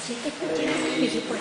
Sì, sì, poi.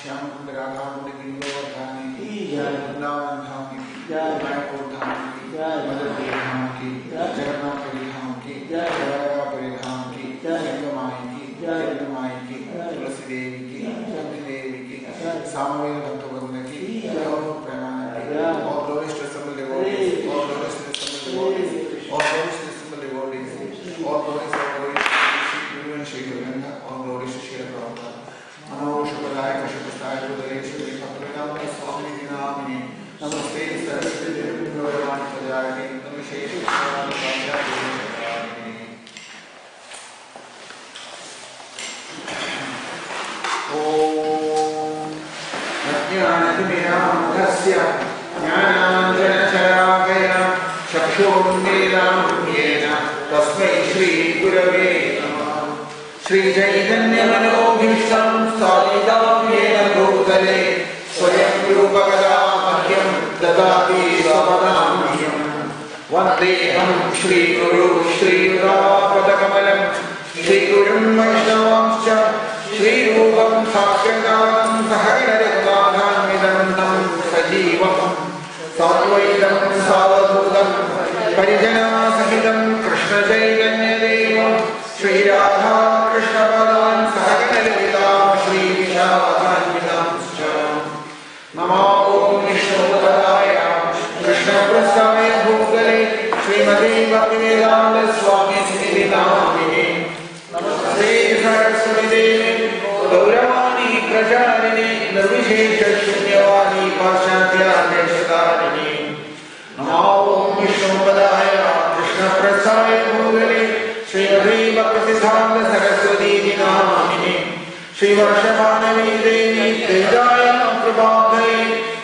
Shyamkund Radhakund Girivar धाम की वृंदावन धाम की मायापुर धाम की मदरपुरी धाम की जगन्नाथपुरी धाम की जगन्नाथपुरी धाम की गंगमाई की जगन्माई की तुलसी देवी की चंदी देवी की सामवेद भक्तवृंद की all glorious to assembled devotees, all glorious to assembled devotees, all glorious to assembled devotees, all glorious to Guru and Shri Govinda, all glorious to Shri Prabhupada. Namo Shubhadaya Kashyapastaya Budare Shri Bhaktivedanta Swami Dinamini Namaste Saraswati Devi Gauravani Pajayani Namaste Shri Om Ajnanatimirandhasya Jnananjanacharagaya Chakshurunnilam Yena Tasmai Shri Gurave Namaha Shri Chaitanya Manobhishtam Salidam Yena Bhutale Swayam Rupakada Mahyam Dadati Sapadamyam Vandeham Shri Guru Shri Rapadakamalam Shri Gurum Vaishnavamscha Shri Rupam Sakragadam Sahaganarikmadhan Midantam Sajivam Satvaitam Savadhutam Parijana Sahitam Krishna Chaitanya Devam Shri Radha Krishna Padan Sahaganaritam Shri Vishakhanvitam Namo Vishnupadaya Krishna Prasthaya Bhutale Srimati Bhaktivedanta Swami Nidhi Namini Namaste Saraswati Devi Gauravani Pracharini Nirvishesha Shunyavani Paschatya Deshatarini Namo Vishnupadaya Krishna Prasthaya Bhutale Srimati Bhaktivedanta Saraswati Namini Shri Varshavanavi Devi Tejaya Prabhavai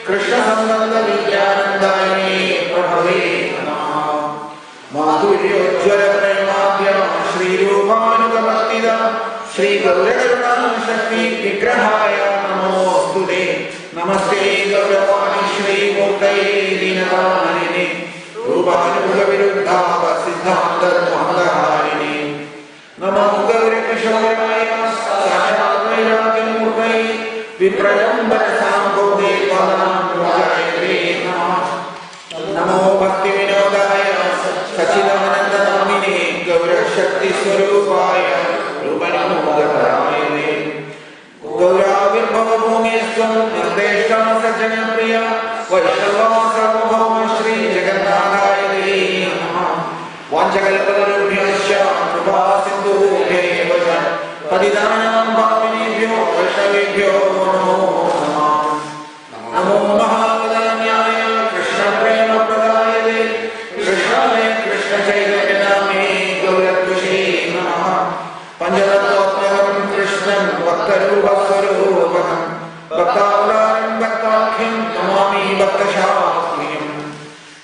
Krishna Sambandha Vidyanandayani Prabhave Namaha Madhuryoജ്വല Premadyam Shri Rupanugamatida Shri Gaurakaruna Shakti Vigrahaya Namostute Namaste Gauravani Shri Murtaye Dinatarine Rupanuga Viruddhava Siddhanta Dhamadaharini Namo Gaurikashoraya Sakshat Vairagya Viprayambara Sambodhe Padanam Vajayate Namo Bhakti Vinodaya Sachidananda Namine Gaura Shakti Swarupaya Rupanugatarayane Gaura Virbhava Bhumesvam Nirdeshta Sajjana Priya Vaishnava Sarvabhauma Shri Jagannathayate Namaha Vanchakalpatarubhyasya Prabha Sindhu Bheva Padidanam Bhavinebhyo Vaishnavebhyo Namo Namah Namo Mahavadanyaya Krishna Prema Pradayate Krishnaya Krishna Chaitanya Namine Gauratmashe Namaha Pancharatotmaham Krishnam Bhaktarupa Swarupam Bhaktavalaram Bhaktakhim Namami Bhaktashasmiyam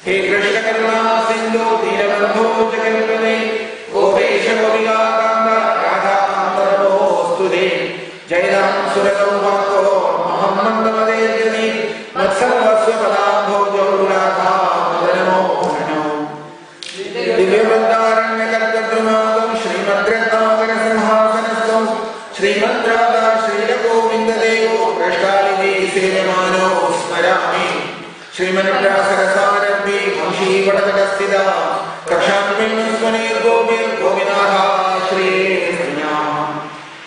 He Krishna Karuna Sindhu Deenabandhu Jaganpade Gopesha Gopiga Kanda Radha Namastude Jairam Suratavako Mahamandamadevyani Matsarvasya Padambhojo Radha Madanamo Nano Divyavandaranyakatadrumadam Srimadratnagara Samhasanastam Srimadrada Srila Govinda Devo Prashkalini Sevamano Smarami Srimanitra Sarasarabhi Vamshi Vadakastida Kakshanvinnusvanir Gobir Govinatha Shri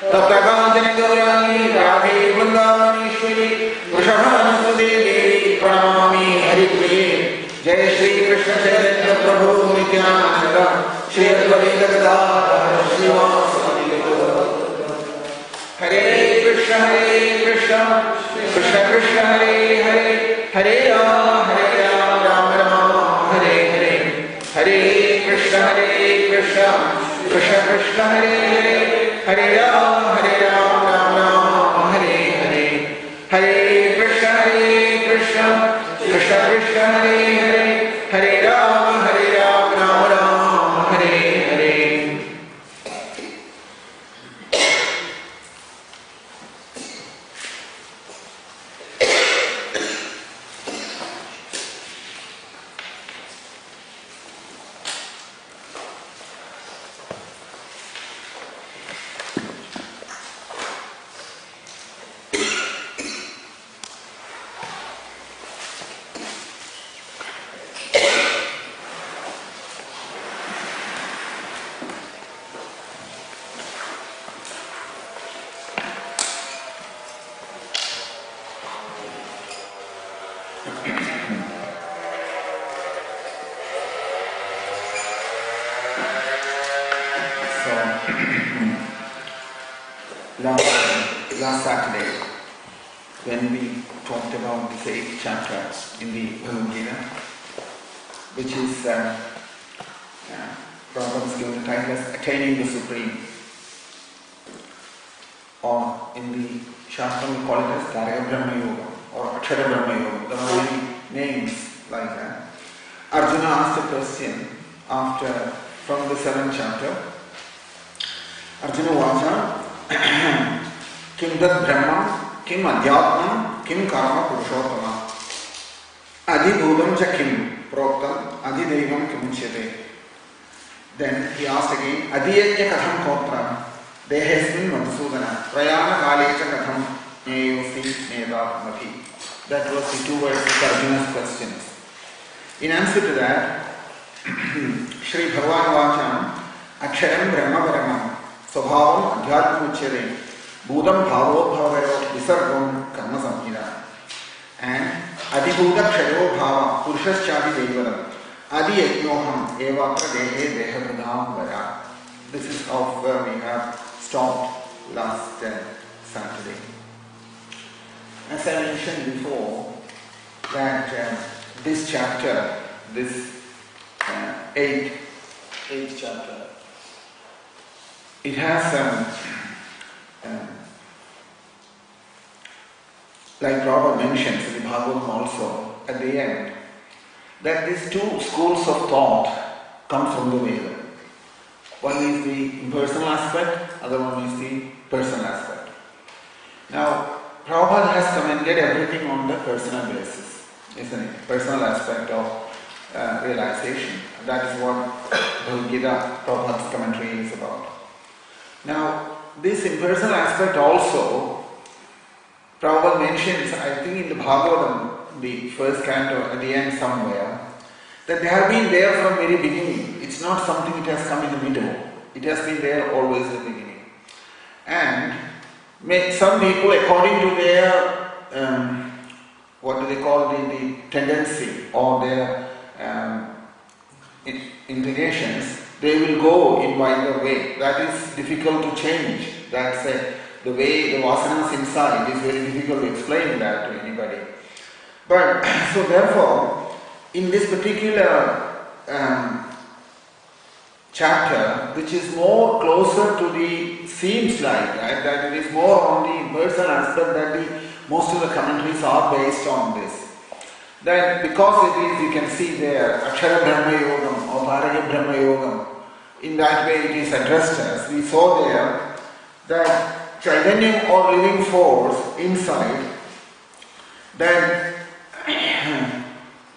Taptakanjana Gaurani Radhe Vrindavanishwari Vrishabhanaswade Devi Pranamami Haripriye Jai Shri Krishna Chaitanya Prabhu Nityananda Shri Advaita Gadadhara Srivasadi Hare Krishna Krishna Krishna Hare Hare Hare Rama Rama Rama Hare Hare Hare Krishna Krishna Krishna Hare Hare Hare Rama Rama Rama Hare Hare Hare Krishna Krishna Krishna Hare Hare Hare Rama Rama Rama Hare Hare when we talked about this 8th chapter in the Bhagavad Gita, which is Prabhupada is given the title as Attaining the Supreme, or in the Shastra we call it as Karya Brahma Yoga or Akshara Brahma Yoga. There are many names like that. Arjuna asked a question from the 7th chapter. Arjuna Vacha Kim Tad Brahma, Kim Adhyatma, Kim Karma Purushottama, Adhibhudam cha Kim Proktam, Adhidevam Kim Uchyate. Then he asked again, Adhiyajya Katham Kotra, Dehesmin Madhusudana, Prayana Kalecha Katham Neyosi Neda Mati. That was the 2 words of Arjuna's questions. In answer to that, Shri Bhagavan Vacham, Aksharam Brahma Paramam, Swabhavam Adhyatma Uchyate, Bhudam Bhavo Bhavaro Visargam Karma Samhita. And Adhibhuda Kshayo Bhava Purushas Chadi Devaram Adi Yajnoham Evatra Dehe Dehabudham Vara. This is how we have stopped last Saturday. As I mentioned before, that this chapter, this 8th chapter, it has like Robert mentions in the Bhagavatam also at the end, that these 2 schools of thought come from the Veda. One is the impersonal aspect, other one is the personal aspect. Now, Prabhupada has commented everything on the personal basis, isn't it? Personal aspect of realization. That is what Bhagavad Gita, Prabhupada's commentary is about. Now, this impersonal aspect also, Prabhupada mentions, I think in the Bhagavatam, the first canto at the end somewhere, that they have been there from very beginning. It's not something that has come in the middle. It has been there always in the beginning. And some people, according to their, what do they call the tendency or their inclinations, they will go in wider way. That is difficult to change. That's the way the vasanas inside is very difficult to explain that to anybody. But so therefore, in this particular chapter, which is more closer to the, seems like that it is more on the impersonal aspect, that most of the commentaries are based on this. That because it is, you can see there, Akshara Brahma Yogam or Paraya Brahma Yogam, in that way it is addressed as. We saw there that Chaitanya or living force inside, that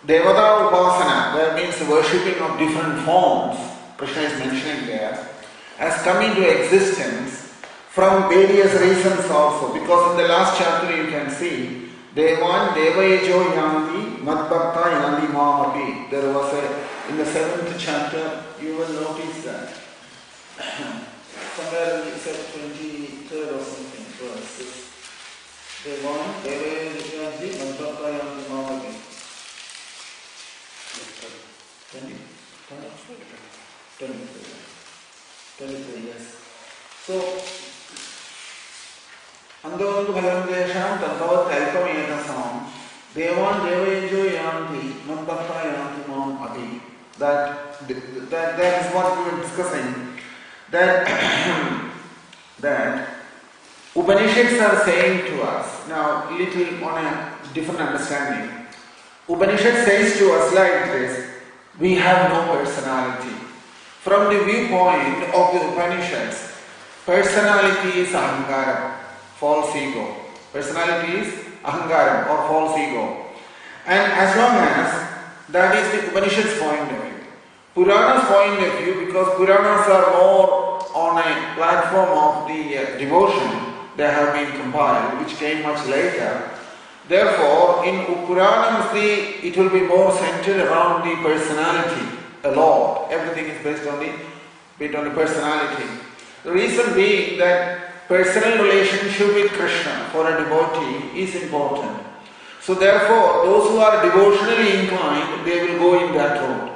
Devata Upasana, that means the worshipping of different forms, Krishna is mentioning there, has come into existence from various reasons also. Because in the last chapter you can see, Devan Devayejo Yanti Madbhakta Yanti Mamapi. There was in the 7th chapter, you will notice that. Somewhere it said 23rd or something, verse 6. Devan Devayejo Yanti Madbhakta Yanti Mamapi. 23, yes. So, Andavantu Bhalandesham Tadvavat Kalpametasamam Devan Devayejo Yanti Madbhakta Yanti Mam Adi. That is what we were discussing. That Upanishads are saying to us, now little on a different understanding. Upanishad says to us like this, we have no personality. From the viewpoint of the Upanishads, personality is ahangaram, false ego. Personality is ahangaram or false ego. And as long as that is the Upanishad's point of view. Purana's point of view, because Puranas are more on a platform of the devotion, they have been compiled, which came much later. Therefore, in Puranams, it will be more centered around the personality, the Lord. Everything is based on the personality. The reason being that personal relationship with Krishna for a devotee is important. So therefore, those who are devotionally inclined, they will go in that road.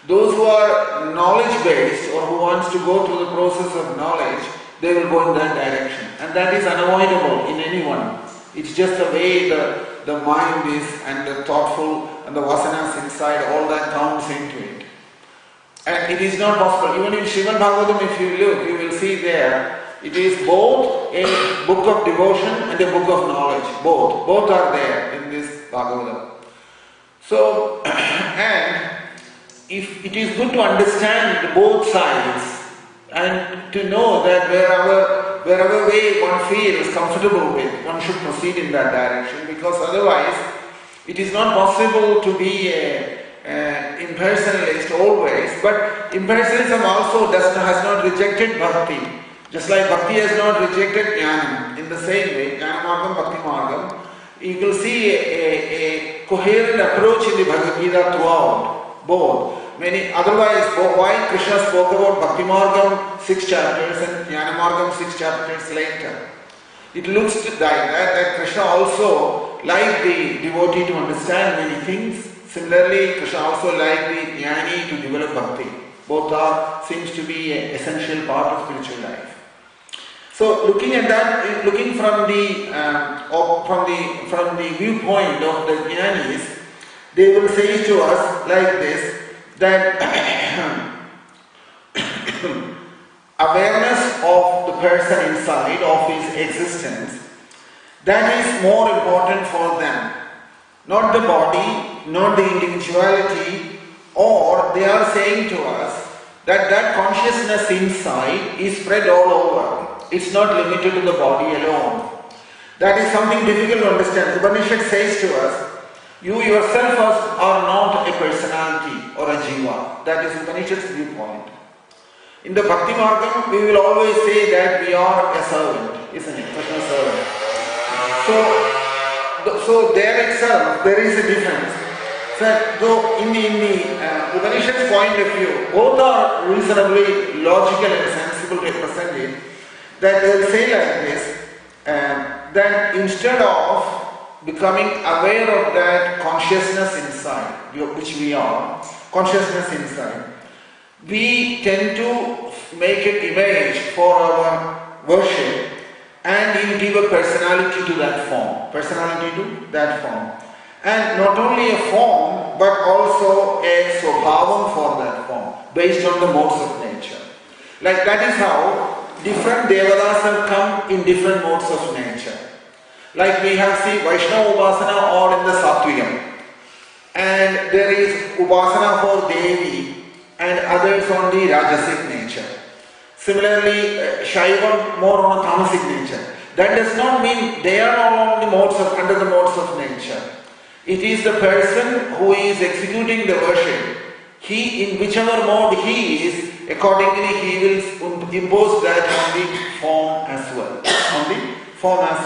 Those who are knowledge-based or who wants to go through the process of knowledge, they will go in that direction. And that is unavoidable in anyone. It's just the way the mind is and the thoughtful and the vasanas inside, all that counts into it. And it is not possible. Even in Srimad Bhagavatam, if you look, you will see there, it is both a book of devotion and a book of knowledge. Both are there in this Bhagavatam. So, and if it is good to understand both sides and to know that wherever way one feels comfortable with, one should proceed in that direction, because otherwise it is not possible to be impersonalist always. But impersonalism also has not rejected bhakti. Just like bhakti has not rejected jnana. In the same way, jnana margam, bhakti margam, you will see a coherent approach in the Bhagavad Gita throughout, both. Otherwise, why Krishna spoke about Bhakti Margam 6 chapters and Jnana Margam 6 chapters later? It looks like that Krishna also liked the devotee to understand many things. Similarly, Krishna also liked the jnani to develop bhakti. Both seems to be an essential part of spiritual life. So, looking at that, looking from the viewpoint of the jnanis, they will say to us like this, that awareness of the person inside, of his existence, that is more important for them. Not the body, not the individuality, or they are saying to us that consciousness inside is spread all over. It's not limited to the body alone. That is something difficult to understand. The Upanishad says to us, you yourself are not a personality or a jiva. That is Upanishad's viewpoint. In the Bhakti Margam, we will always say that we are a servant, isn't it? Krishna's servant. So there itself, there is a difference. So in the Upanishad's point of view, both are reasonably logical and sensible to represent it. That they will say like this, that instead of becoming aware of that consciousness inside, which we are, consciousness inside, we tend to make an image for our worship and give a personality to that form. And not only a form, but also a swabhavam for that form, based on the modes of nature. Like that is how different devatas have come in different modes of nature. Like we have seen Vaishnava Upasana all in the Sattvigam. And there is Upasana for Devi and others on the Rajasic nature. Similarly, Shaiva more on a Tamasic nature. That does not mean they are all on the under the modes of nature. It is the person who is executing the worship. He, in whichever mode he is, accordingly he will impose that on the form as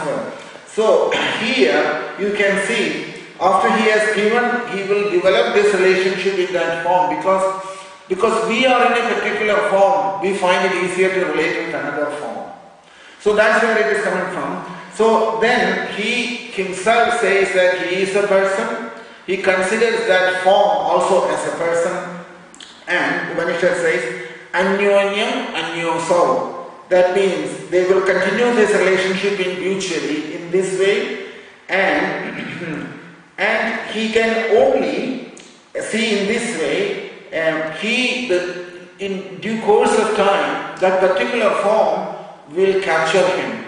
well. So here you can see, after he has given, he will develop this relationship with that form, because we are in a particular form, we find it easier to relate with another form. So that's where it is coming from. So then he himself says that he is a person, he considers that form also as a person, and Upanishad says, Anyonyam Anyosau. That means they will continue this relationship mutually in this way, and he can only see in this way, in due course of time, that particular form will capture him,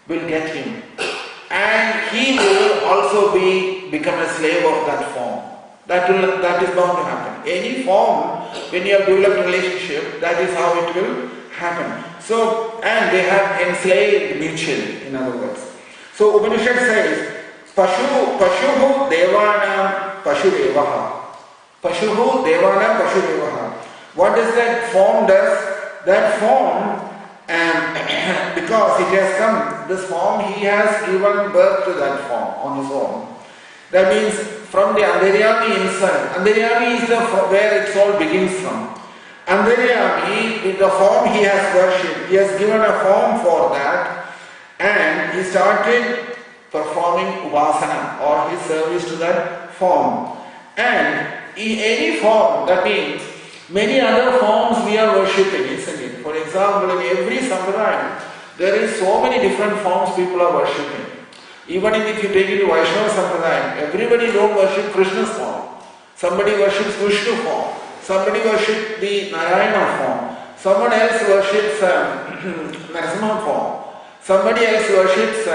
will get him, and he will also become a slave of that form. That is bound to happen. Any form, when you have developed a relationship, that is how it will happen. So, and they have enslaved mutually, in other words. So Upanishad says, Pashuhu Devanam Pashudevaha. Pashuhu Devanam Pashudevaha. What does that form does? That form, because it has come, this form, he has given birth to that form on his own. That means from the Antaryami inside. Antaryami is where it all begins from. Antaryami is the form he has worshipped. He has given a form for that, and he started performing upasana or his service to that form. And in any form, that means many other forms we are worshipping, isn't it? For example, in every sampradaya, there is so many different forms people are worshipping. Even if you take it to Vaishnava Sampradaya, everybody don't worship Krishna's form. Somebody worships Vishnu form. Somebody worships the Narayana form. Someone else worships Narasimha form. Somebody else worships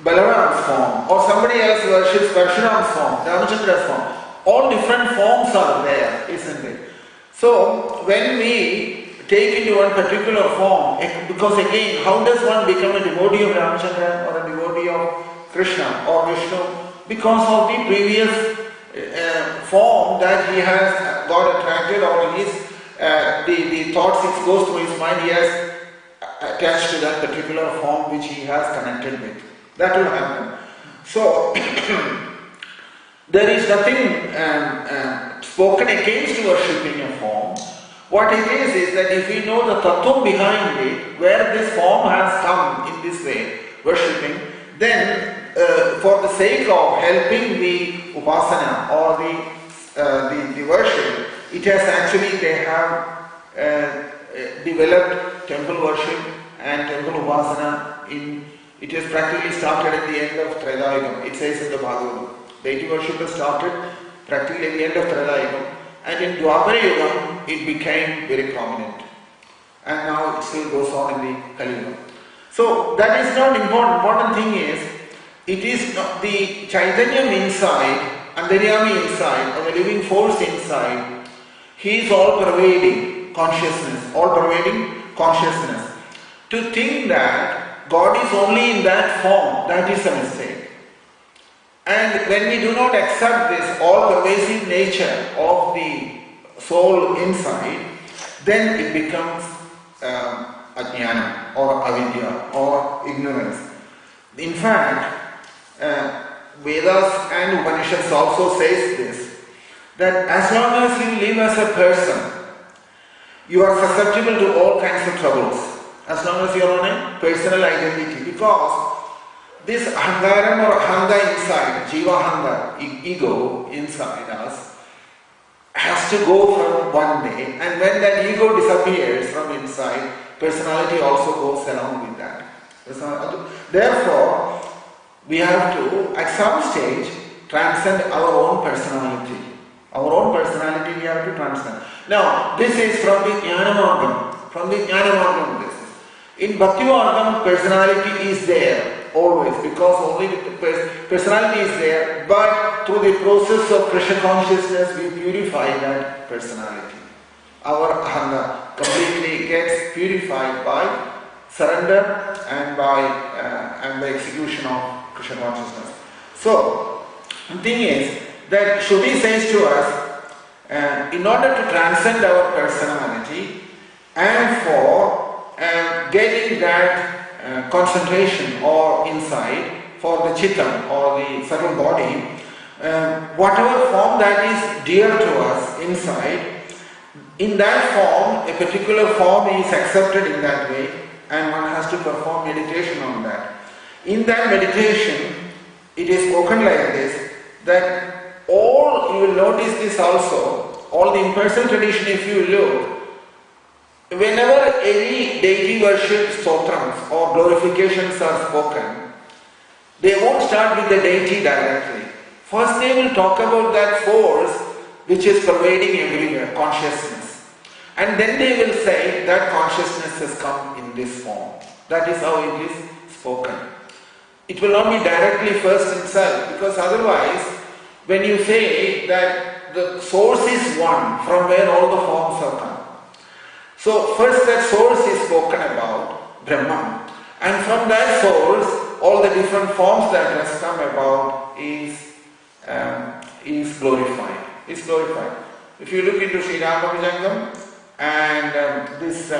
Balaram's form. Or somebody else worships Parshuram's form, Ramachandra's form. All different forms are there, isn't it? So, when we take into one particular form, because again, how does one become a devotee of Ramachandra or a devotee of Krishna or Vishnu? Because of the previous form that he has got attracted, or his the thoughts it goes through his mind, he has attached to that particular form which he has connected with. That will happen. So, there is nothing spoken against worshipping a form. What it is that if we know the tattva behind it, where this form has come in this way, worshipping, then for the sake of helping the upasana or the worship, it has actually, they have developed temple worship and temple upasana it has practically started at the end of Tridayagam. It says in the Bhagavatam. Deity worship has started practically at the end of Tridayagam. And in Dwapara Yuga, it became very prominent. And now it still goes on in the Kali Yuga. So that is not important. Important thing is, it is not the Chaitanya inside, Antaryami inside, or the living force inside. He is all-pervading consciousness. All-pervading consciousness. To think that God is only in that form, that is a mistake. And when we do not accept this all-pervasive nature of the soul inside, then it becomes ajnana or avidya or ignorance. In fact, Vedas and Upanishads also says this, that as long as you live as a person, you are susceptible to all kinds of troubles. As long as you are on a personal identity, because this ahangaram or ahanga inside, jiva ahanga, ego inside us, has to go from one day, and when that ego disappears from inside, personality also goes along with that. Therefore, we have to, at some stage, transcend our own personality. Our own personality we have to transcend. Now, this is from the Jnana Margam. From the Jnana Margam this is. In Bhakti Margam, personality is there always, because only the personality is there, but through the process of Krishna consciousness, we purify that personality. Our ahanga completely gets purified by surrender and by execution of Krishna consciousness. So, the thing is that Shruti says to us, in order to transcend our personality and for getting that concentration or insight for the chitta or the subtle body, whatever form that is dear to us inside, in that form, a particular form is accepted in that way, and one has to perform meditation on that. In that meditation, it is spoken like this, that all, you will notice this also, all the impersonal tradition, if you look, whenever any deity worship stotrams or glorifications are spoken, they won't start with the deity directly. First they will talk about that force which is pervading everywhere, consciousness. And then they will say that consciousness has come in this form. That is how it is spoken. It will not be directly first itself, because otherwise, when you say that the source is one from where all the forms have come. So first that source is spoken about, Brahman. And from that source, all the different forms that has come about is glorified. Is glorified. If you look into Sri Ramabhijangam and this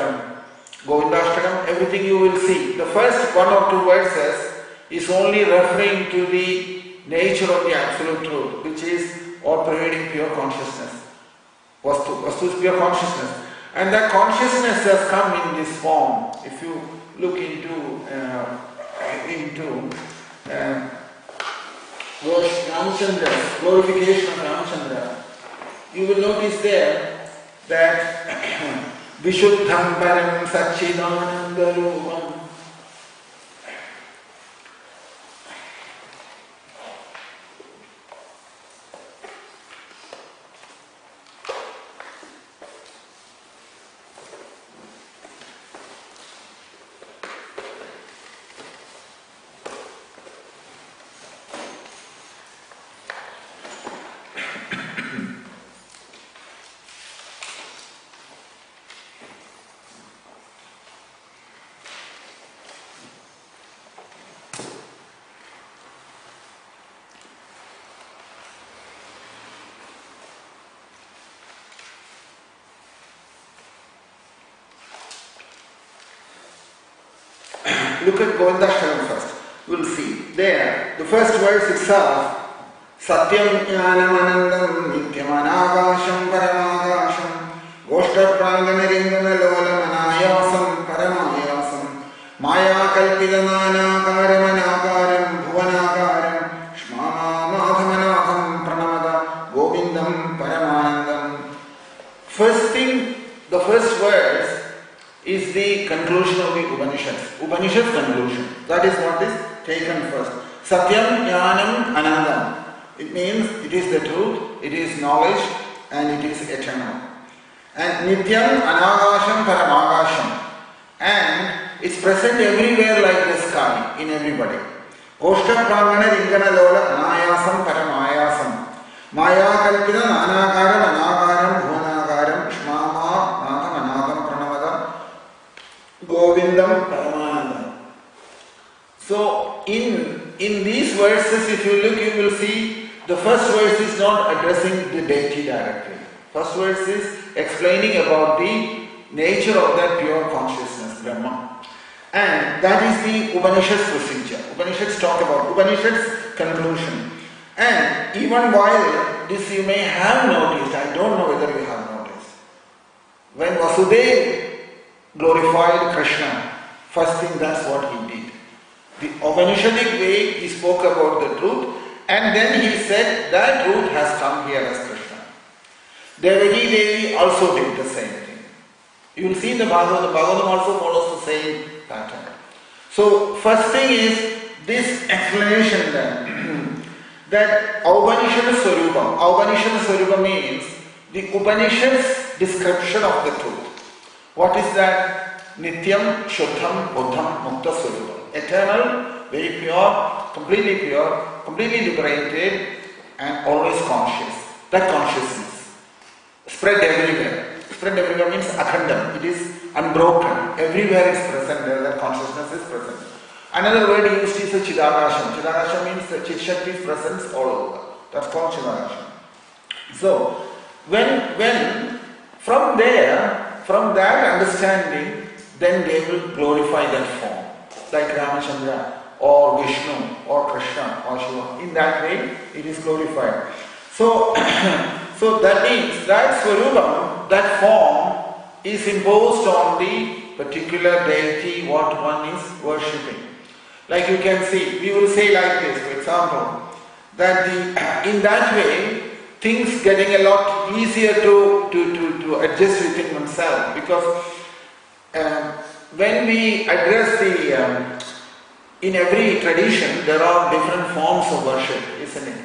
Govindashtakam, everything you will see. The first one or two verses is only referring to the nature of the absolute truth, which is all-pervading pure consciousness. Vastu is pure consciousness. And that consciousness has come in this form. If you look into Ramachandra, glorification of Ramachandra, you will notice there that Vishuddham Param Satchidananda Rupam look at Govindashtavam first. We'll see. There, the first verse itself, Satyam Jnanam Anandam Nityam Anagasham Paramagasham Goshta Prangana Ringana Lola Manayasam Paramayasam Maya Kalpidana Karam Anakaram Bhuvanakaram Shmama Madhamanaham Pranamada Govindam Paramanandam. First thing, the first verse is the conclusion of the Upanishads. Upanishads conclusion. That is what is taken first. Satyam Jnanam Anandam. It means it is the truth, it is knowledge, and it is eternal. And Nityam Anagasham Paramagasham. And it's present everywhere like the sky, in everybody. Koshta Prangana Ringana Lola Anayasam Paramayasam. Maya Kalpina Anakaram Anakaram Bhuvanakaram Shmama Natham Anatham Pranamada Govindam Paramanandam. So in these verses, if you look, you will see the first verse is not addressing the deity directly. First verse is explaining about the nature of that pure consciousness, Brahma. And that is the Upanishads procedure. Upanishads talk about Upanishads conclusion. And even while this you may have noticed, I don't know whether you have noticed, when Vasudeva glorified Krishna, first thing that's what he did. The Upanishadic way he spoke about the truth, and then he said that truth has come here as Krishna. Devaki Devi also did the same thing. You will see in the Bhagavatam, the Bhagavatam also follows the same pattern. So first thing is this explanation then that Upanishad Swarupa. Upanishad Swarupa means the Upanishad's description of the truth. What is that? Nityam, Shuddham, Buddham, Mukta Swarupa. Eternal, very pure, completely liberated, and always conscious. That consciousness spread everywhere. Spread everywhere means akhandam. It is unbroken. Everywhere is present there. That consciousness is present. Another word used is a Chidakasham. Chidakasham means the Chit Shakti's presence all over. That's called Chidakasham. So, when from there, from that understanding, then they will glorify that form. Like Ramachandra or Vishnu or Krishna or Shiva. In that way, it is glorified. So, so that means that Swarupam, that form, is imposed on the particular deity what one is worshipping. Like you can see, we will say like this, for example, that in that way, things getting a lot easier to adjust within oneself, because when we address in every tradition, there are different forms of worship, isn't it?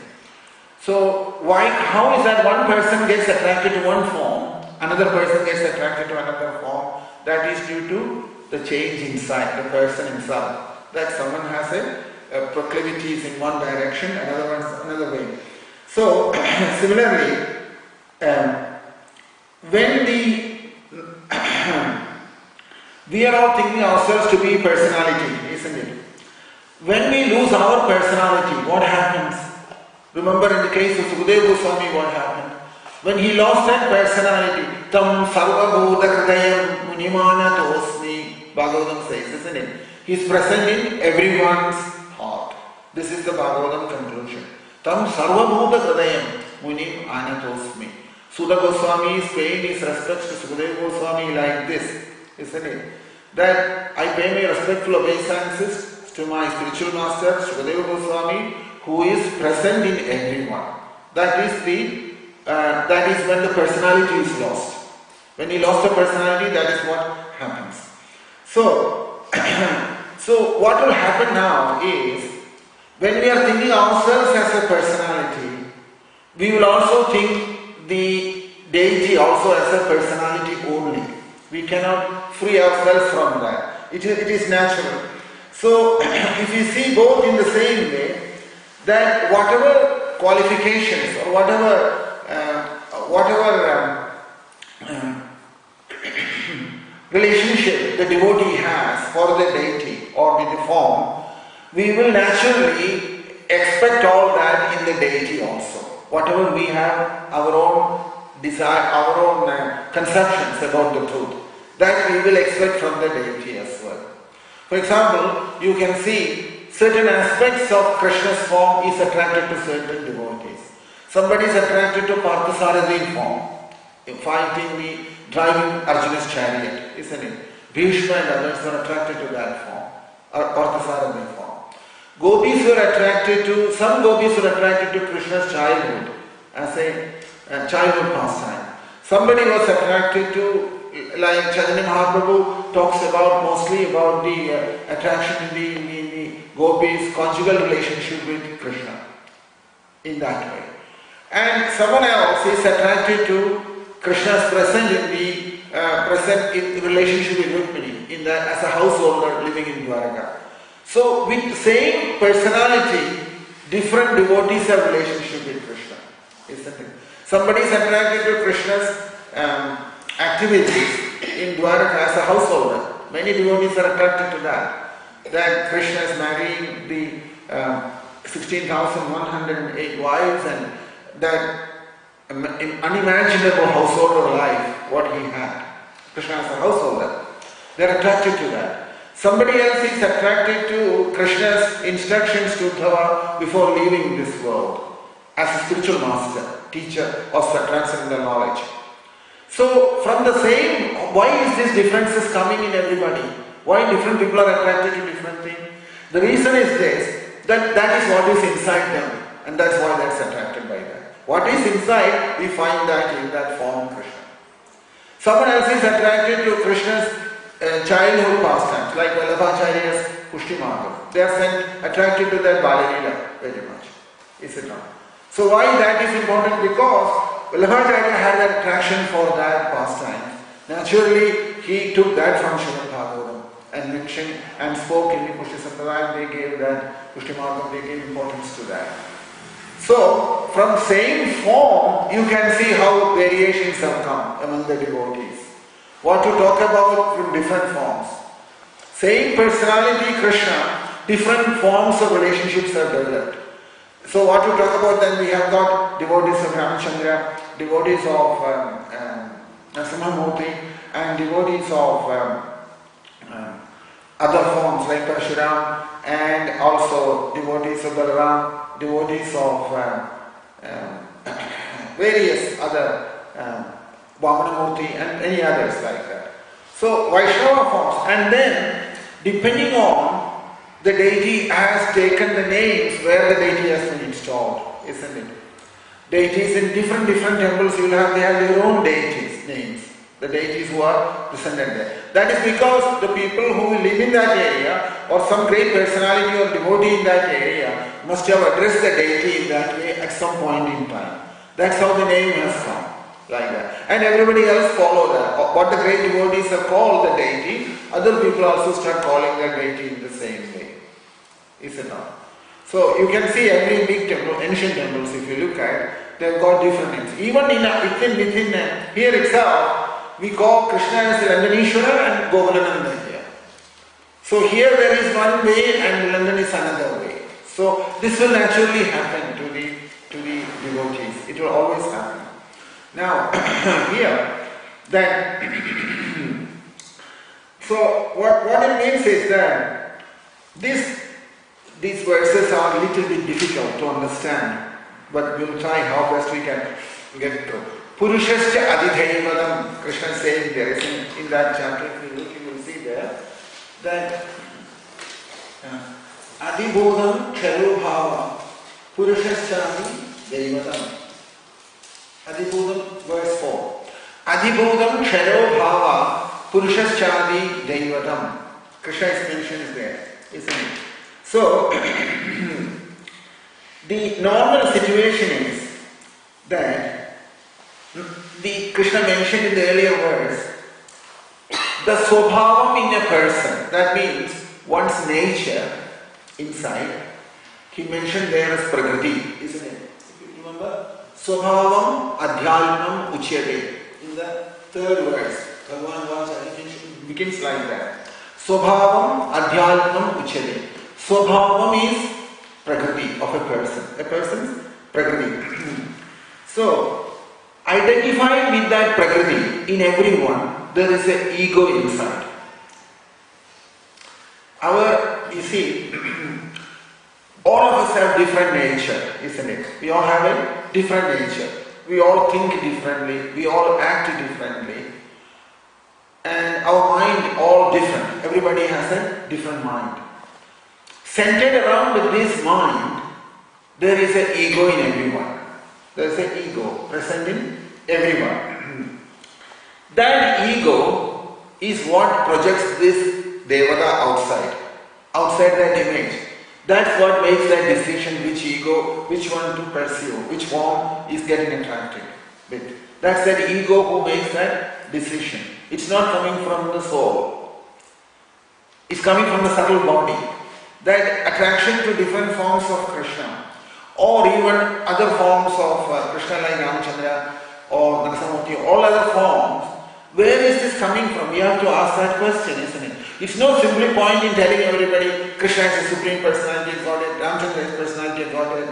So how is that one person gets attracted to one form, another person gets attracted to another form? That is due to the change inside, the person himself. That someone has a proclivities in one direction, another one's another way. So similarly, when we are all thinking ourselves to be personality, isn't it? When we lose our personality, what happens? Remember in the case of Sukadeva Goswami, what happened? When he lost that personality, Tam Sarva Bhuta Kridayam Munimana Tosmi, Bhagavatam says, isn't it? He is present in everyone's heart. This is the Bhagavatam conclusion. Tam Sarva Bhuta Kridayam Munim Anatosmi. Sudha Goswami is paying his respects to Sukadeva Goswami like this, isn't it? That I pay my respectful obeisances to my spiritual master, Sukadeva Goswami, who is present in everyone. That is when the personality is lost. When he lost the personality, that is what happens. So, so what will happen now is, when we are thinking ourselves as a personality, we will also think the deity also as a personality only. We cannot free ourselves from that. It is natural. So, if you see both in the same way, that whatever qualifications or whatever relationship the devotee has for the deity or the form, we will naturally expect all that in the deity also. Whatever we have, our own desire, our own conceptions about the truth, that we will expect from the deity as well. For example, you can see certain aspects of Krishna's form is attracted to certain devotees. Somebody is attracted to Parthasarathi form, driving Arjuna's chariot, isn't it? Bhishma and others were attracted to that form, or Parthasarathi form. Some gopis were attracted to Krishna's childhood as a childhood pastime. Somebody was attracted to, like Chaitanya Mahaprabhu talks about mostly about the attraction in the gopis' conjugal relationship with Krishna in that way. And someone else is attracted to Krishna's present in relationship with Rukmini as a householder living in Dwaraka. So with the same personality, different devotees have relationship with Krishna, isn't it? Somebody is attracted to Krishna's activities in Dwaraka as a householder. Many devotees are attracted to that. That Krishna is marrying the 16,108 wives and that unimaginable householder life, what he had. Krishna as a householder. They are attracted to that. Somebody else is attracted to Krishna's instructions to Uddhava before leaving this world as a spiritual master, teacher of transcendental knowledge. So from the same, why is these differences coming in everybody? Why different people are attracted to different things? The reason is this, that is what is inside them, and that's why that's attracted by that. What is inside, we find that in that form of Krishna. Someone else is attracted to Krishna's childhood pastimes, like Vallabhacharya's Pushti Margam. They are attracted to that Balalila very much. Is it not? So why that is important? Because Vallabhacharya had that attraction for that pastime. Naturally, he took that from Srimad Bhagavatam and mentioned and spoke in the Pushti Sampradaya. They gave that Pushti Margam, they gave importance to that. So, from same form, you can see how variations have come among the devotees. What to talk about from different forms. Same personality, Krishna, different forms of relationships are developed. So what to talk about then, we have got devotees of Ramachandra, devotees of Narasimhamurti, and devotees of other forms like Parshuram, and also devotees of Balaram, devotees of various other Vamanamurti and many others like that. So Vaishnava forms, and then depending on the deity has taken the names where the deity has been installed, isn't it? Deities in different temples, they have their own deities names. The deities who are presented there. That is because the people who live in that area or some great personality or devotee in that area must have addressed the deity in that way at some point in time. That's how the name has come, like that. And everybody else follow that. What the great devotees have called the deity, other people also start calling the deity in the same way. Is it not? So you can see every big temple, ancient temples, if you look at, they've got different names. Even within here itself, we call Krishna as Landanishwara and Gokulananda here. So here there is one way and Landan is another way. So this will naturally happen to the devotees. It will always happen. Now here, then, so what it means is that these verses are a little bit difficult to understand, but we'll try how best we can get through. Purushascha adidhaivadam, Krishna is saying there, in that chapter, if you look, you will see there, that adibodham ksharobhava, purushascha adidhaivadam. Adibodham, verse 4. Adibodham ksharobhava, purushascha adidhaivadam. Krishna is mentioned there, isn't it? So, the normal situation is that the Krishna mentioned in the earlier verse, the swabhavam in a person, that means one's nature inside, he mentioned there as prakriti, isn't it? If you remember, swabhavam adhyalmam uchyate. In the third verse, Bhagavan Vacha begins like that. Swabhavam adhyalmam uchyate. Swabhavam is prakriti of a person. A person's prakriti. So, identified with that prakriti in everyone, there is an ego inside. you see, all of us have different nature, isn't it? We all have a different nature. We all think differently. We all act differently. And our mind all different. Everybody has a different mind. Centered around this mind, there is an ego in everyone. There is an ego present in everyone. That ego is what projects this Devata outside that image. That's what makes that decision which ego, which one to pursue, which form is getting attracted with. That's that ego who makes that decision. It's not coming from the soul. It's coming from the subtle body. That attraction to different forms of Krishna, or even other forms of Krishna like Ramachandra or Narasimhamurti, all other forms, where is this coming from? We have to ask that question, isn't it? It's no simple point in telling everybody Krishna is the Supreme Personality of Godhead, Ramachandra is Personality of Godhead,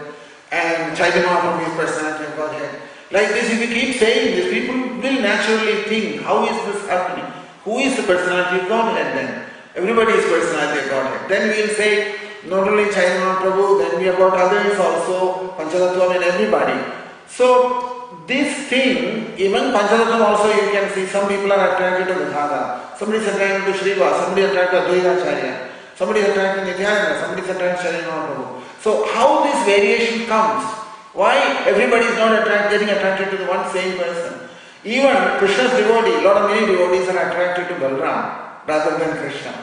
and Chaitanya Mahaprabhu is Personality of Godhead. Like this, if we keep saying this, people will naturally think, how is this happening? Who is the Personality of Godhead then? Everybody is Personality of Godhead. Then we will say, not only Chaitanya Mahaprabhu, then we have got others also, Panchatattvam and everybody. So, this thing, even Panchatattvam also you can see, some people are attracted to Vidhada, somebody is attracted to Shrivas, somebody is attracted to Advaitacharya, somebody is attracted to Nityananda, somebody is attracted to Chaitanya Mahaprabhu. So, how this variation comes? Why everybody is not getting attracted to the one same person? Even Krishna's devotee, many devotees are attracted to Balram rather than Krishna.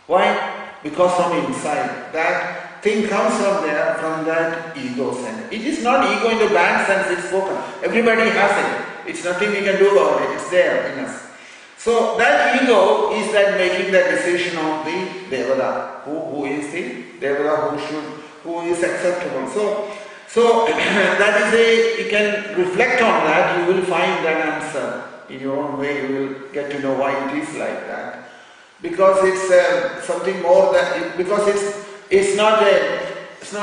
Why? Because from inside, that thing comes from there, from that ego center. It is not ego in the bad sense it's spoken. Everybody has it. It's nothing we can do about it. It's there in us. So that ego is that making the decision of the Devata. Who is the Devata, who is acceptable. So that is you can reflect on that, you will find that answer in your own way. You will get to know why it is like that. Because it's something more than, because it's not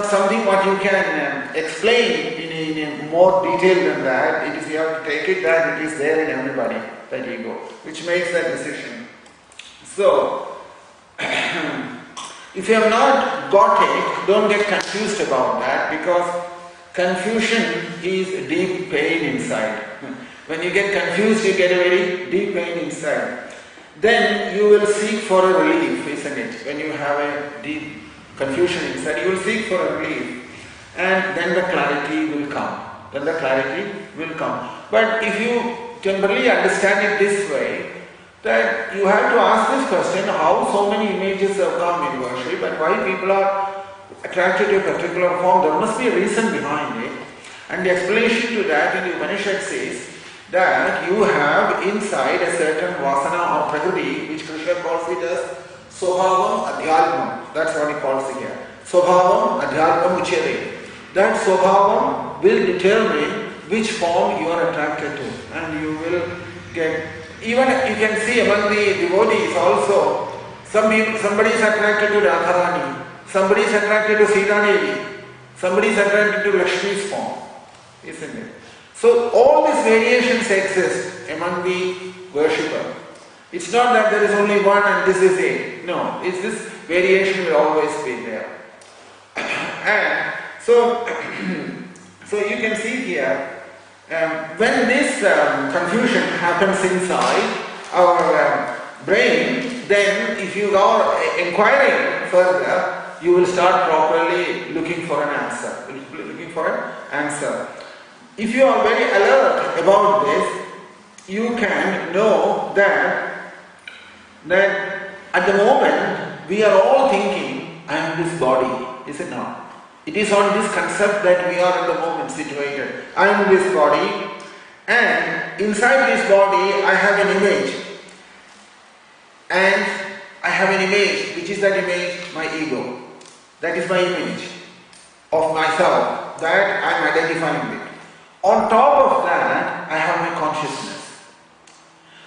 something what you can explain in a more detail than that. It is, you have to take it that it is there in everybody, that ego, which makes that decision. So, if you have not got it, don't get confused about that, because confusion is deep pain inside. When you get confused, you get a very deep pain inside. Then you will seek for a relief, isn't it? When you have a deep confusion inside, you will seek for a relief. And then the clarity will come. But if you temporarily understand it this way, that you have to ask this question, how so many images have come in worship and why people are attracted to a particular form. There must be a reason behind it. And the explanation to that in the Upanishad says that you have inside a certain vasana or prakriti, which Krishna calls it as Swabhavam Adhyatmam. That's what he calls it here. Swabhavam Adhyatmam Uchyate. That Swabhavam will determine which form you are attracted to. And you will get, even you can see among the devotees also, somebody is attracted to Radharani, somebody is attracted to Sita Devi, somebody is attracted to Lakshmi's form, isn't it? So all these variations exist among the worshipper. It's not that there is only one and this is it. No, it's this variation will always be there. And so you can see here, when this confusion happens inside our brain, then if you are inquiring further, you will start properly looking for an answer. If you are very alert about this, you can know that at the moment we are all thinking, I am this body, is it not? It is on this concept that we are at the moment situated. I am this body, and inside this body I have an image. And I have an image, which is that image, my ego. That is my image of myself, that I am identifying with. On top of that, I have my consciousness.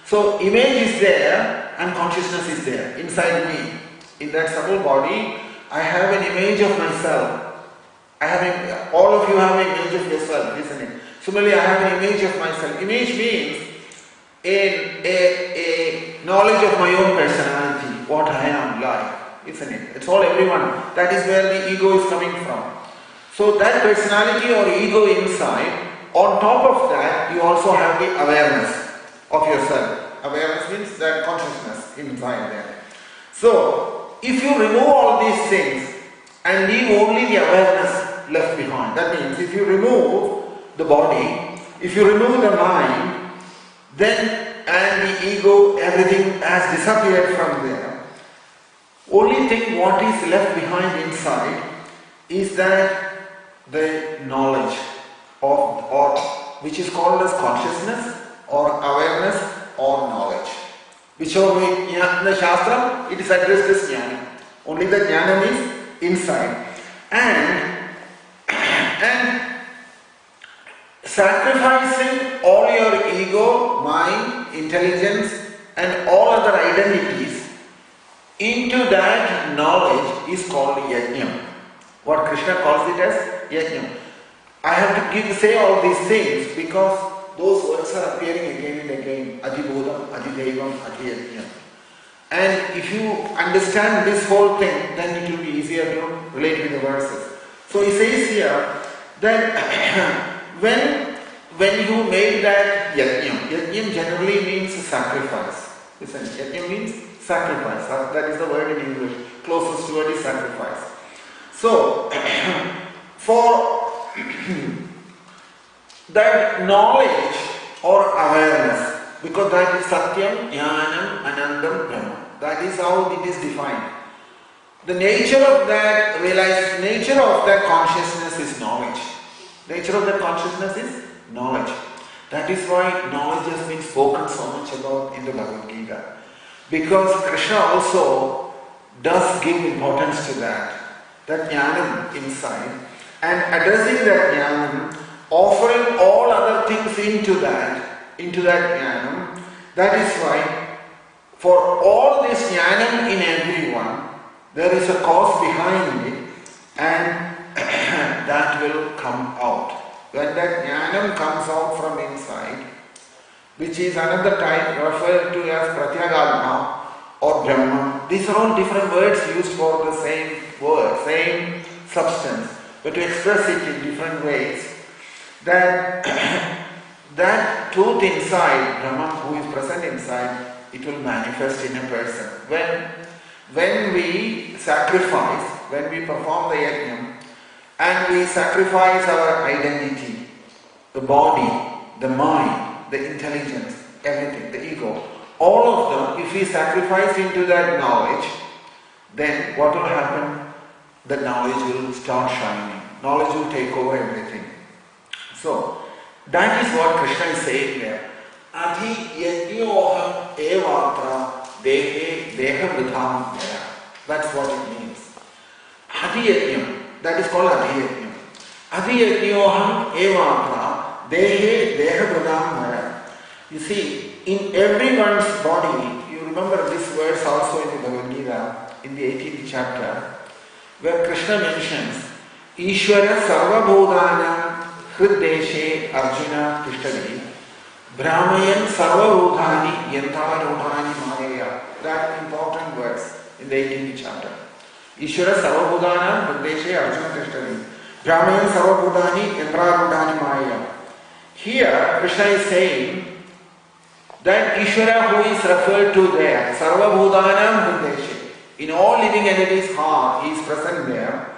So image is there and consciousness is there inside me. In that subtle body, I have an image of myself. All of you have an image of yourself, isn't it? Similarly, I have an image of myself. Image means a knowledge of my own personality, what I am like. isn't it? It's all everyone. That is where the ego is coming from. So that personality or ego inside, on top of that, you also have the awareness of yourself. Awareness means that consciousness inside there. So, if you remove all these things and leave only the awareness left behind, that means if you remove the body, if you remove the mind, then and the ego, everything has disappeared from there. Only thing what is left behind inside is that the knowledge or which is called as consciousness or awareness or knowledge. Whichever way, in the Shastra, it is addressed as jnana. Only the jnana is inside. And sacrificing all your ego, mind, intelligence and all other identities into that knowledge is called yajna. What Krishna calls it as yajna. I have to say all these things because those words are appearing again and again. Adibodham, Adidevam, Adiyajna. And if you understand this whole thing, then it will be easier to relate with the verses. So he says here that when you make that yajna generally means sacrifice. Listen, yajna means sacrifice. That is the word in English. Closest word is sacrifice. So, for that knowledge or awareness, because that is Satyam, Jnanam, Anandam, Brahma. That is how it is defined. The nature of that nature of that consciousness is knowledge. Nature of that consciousness is knowledge. That is why knowledge has been spoken so much about in the Bhagavad Gita. Because Krishna also does give importance to that jnanam inside, and addressing that jnanam, offering all other things into that jnanam. That is why for all this jnanam in everyone, there is a cause behind it, and that will come out. When that jnanam comes out from inside, which is another type referred to as pratyagalma or Brahman. These are all different words used for the same word, same substance, but to express it in different ways. That truth inside, Brahman who is present inside, it will manifest in a person. When we sacrifice, when we perform the yajna, and we sacrifice our identity, the body, the mind, the intelligence, everything, the ego, all of them, if we sacrifice into that knowledge, then what will happen? The knowledge will start shining. Knowledge will take over everything. So, that is what Krishna is saying here. Adhi yajnyoham evatra dehe dehavridham maya. That's what it means. Adhi yajnam, that is called adhi yajnam. Adhi yajnyoham evatra dehe dehavridham maya. You see, in everyone's body, you remember this verse also in the Bhagavad Gita, in the 18th chapter, where Krishna mentions Ishvara Sarvabhodana Hriddeshe Arjuna Tishtadi Brahmayan Sarvabhodani Yantavarudhani Maya. That important verse in the 18th chapter. Ishvara Sarvabhodana Hriddeshe Arjuna Tishtadi Brahmayan Sarvabhodani Yantavarudhani Maya. Here Krishna is saying that Ishvara who is referred to there, Sarvabhodhanam Hrideshe, in all living entities' heart, he is present there.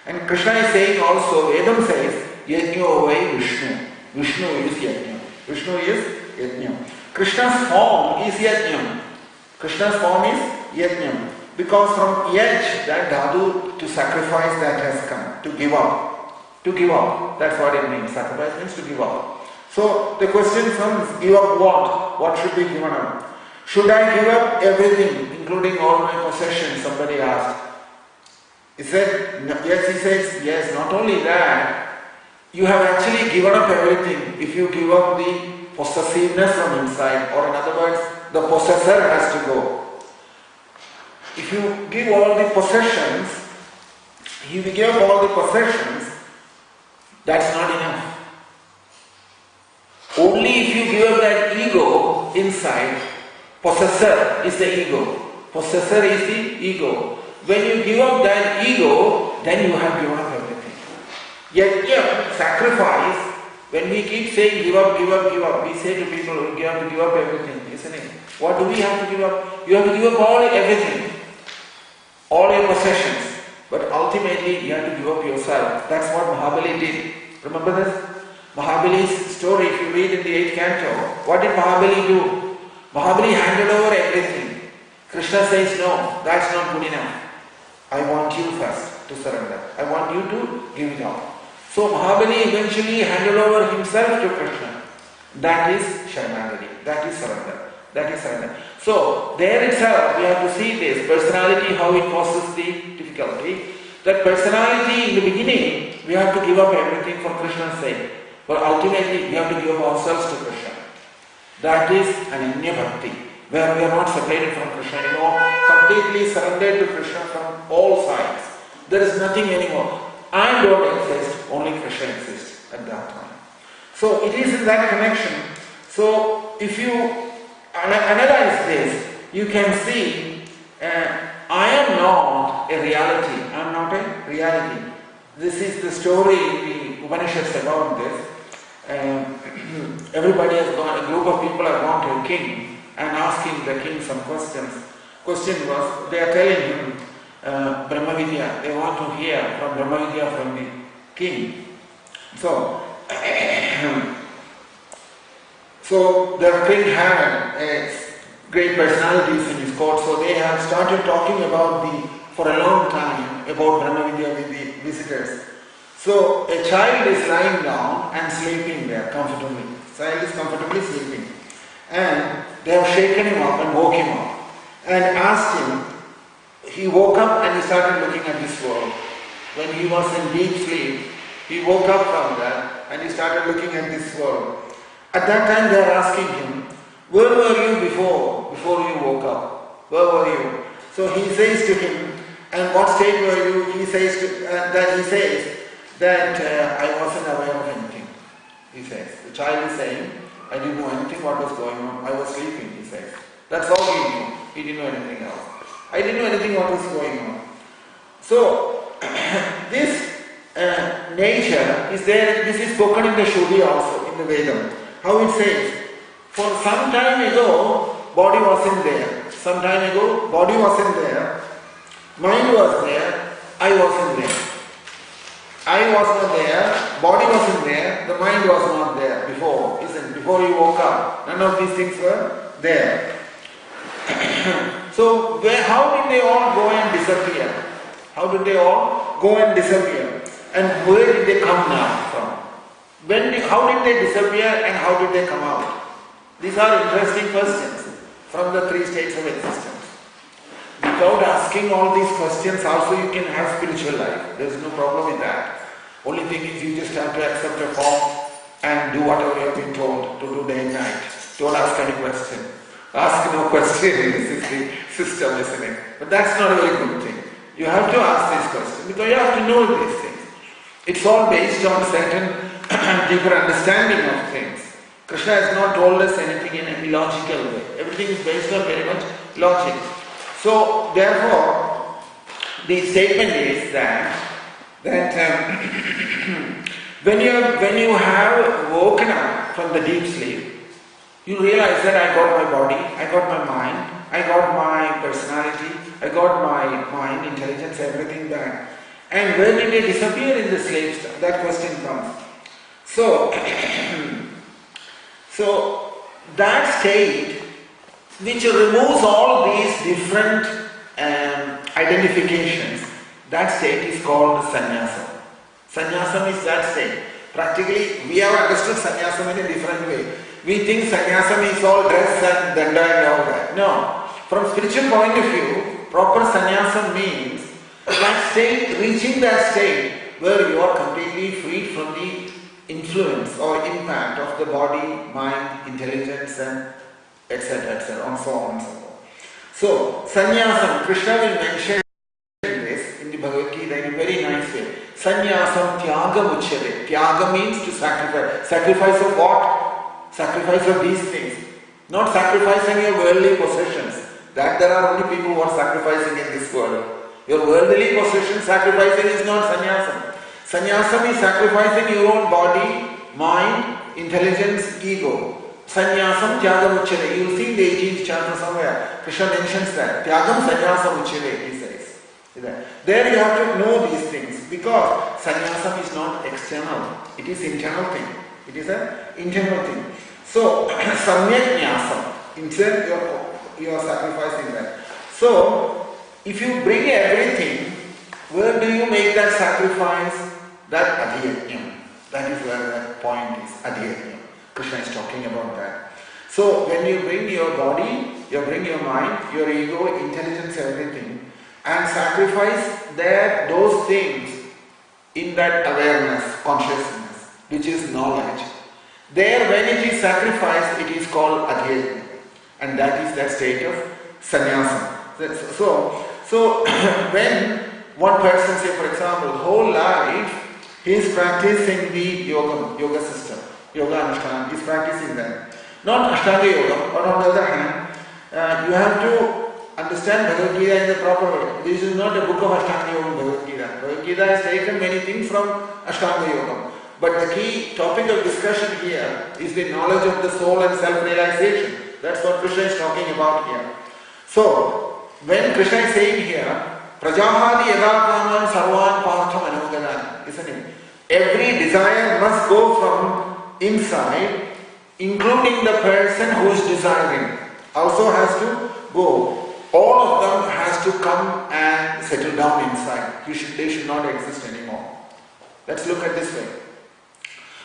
And Krishna is saying also, Vedam says, Yajna vai Vishnu. Vishnu is Yajna. Vishnu is Yajna. Krishna's form is Yajna. Krishna's form is Yajna. Because from Yaj, that dhatu, to sacrifice, that has come. To give up. To give up. That's what it means. Sacrifice means to give up. So the question comes, give up what? What should be given up? Should I give up everything, including all my possessions? Somebody asked. He said, yes, he says, yes, not only that, you have actually given up everything if you give up the possessiveness from inside, or in other words, the possessor has to go. If you give all the possessions, if you give all the possessions, that's not enough. Only if you give up that ego inside, possessor is the ego. Possessor is the ego. when you give up that ego, then you have given up everything. Yet, sacrifice, when we keep saying give up, we say to people, you have to give up everything, isn't it? What do we have to give up? You have to give up everything, all your possessions. But ultimately, you have to give up yourself. That's what Mahabali did. Remember this? Mahabali's story, if you read in the 8th canto, what did Mahabali do? Mahabali handed over everything. Krishna says, no, that's not good enough. I want you first to surrender. I want you to give it up. So Mahabali eventually handed over himself to Krishna. That is Sharanagati. That is surrender. That is surrender. So there itself we have to see this personality, how it causes the difficulty. That personality in the beginning, we have to give up everything for Krishna's sake. But ultimately we have to give up ourselves to Krishna. That is Ananya Bhakti, where we are not separated from Krishna anymore, completely surrendered to Krishna from all sides. There is nothing anymore. I don't exist, only Krishna exists at that time. So it is in that connection. So if you analyze this, you can see I am not a reality. I am not a reality. This is the story in the Upanishads about this. Everybody has gone, a group of people have gone to a king and asking the king some questions. Question was, they are telling him Brahmavidya, they want to hear from Brahmavidya from the king. So the king had great personalities in his court, so they have started talking about for a long time about Brahmavidya with the visitors. So a child is lying down and sleeping there comfortably. Child is comfortably sleeping. And they have shaken him up and woke him up and asked him. He woke up and he started looking at this world. When he was in deep sleep, he woke up from that and he started looking at this world. At that time they are asking him, where were you before you woke up? Where were you? So he says to him, and what state were you? He says that I wasn't aware of anything. He says. The child is saying, I didn't know anything what was going on. I was sleeping, he says. That's all he knew. He didn't know anything else. I didn't know anything what was going on. So, this nature is there, this is spoken in the Shruti also, in the Vedam. How it says, for some time ago, body wasn't there. Some time ago, body wasn't there. Mind was there. I wasn't there. I was not there. Body wasn't there. The mind was not there before. Before you woke up. None of these things were there. So, how did they all go and disappear? How did they all go and disappear? And where did they come now from? How did they disappear and how did they come out? These are interesting questions from the 3 states of existence. Without asking all these questions, also you can have spiritual life. There is no problem with that. Only thing is you just have to accept a form and do whatever you have been told to do day and night. Don't ask any question. Ask no question. This is the system, isn't it? But that's not a very good thing. You have to ask these questions because you have to know these things. It's all based on certain deeper understanding of things. Krishna has not told us anything in a illogical way. Everything is based on very much logic. So, therefore, the statement is that when you have woken up from the deep sleep, you realize that I got my body, I got my mind, I got my personality, I got my mind, intelligence, everything back. And where did they disappear in the sleep? That question comes. So that state which removes all these different identifications, that state is called sannyasam. Sannyasam is that state. Practically, we have understood sannyasam in a different way. We think sannyasam is all dress and danda and all that. No. From spiritual point of view, proper sannyasam means that state, reaching that state where you are completely free from the influence or impact of the body, mind, intelligence and etc., and so on and so forth. So, sannyasam, Krishna will mention this in the Bhagavad Gita in a very nice way. Sannyasam tyagam uchyate. Tyaga means to sacrifice. Sacrifice of what? Sacrifice of these things. Not sacrificing your worldly possessions. That there are only people who are sacrificing in this world. Your worldly possession sacrificing is not sannyasam. Sannyasam is sacrificing your own body, mind, intelligence, ego. Sannyasam tyagam uchyate. You will see in the 18th chapter somewhere, Krishna mentions that. Tyagam sannyasam uchyate, he says. There you have to know these things because sannyasam is not external. It is internal thing. It is an internal thing. So, samyak nyasam. Instead you are sacrificing that. So, if you bring everything, where do you make that sacrifice? That adhyajnam. That is where that point is. Adhyajnam. Krishna is talking about that. So, when you bring your body, you bring your mind, your ego, intelligence, everything, and sacrifice those things in that awareness, consciousness, which is knowledge. There, when it is sacrificed, it is called adhyajna, and that is that state of sannyasam. So when one person, say for example, whole life he is practicing the yoga system, yoga anushtana, he is practicing that. Not Ashtanga yoga, but on the other hand, you have to understand Bhagavad Gita in the proper way. This is not a book of Ashtanga yoga, Bhagavad Gita. Bhagavad Gita has taken many things from Ashtanga yoga. But the key topic of discussion here is the knowledge of the soul and self-realization. That's what Krishna is talking about here. So, when Krishna is saying here, Prajahadi yadakaman sarvan partham anugadan, isn't it? Every desire must go from inside, including the person who is desiring, also has to go. All of them has to come and settle down inside. They should not exist anymore. Let's look at this way.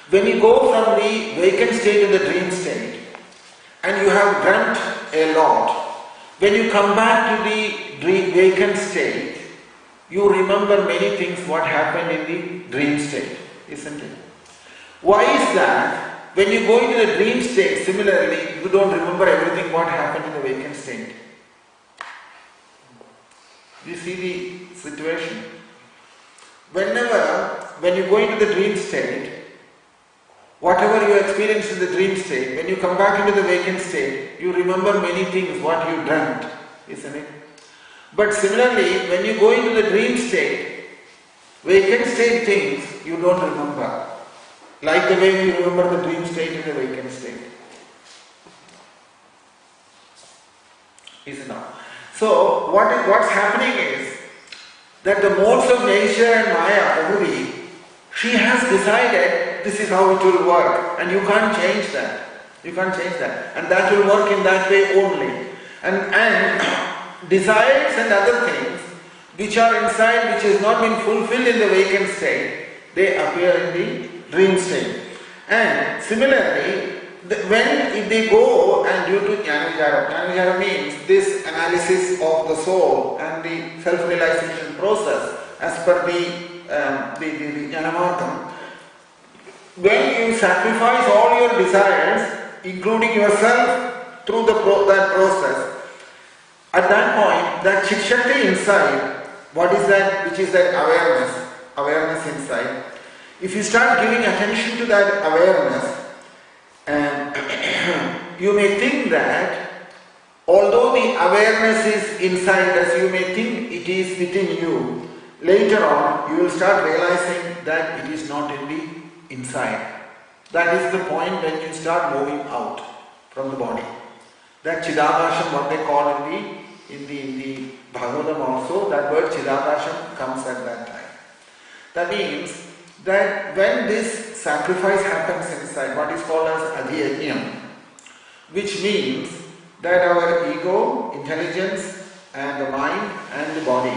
When you go from the vacant state to the dream state, and you have dreamt a lot, when you come back to the vacant state, you remember many things what happened in the dream state, isn't it? Why is that? When you go into the dream state, similarly, you don't remember everything what happened in the vacant state. You see the situation. When you go into the dream state, whatever you experience in the dream state, when you come back into the vacant state, you remember many things what you dreamt, isn't it? But similarly, when you go into the dream state, vacant state things you don't remember. Like the way we remember the dream state in the vacant state. Is it not? So, what's happening is that the modes of nature and Maya, Prabhuvi, she has decided this is how it will work, and you can't change that. You can't change that. And that will work in that way only. And desires and other things which are inside, which has not been fulfilled in the vacant state, they appear in the dream state. And similarly, when they go and due to Jnana means this analysis of the soul and the self-realization process as per the Jnanamargam, when you sacrifice all your desires, including yourself, through that process, at that point, that Chit-Shakti inside, what is that? Which is that awareness inside. If you start giving attention to that awareness, you may think that although the awareness is inside us, you may think it is within you. Later on, you will start realizing that it is not in the inside. That is the point when you start moving out from the body. That Chidakasham, what they call in the Bhagavatam also, that word Chidakasham comes at that time. That means that when this sacrifice happens inside, what is called as adhyajnam, which means that our ego, intelligence, and the mind and the body,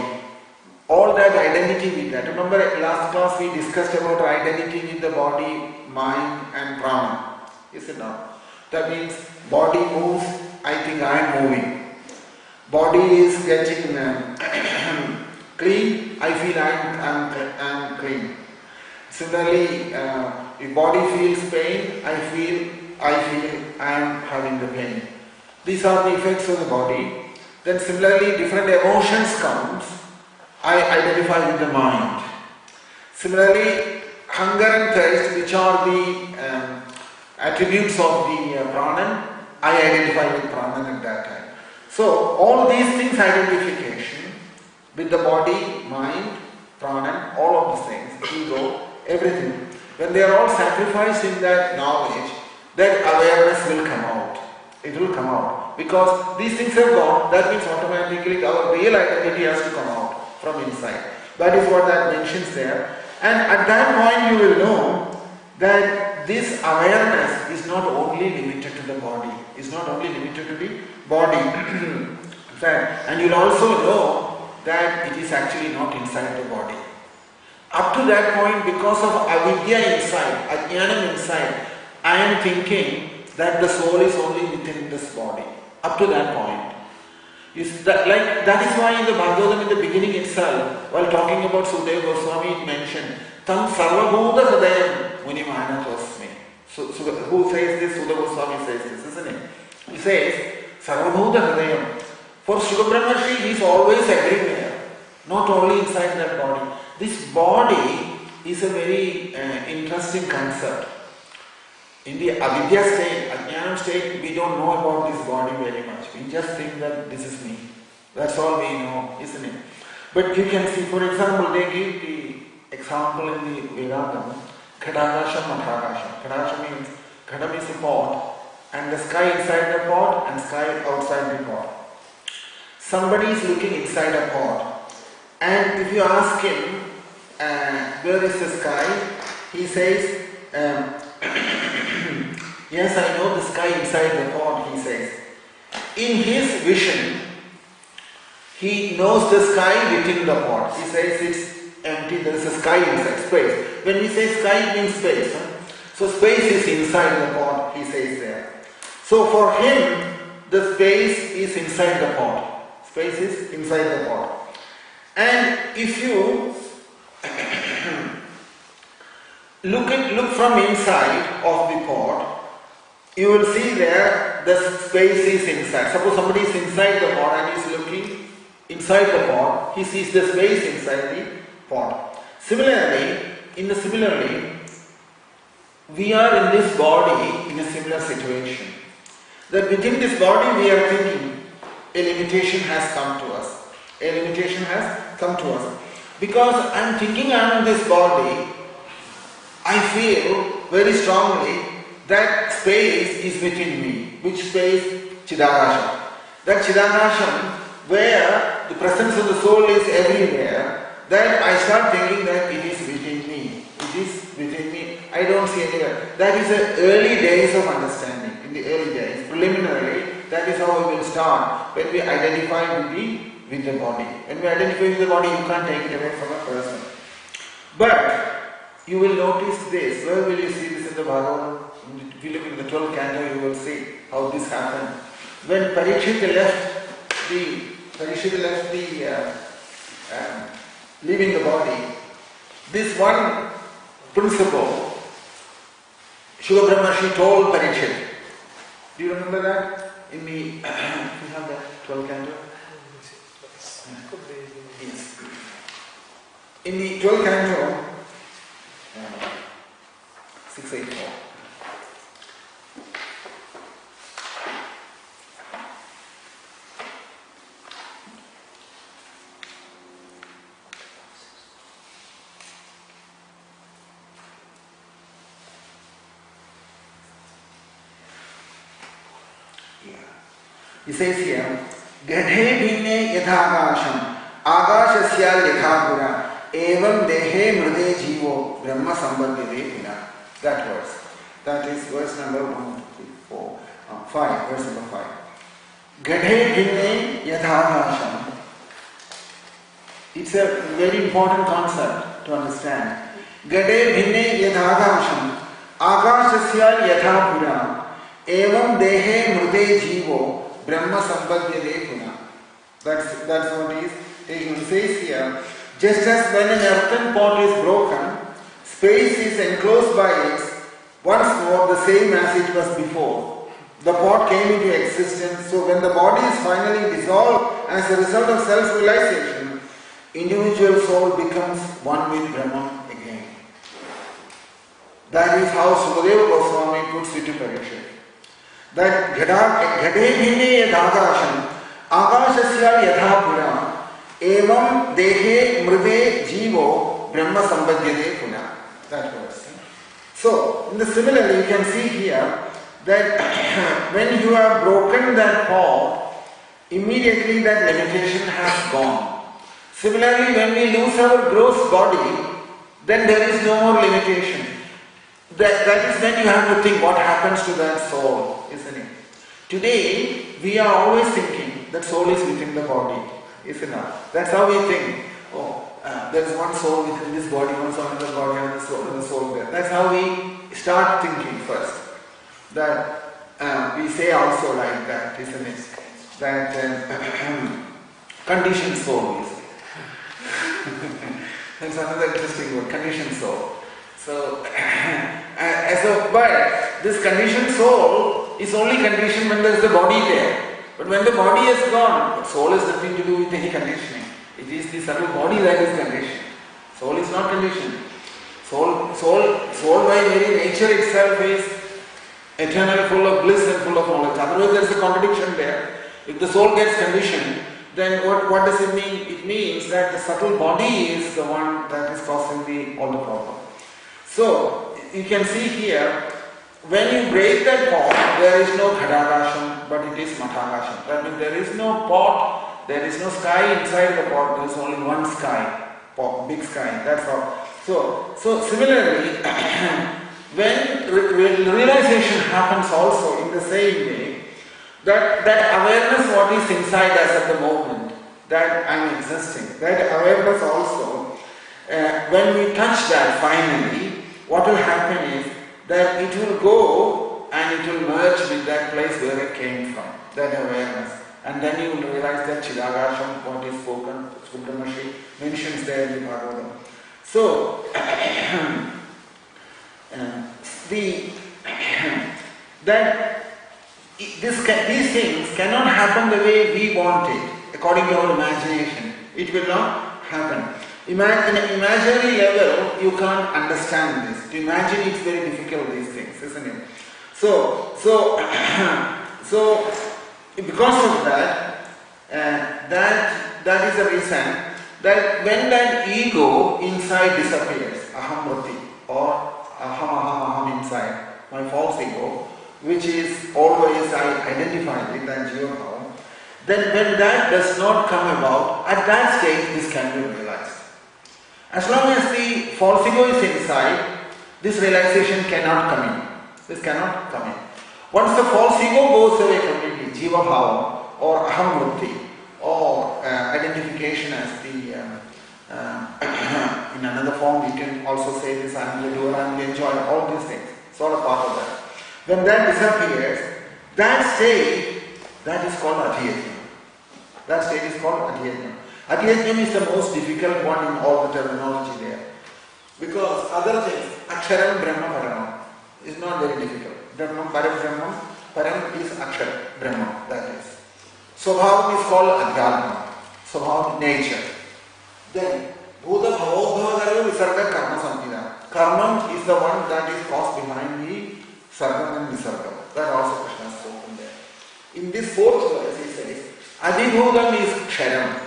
all that identity with that. Remember last class we discussed about identity with the body, mind and prana. Is it not? That means body moves, I think I am moving. Body is getting clean, I feel I am clean. Similarly, if body feels pain, I feel I am having the pain. These are the effects of the body. Then similarly, different emotions comes, I identify with the mind. Similarly, hunger and thirst, which are the attributes of the prana, I identify with prana at that time. So, all these things identification, with the body, mind, prana, all of these things, ego, everything. When they are all sacrificed in that knowledge, that awareness will come out. It will come out. Because these things have gone, that means automatically our real identity has to come out from inside. That is what that mentions there. And at that point you will know that this awareness is not only limited to the body, is not only limited to the body. And you'll also know that it is actually not inside the body. Up to that point, because of avidya inside, ajnanam inside, I am thinking that the soul is only within this body. Up to that point. That is why in the Bhagavatam in the beginning itself, while talking about Sudeva Goswami, it mentioned, Tam Sarvabhuta Hridayam Munimanatosmi. So who says this? Sudeva Goswami says this, isn't it? He says, Sarvabhuta Hridayam. For Shukabrahmarshi, he is always everywhere, not only inside that body. This body is a very interesting concept. In the avidya state, ajnanam state, we don't know about this body very much. We just think that this is me. That's all we know, isn't it? But you can see, for example, they give the example in the Vedanta, Khadakasham, Mathakasham. Khadakasham means, Khadam is a pot, and the sky inside the pot and sky outside the pot. Somebody is looking inside a pot, and if you ask him, where is the sky? He says, yes, I know the sky inside the pot, he says. In his vision, he knows the sky within the pot. He says it's empty, there is a sky inside, space. When we say sky, it means space. So space is inside the pot, he says there. So for him, the space is inside the pot. Space is inside the pot. And if you look from inside of the pot, you will see there the space is inside. Suppose somebody is inside the pot and is looking inside the pot, he sees the space inside the pot. Similarly, we are in this body in a similar situation. That within this body we are thinking a limitation has come to us. A limitation has come to us. Because I am thinking I am in this body, I feel very strongly that space is within me. Which space? Chidakasham. That Chidakasham, where the presence of the soul is everywhere, that I start thinking that it is within me. It is within me. I don't see anywhere. That is the early days of understanding. In the early days, preliminarily, that is how we will start. When we identify with the body. When we identify with the body, you can't take it away from a person. But you will notice this. Where will you see this in the Bhagavatam? If you look in the 12th canto, you will see how this happened. When Parikshit left leaving the body, this one principle, Shuka Brahmashi told Parikshit. Do you remember that? In the, you have that 12th canto? Yes. In the 12th canto, 684. He says here, Gadhe bhinne yathakasham, agashasya yathapura, evam dehe mrade jivo, brahma sambandhide pina. That verse. That is verse number 1, 2, 3, 4, 5, verse number 5. Gadhe bhinne yathakasham. It's a very important concept to understand. Gadhe bhinne yathakasham, agashasya yathapura, evam dehe mrade jivo, Brahma Sambandhyade Puna. That's what he is taking. He says here, just as when an earthen pot is broken, space is enclosed by it, once more the same as it was before. The pot came into existence, so when the body is finally dissolved as a result of self-realization, individual soul becomes one with Brahman again. That is how Sukadeva Goswami puts it to Parikshit. That Ghade bhinne yadagasham, agashasya yathapura, Evam dehe mride jivo brahma sambhadyate puna. That verse. So, similarly, you can see here that when you have broken that pot, immediately that limitation has gone. Similarly, when we lose our gross body, then there is no more limitation. That is when you have to think what happens to that soul, isn't it? Today, we are always thinking that soul is within the body, isn't it? That's how we think. There is one soul within this body, one soul in the body, and the soul there. That's how we start thinking first. That we say also like that, isn't it? That conditioned soul is. That's another interesting word, conditioned soul. So, but this conditioned soul is only conditioned when there is the body there. But when the body is gone, soul has nothing to do with any conditioning. It is the subtle body that is conditioned. Soul is not conditioned. Soul by very nature itself is eternal, full of bliss and full of knowledge. Otherwise there is a contradiction there. If the soul gets conditioned, then what does it mean? It means that the subtle body is the one that is causing all the problem. So, you can see here, when you break that pot, there is no ghadakasham, but it is mathakasham. That means there is no pot, there is no sky inside the pot, there is only one sky, pot, big sky, that's all. So similarly, when realization happens also in the same way, that awareness what is inside us at the moment, that I am existing, that awareness also, when we touch that finally, what will happen is that it will go and it will merge with that place where it came from, that awareness. And then you will realize that Chidagasham, what is spoken, Subrahmashi mentions there in the Bhagavatam. So, these things cannot happen the way we want it, according to our imagination. It will not happen. In an imaginary level, you can't understand this. To imagine it's very difficult, these things, isn't it? So because of that, that is the reason that when that ego inside disappears, ahamrati, or aham inside, my false ego, which is always I identify with that jiva bhava, then when that does not come about, at that stage this can be realized. As long as the false ego is inside, this realization cannot come in. This cannot come in. Once the false ego goes away completely, jiva bhava or aham-vritti or identification as the, in another form you can also say this, I am the doer, I am the enjoyer, all these things, sort of part of that. When that disappears, that state, that is called adhyatma. That state is called adhyatma. Adhyatma is the most difficult one in all the terminology there. Because other things, aksharam, brahma, param, is not very difficult. Brahma, param is akshara, brahma, that is. Swabhavam is called adhyatma. Swabhavam, nature. Then, bhuta bhavobhavadaro visarga karma samhita. Karma is the one that is caused behind the sargam and visargam. That also Krishna has spoken there. In this fourth verse he says, adhibhutam is ksharam.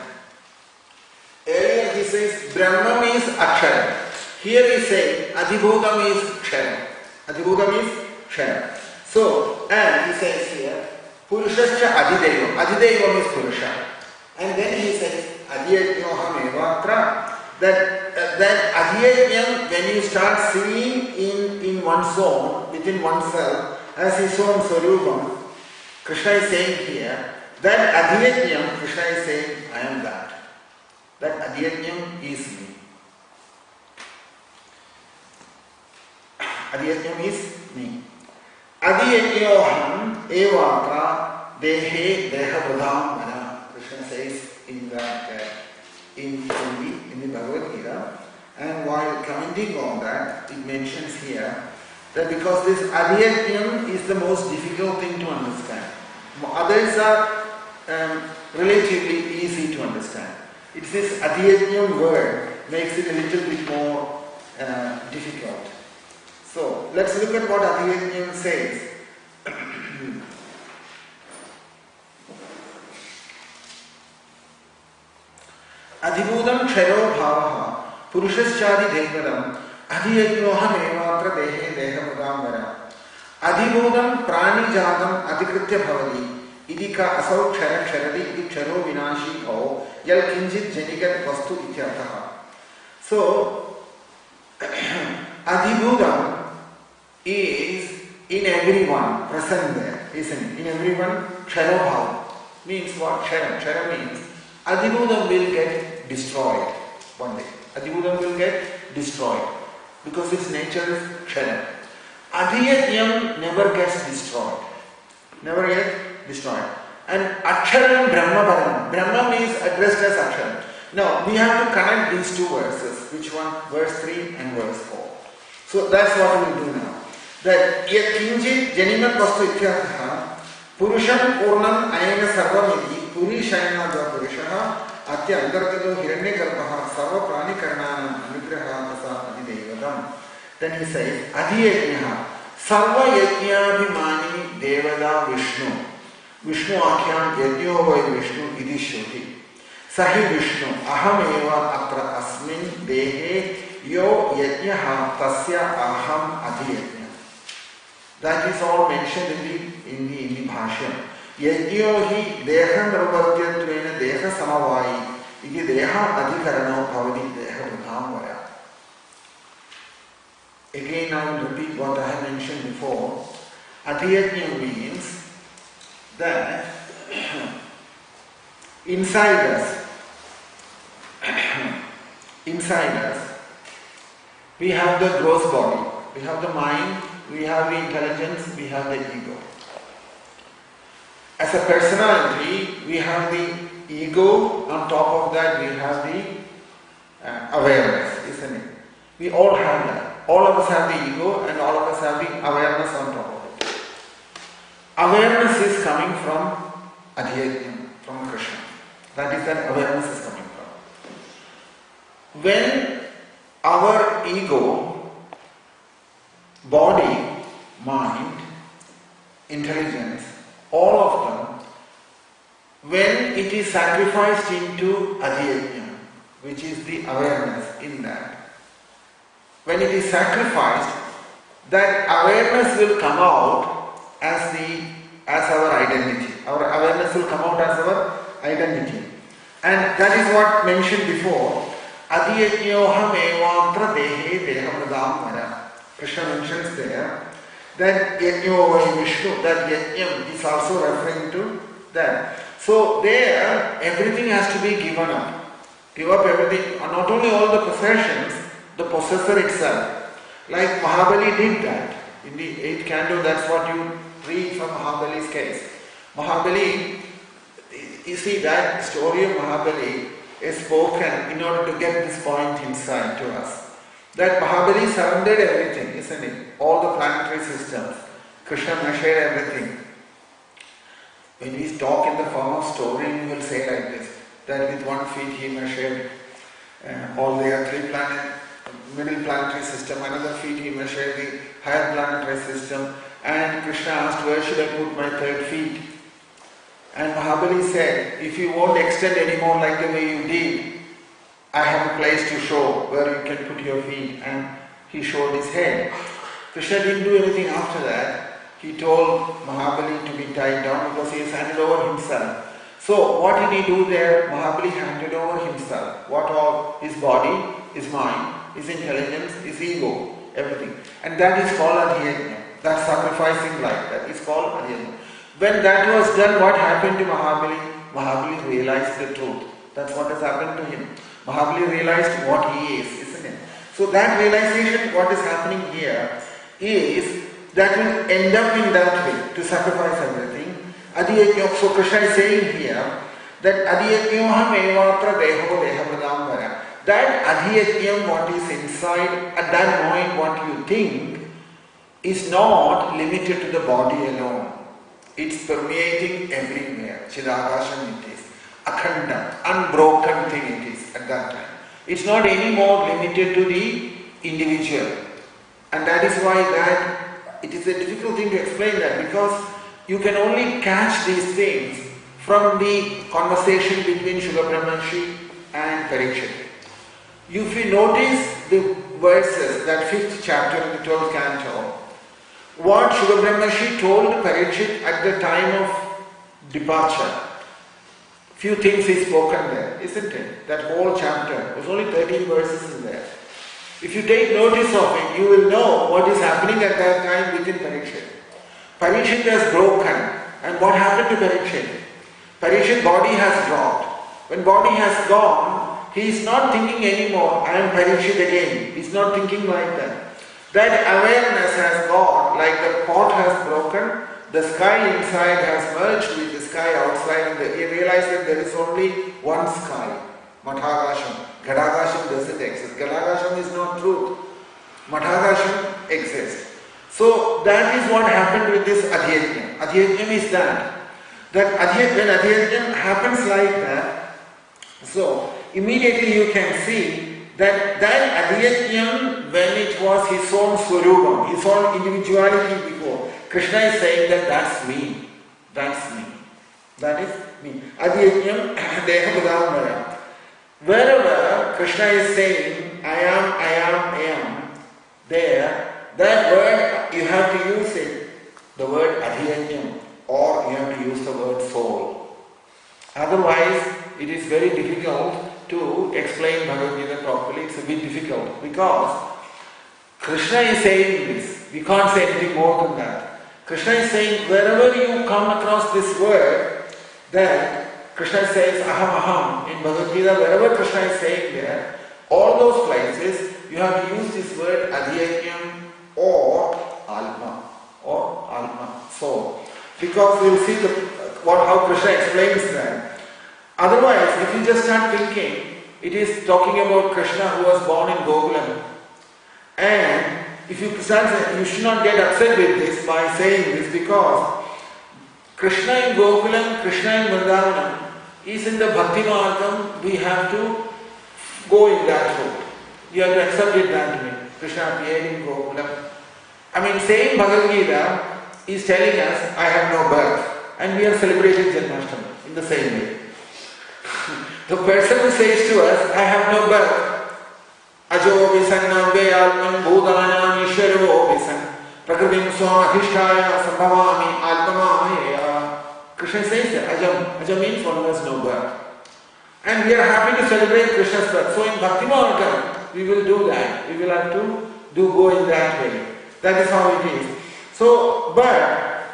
Earlier he says, Brahman is Akshara. Here he says, Adhibhutam is Ksharam. Adhibhutam is Ksharam. So, and he says here, Purushascha Adhidevam. Adhidevam is Purusha. And then he says, Adhyatyoham evatra. That Adhyatmam, when you start seeing in one's own, within oneself, as his own Swarupam, Krishna is saying here, that Adhyatmam, Krishna is saying, I am that. That adhyatmam is me. Adhyatmam is me. Adhyatyoham evatra dehe dehavadam mana. Krishna says in that in the Bhagavad Gita, and while commenting on that, it mentions here that because this adhyatmam is the most difficult thing to understand. Others are relatively easy to understand. It's this adhyatmam word makes it a little bit more difficult. So, let's look at what adhyatmam says. क्षरो भावः पुरुषश्चादि देवदम् अधियज्ञोऽहमेवात्र देहे देहमृगाम्बर अधिभूतं प्राणिजातम् अधिकृत्य भवति इति का असौ क्षर क्षरति इति क्षरो विनाशी भो यल् किञ्चित् जनिकत् वस्तु इत्यर्थः. So अधिभूतं is in everyone present there, isn't it? In everyone, kshara bhava means what? Kshara means adhibhudam will get destroyed one day. Adhibhudam will get destroyed because its nature is kshara. Adhiyajnam never gets destroyed. Never gets destroyed. And aksharam brahmaparam. Brahma means addressed as aksharam. Now we have to connect these two verses. Which one? Verse 3 and verse 4. So that's what we will do now. That yat kinjit janimat vastu ityartha purusham purnam ayena sarvamiti puri shayanadva purushaha atya antargato hiranyagarbaha sarva prani karananam anugraha tasa adidevatam. Then he says adhiyajnaha sarva yajnabhimani devada Vishnu. Vishnu akhyam yajno vai Vishnu idi shruti. Sahi Vishnu ahameva atra asmin dehe yo yajnaha tasya aham adhiyajna. That is all mentioned in the Bhashya. Yajno hi deha nirvartyatvena deha samavayi iti deha adhikarano bhavati deha vridhamvaya. Again I will repeat what I have mentioned before. Adhiyajna means that inside us, we have the gross body, we have the mind, we have the intelligence, we have the ego. As a personality, we have the ego, on top of that we have the awareness, isn't it? We all have that. All of us have the ego and all of us have the awareness on top of it. Awareness is coming from Adhyayana, from Krishna. That is that awareness is coming from. When our ego, body, mind, intelligence, all of them, when it is sacrificed into Adhyayana, which is the awareness in that, when it is sacrificed, that awareness will come out as our identity. Our awareness will come out as our identity. And that is what mentioned before. Adhyajnyoham evantra dehe dehamradam vara. Krishna mentions there that yajno vai Vishnu, that yajnam is also referring to that. So there, everything has to be given up. Give up everything, not only all the possessions, the possessor itself. Like Mahabali did that. In the 8th canto, that's what you read from Mahabali's case. Mahabali, you see that story of Mahabali is spoken in order to get this point inside to us. That Mahabali surrendered everything, isn't it? All the planetary systems. Krishna measured everything. When we talk in the form of story, we will say like this, that with 1 feet he measured all the earthly planet, middle planetary system, another feet he measured the higher planetary system, and Krishna asked, where should I put my 3rd feet? And Mahabali said, if you won't extend anymore like the way you did, I have a place to show where you can put your feet. And he showed his head. Krishna didn't do anything after that. He told Mahabali to be tied down because he has handed over himself. So what did he do there? Mahabali handed over himself. What all? His body, his mind, his intelligence, his ego, everything. And that is called Adhyayana. That sacrificing life, that is called Adhyayana. When that was done, what happened to Mahabali? Mahabali realized the truth. That's what has happened to him. Mahabali realized what he is, isn't it? So that realization, what is happening here, is that will end up in that way, to sacrifice everything. Adhyayana, so Krishna is saying here, that Adhyayana evatra deho dehamradam vara. That Adhyayana, what is inside, at that moment what you think, is not limited to the body alone. It's permeating everywhere. Chidakasham it is. Akhanda, unbroken thing it is at that time. It's not anymore limited to the individual. And that is why that it is a difficult thing to explain that, because you can only catch these things from the conversation between Shukra Brahmanshi and Parikshit. if you notice the verses, that 5th chapter in the 12th canto, what Shukabrahmarshi told Parikshit at the time of departure, few things is spoken there, isn't it? That whole chapter, there's only 13 verses in there. If you take notice of it, you will know what is happening at that time within Parikshit. Parikshit has broken, and what happened to Parikshit? Parikshit's body has dropped. When body has gone, he is not thinking anymore, I am Parikshit again. He is not thinking like that. That awareness has gone, like the pot has broken, the sky inside has merged with the sky outside, and he realized that there is only one sky, Mathagasham. Gadagasham doesn't exist. Gadagasham is not truth. Mathagasham exists. So that is what happened with this Adhyatmam. Adhyatmam is that when Adhyatmam happens like that, so immediately you can see that Adhyatmam, when it was his own Swarupam, his own individuality before, Krishna is saying that that's me. That's me. That is me. Adhyatmam Dehabudamara. Wherever Krishna is saying, I am, there, that word you have to use it, the word Adhyatmam, or you have to use the word soul. Otherwise, it is very difficult to explain Bhagavad Gita properly. It's a bit difficult because Krishna is saying this. We can't say anything more than that. Krishna is saying, wherever you come across this word, that Krishna says aham in Bhagavad Gita, wherever Krishna is saying there, all those places you have to use this word Adhyatmam or Alma, soul. Because we will see how Krishna explains that. Otherwise, if you just start thinking, it is talking about Krishna who was born in Gokulam. And if you start saying, you should not get upset with this by saying this, because Krishna in Gokulam, Krishna in Vrindavanam is in the Bhakti Margam. We have to go in that route. You have to accept it that way. Krishna appeared in Gokulam. Saying Bhagavad Gita is telling us, I have no birth. And we are celebrating Janmashtami in the same way. The person who says to us, I have no birth, Ajo Visan Nambe Alman Bhudanam Ishvaro Visan Prakritim Swamahishaya Sambhavami Alpamahaya. Krishna says that Ajam means one has no birth. And we are happy to celebrate Krishna's birth. So in Bhakti Margam, we will do that. We will have to go in that way. That is how it is. So, but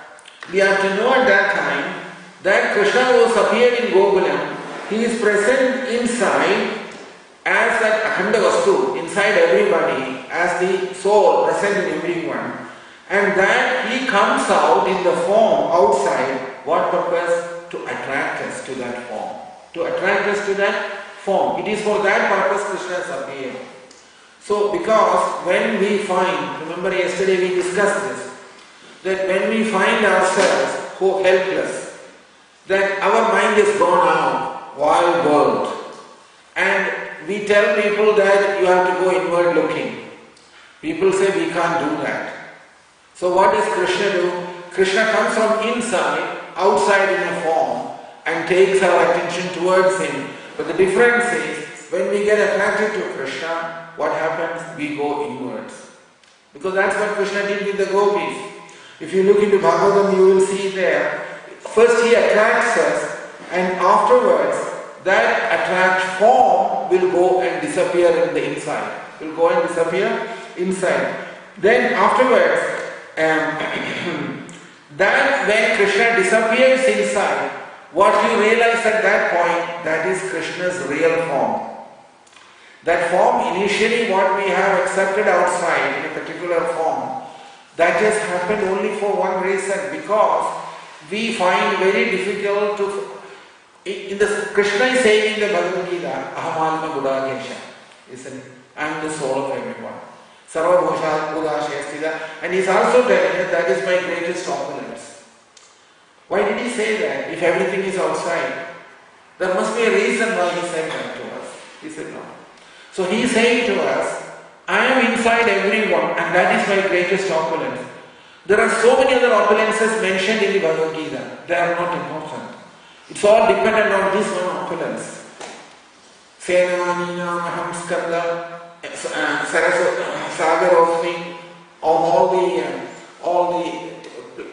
we have to know at that time that Krishna was appeared in Gokulam. He is present inside as that Akhanda Vastu, inside everybody, as the soul present in everyone. And that he comes out in the form outside. What purpose? To attract us to that form. To attract us to that form. It is for that purpose Krishna has appeared. So, because when we find, remember yesterday we discussed this, that when we find ourselves helpless, that our mind is gone out, wild world, and we tell people that you have to go inward looking. People say we can't do that. So what does Krishna do? Krishna comes from inside, outside in a form, and takes our attention towards him. But the difference is, when we get attracted to Krishna, what happens? We go inwards. Because that's what Krishna did with the gopis. If you look into Bhagavatam, you will see there, first he attracts us, and afterwards, that attract form will go and disappear in the inside. Will go and disappear inside. Then afterwards, that when Krishna disappears inside, what you realize at that point, that is Krishna's real form. That form, initially what we have accepted outside in a particular form, that just happened only for one reason, because we find very difficult to... Krishna is saying in the Bhagavad Gita, Ahamalma Buddhagesha, isn't it? I am the soul of everyone. Sarva Bhusha Buddhashya. And he is also telling us that is my greatest opulence. Why did he say that? If everything is outside, there must be a reason why he said that to us. He said no. So he is saying to us, I am inside everyone, and that is my greatest opulence. There are so many other opulences mentioned in the Bhagavad Gita. They are not important. It's all dependent on this one opulence. Senaninam aham skanda, Sagarosmi, all the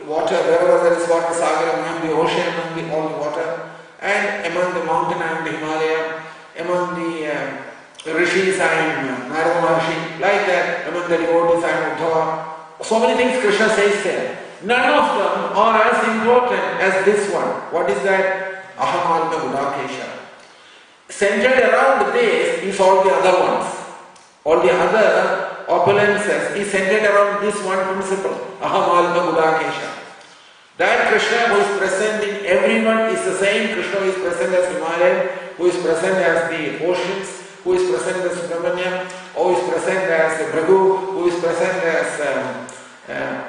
water, wherever there is water, Sagar, among the ocean, among all the water, and among the mountain I am the Himalaya, among the Rishis I am Narada Maharshi, like that, among the devotees I am Uddhava. So many things Krishna says there. None of them are as important as this one. What is that? Aham Alma Gudakesha. Centered around this is all the other ones. All the other opulences is centered around this one principle. Aham Alma Gudakesha. That Krishna who is present in everyone is the same Krishna who is present as Himalayan, who is present as the oceans, who is present as Subramanya, who is present as Bhragu, who is present as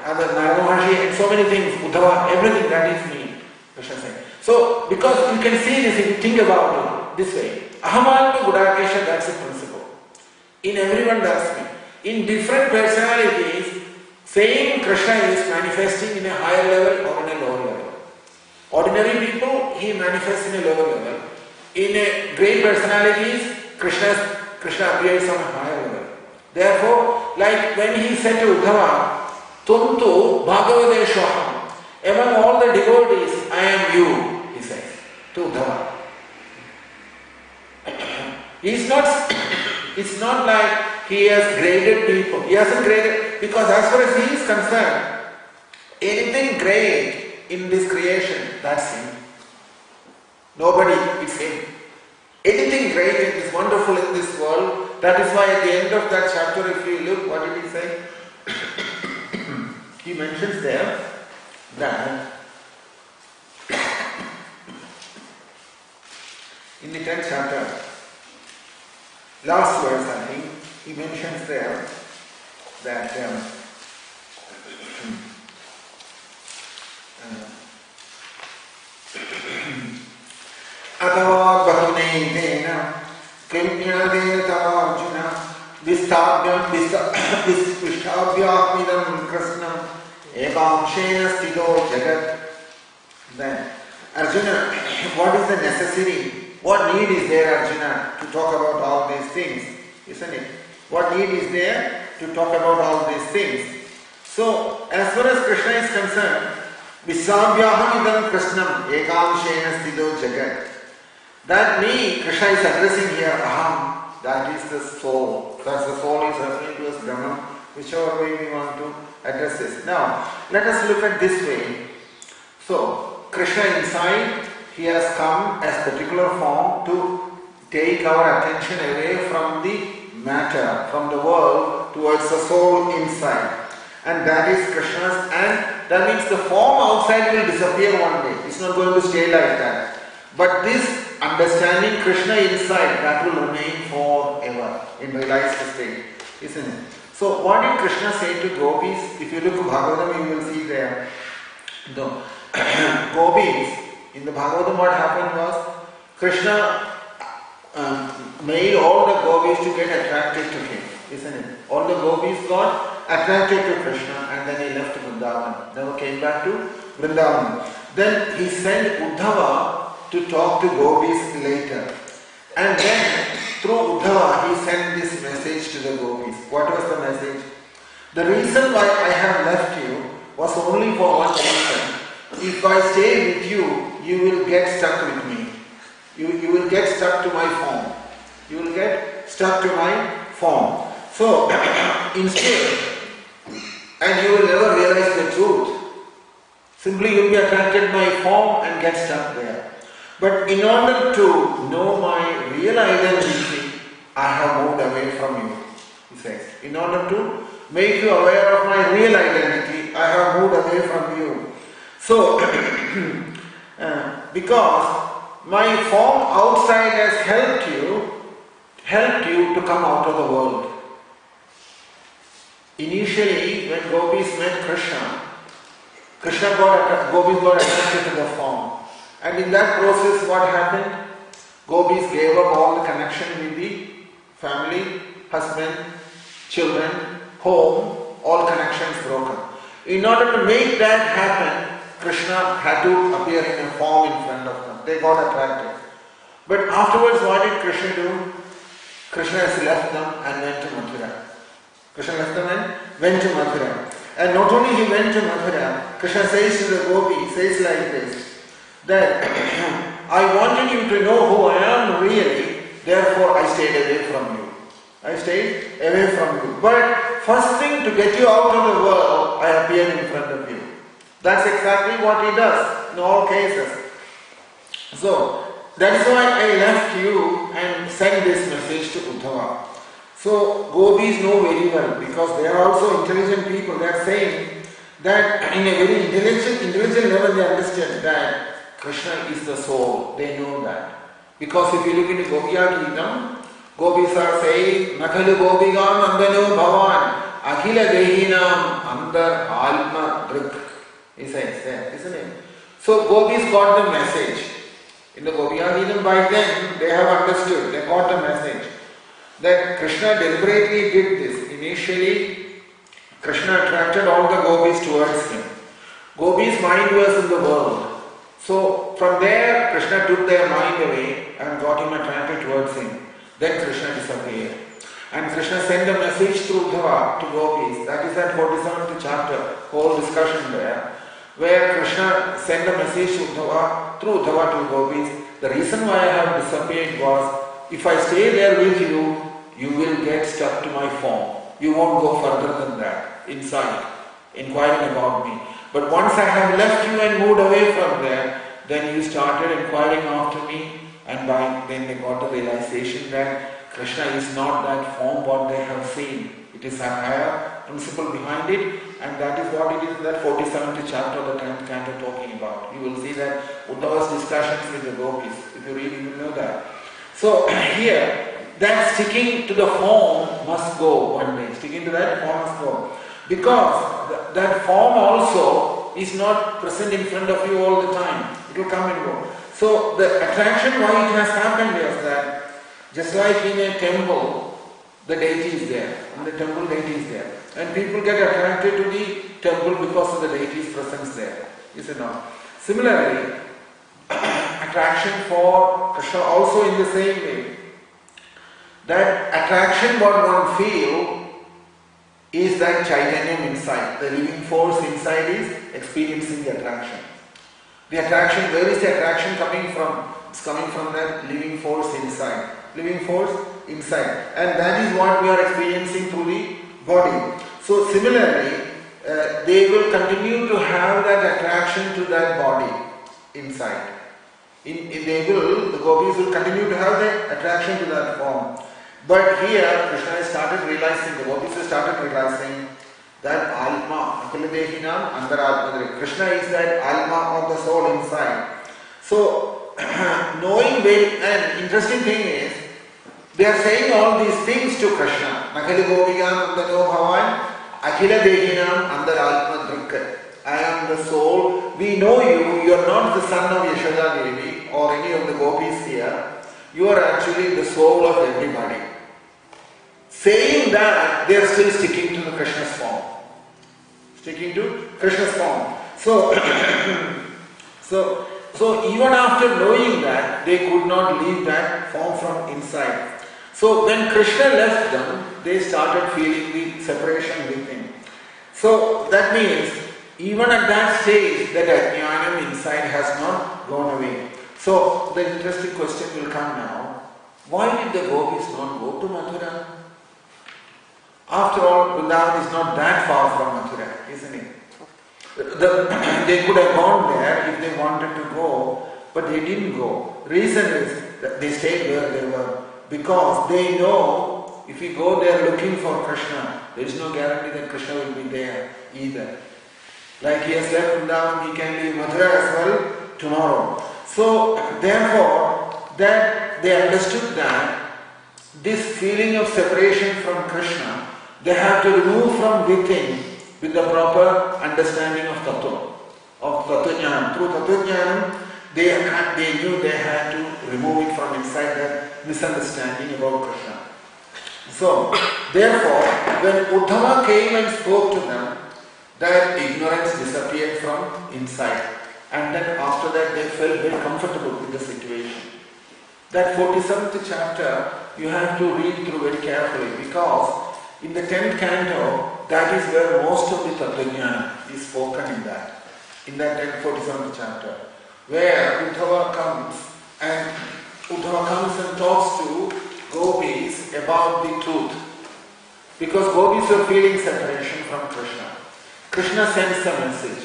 other Narada Maharshi, and so many things, Uddhava, everything that is me, Krishna said. So, because you can see this, if you think about it this way, Ahamalpa Gudakesha, that's the principle. In everyone, that's me. In different personalities, same Krishna is manifesting in a higher level or in a lower level. Ordinary people, he manifests in a lower level. In a great personalities, Krishna appears on a higher level. Therefore, like when he said to Uddhava, Tuntu Bhagavadeshwaham, among all the devotees, I am you, he says to Uddhava. It's not like he has graded people. He hasn't graded, because as far as he is concerned, anything great in this creation, that's him. Nobody, it's him. Anything great and is wonderful in this world, that is why at the end of that chapter, if you look, what did he say? He mentions there that in the 10th chapter, last verse I think, he mentions there that Atava Bhavanedena Krimyadena Tavarjuna Vistabhyahmidam Krasnam Ekamshena Sthido Jagat. Then Arjuna, what is the necessity? What need is there, Arjuna, to talk about all these things? Isn't it? What need is there to talk about all these things? So, as far as Krishna is concerned, Visabhyahamidam Krishnam Ekamshena Sthido Jagat. That me, Krishna is addressing here, Aham, that is the soul. That's the soul is referring to as Brahman, whichever way we want to address this. Now, let us look at this way. So, Krishna inside, he has come as particular form to take our attention away from the matter, from the world, towards the soul inside. And that is Krishna's, and that means the form outside will disappear one day. It's not going to stay like that. But this understanding Krishna inside, that will remain forever in realized state, isn't it? So what did Krishna say to gopis? If you look at Bhagavatam, you will see there the gopis. In the Bhagavatam, what happened was Krishna made all the gopis to get attracted to him, isn't it? All the gopis got attracted to Krishna, and then he left Vrindavan, never came back to Vrindavan. Then he sent Uddhava to talk to gopis later. And then through Uddhava he sent this message to the gopis. What was the message? The reason why I have left you was only for one reason. If I stay with you, you will get stuck with me. You will get stuck to my form. You will get stuck to my form. So instead, and you will never realize the truth. Simply you will be attracted by form and get stuck there. But in order to know my real identity, I have moved away from you, he says. In order to make you aware of my real identity, I have moved away from you. So, because my form outside has helped you to come out of the world. Initially, when gopis met Krishna, gopis got attracted to the form. And in that process, what happened? Gopis gave up all the connection with the family, husband, children, home, all connections broken. In order to make that happen, Krishna had to appear in a form in front of them. They got attracted. But afterwards, what did Krishna do? Krishna has left them and went to Mathura. Krishna left them and went to Mathura. And not only he went to Mathura, Krishna says to the gopi, says like this, that I wanted you to know who I am really, therefore I stayed away from you. I stayed away from you. But first thing, to get you out of the world, I appeared in front of you. That's exactly what he does in all cases. So, that is why I left you and sent this message to Uddhava. So, gopis know very well, because they are also intelligent people. They are saying that in a very intelligent level they understand that Krishna is the soul. They know that. Because if you look into Gopiya Geetam, gopis are saying, Nakhalu Gopigam Andano Bhavan Akhila Dehinam Andar Alma Drik. He says there, isn't it? So gopis got the message. In the Gopiya Geetam, by then they have understood, they got the message that Krishna deliberately did this. Initially, Krishna attracted all the gopis towards him. Gopis' mind was in the world. So from there, Krishna took their mind away and got him attracted towards him. Then Krishna disappeared. And Krishna sent a message through Uddhava to gopis. That is that 47th chapter, whole discussion there, where Krishna sent a message to Uddhava, through Uddhava to gopis. The reason why I have disappeared was, if I stay there with you, you will get stuck to my form. You won't go further than that, inside, inquiring about me. But once I have left you and moved away from there, then you started inquiring after me, and then they got the realization that Krishna is not that form what they have seen. It is a higher principle behind it, and that is what it is in that 47th chapter of the 10th canto talking about. You will see that Uddhava's discussions with the gopis. If you read, you will know that. So here, that sticking to the form must go one day. Sticking to that form must go. Because that form also is not present in front of you all the time. It will come and go. So the attraction why it has happened is that just like in a temple, the deity is there, and the temple deity is there. And people get attracted to the temple because of the deity's presence there. Is it not? Similarly, attraction for Krishna also in the same way. That attraction what one feels is that Chaitanya inside. The living force inside is experiencing the attraction. The attraction, where is the attraction coming from? It's coming from that living force inside. Living force inside. And that is what we are experiencing through the body. So similarly, they will continue to have that attraction to that body inside. The gopis will continue to have the attraction to that form. But here, Krishna has started realizing, the gopis have started realizing that Alma, Akaladehinam, Andaratmadri. Krishna is that Alma of the soul inside. So, knowing very, and interesting thing is, they are saying all these things to Krishna. Nakali Gopigam Andano Bhavan, Akhila Dehinam Andaratmadri. I am the soul. We know you. You are not the son of Yashoda Devi or any of the gopis here. You are actually the soul of everybody. Saying that, they are still sticking to the Krishna's form. Sticking to Krishna's form. So even after knowing that, they could not leave that form from inside. So when Krishna left them, they started feeling the separation with him. So that means, even at that stage, that ajnanam inside has not gone away. So the interesting question will come now. Why did the gopis not go to Mathura? After all, Vrindavan is not that far from Mathura, isn't it? They could have gone there if they wanted to go, but they didn't go. Reason is that they stayed where they were, because they know if we go there looking for Krishna, there is no guarantee that Krishna will be there either. Like he has left Vrindavan, he can leave Mathura as well tomorrow. So therefore, that they understood that this feeling of separation from Krishna, they have to remove from within with the proper understanding of Tattva, of Tattva-jnanam. Through Tattva-jnanam, they knew they had to remove it from inside that misunderstanding about Krishna. So, therefore, when Uddhava came and spoke to them, that ignorance disappeared from inside. And then after that, they felt very comfortable with the situation. That 47th chapter you have to read through very carefully, because in the 10th canto, that is where most of the Tattva-jnana is spoken in that 47th chapter, where Uddhava comes and talks to gopis about the truth. Because gopis were feeling separation from Krishna. Krishna sends the message.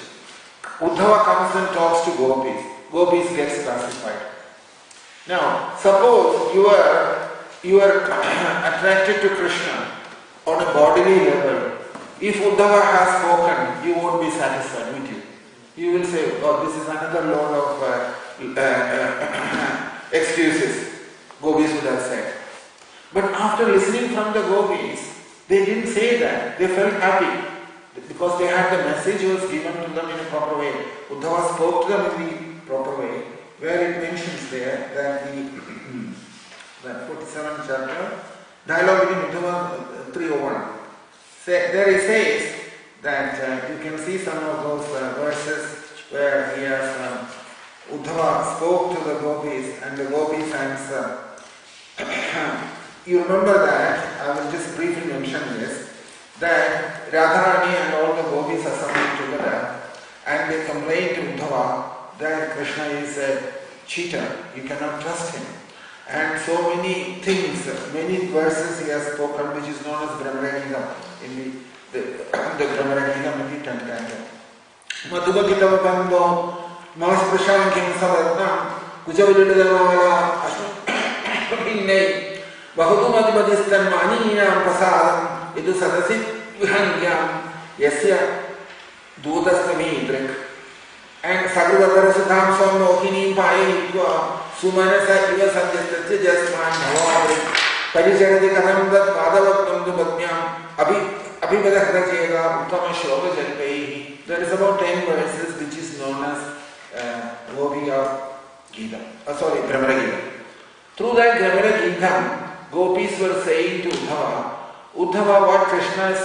Uddhava comes and talks to gopis. Gopis gets pacified. Now, suppose you are attracted to Krishna on a bodily level. If Uddhava has spoken, you won't be satisfied with you. You will say, oh, this is another load of excuses, gopis would have said. But after listening from the gopis, they didn't say that. They felt happy because they had the message was given to them in a proper way. Uddhava spoke to them in the proper way, where it mentions there that that 47th chapter, dialogue between Uddhava 301. There he says that you can see some of those verses where he has Uddhava spoke to the gopis and the gopis answer. You remember that, I will just briefly mention this, that Radharani and all the gopis assembled together and they complained to Uddhava that Krishna is a cheater, you cannot trust him. And so many things, many verses he has spoken which is known as Brahmaragita in the Brahmaragita in the 10th canto. Madhubakitava Bando, Mas Prashankim Savatnam, Kujavilidamala, Ashwinay, Bahudumadipadistan Maniyam Pasadam, Idu Sadasit Vihangyam, Yasya Dudastami Drink, and Sagrudavarasudham Somohini Pai, Sumanasa Iva Sanjastati Jasman Bhavari, Parijaradi Kanamdat Madavatam Dubhatyam, Abhivadakrajega, Uttama Shloka Jalpaihi. There is about 10 verses which is known as Gopiya Gita. Brahmara Gita. Through that Brahmara Gita, gopis were saying to Uddhava, what Krishna's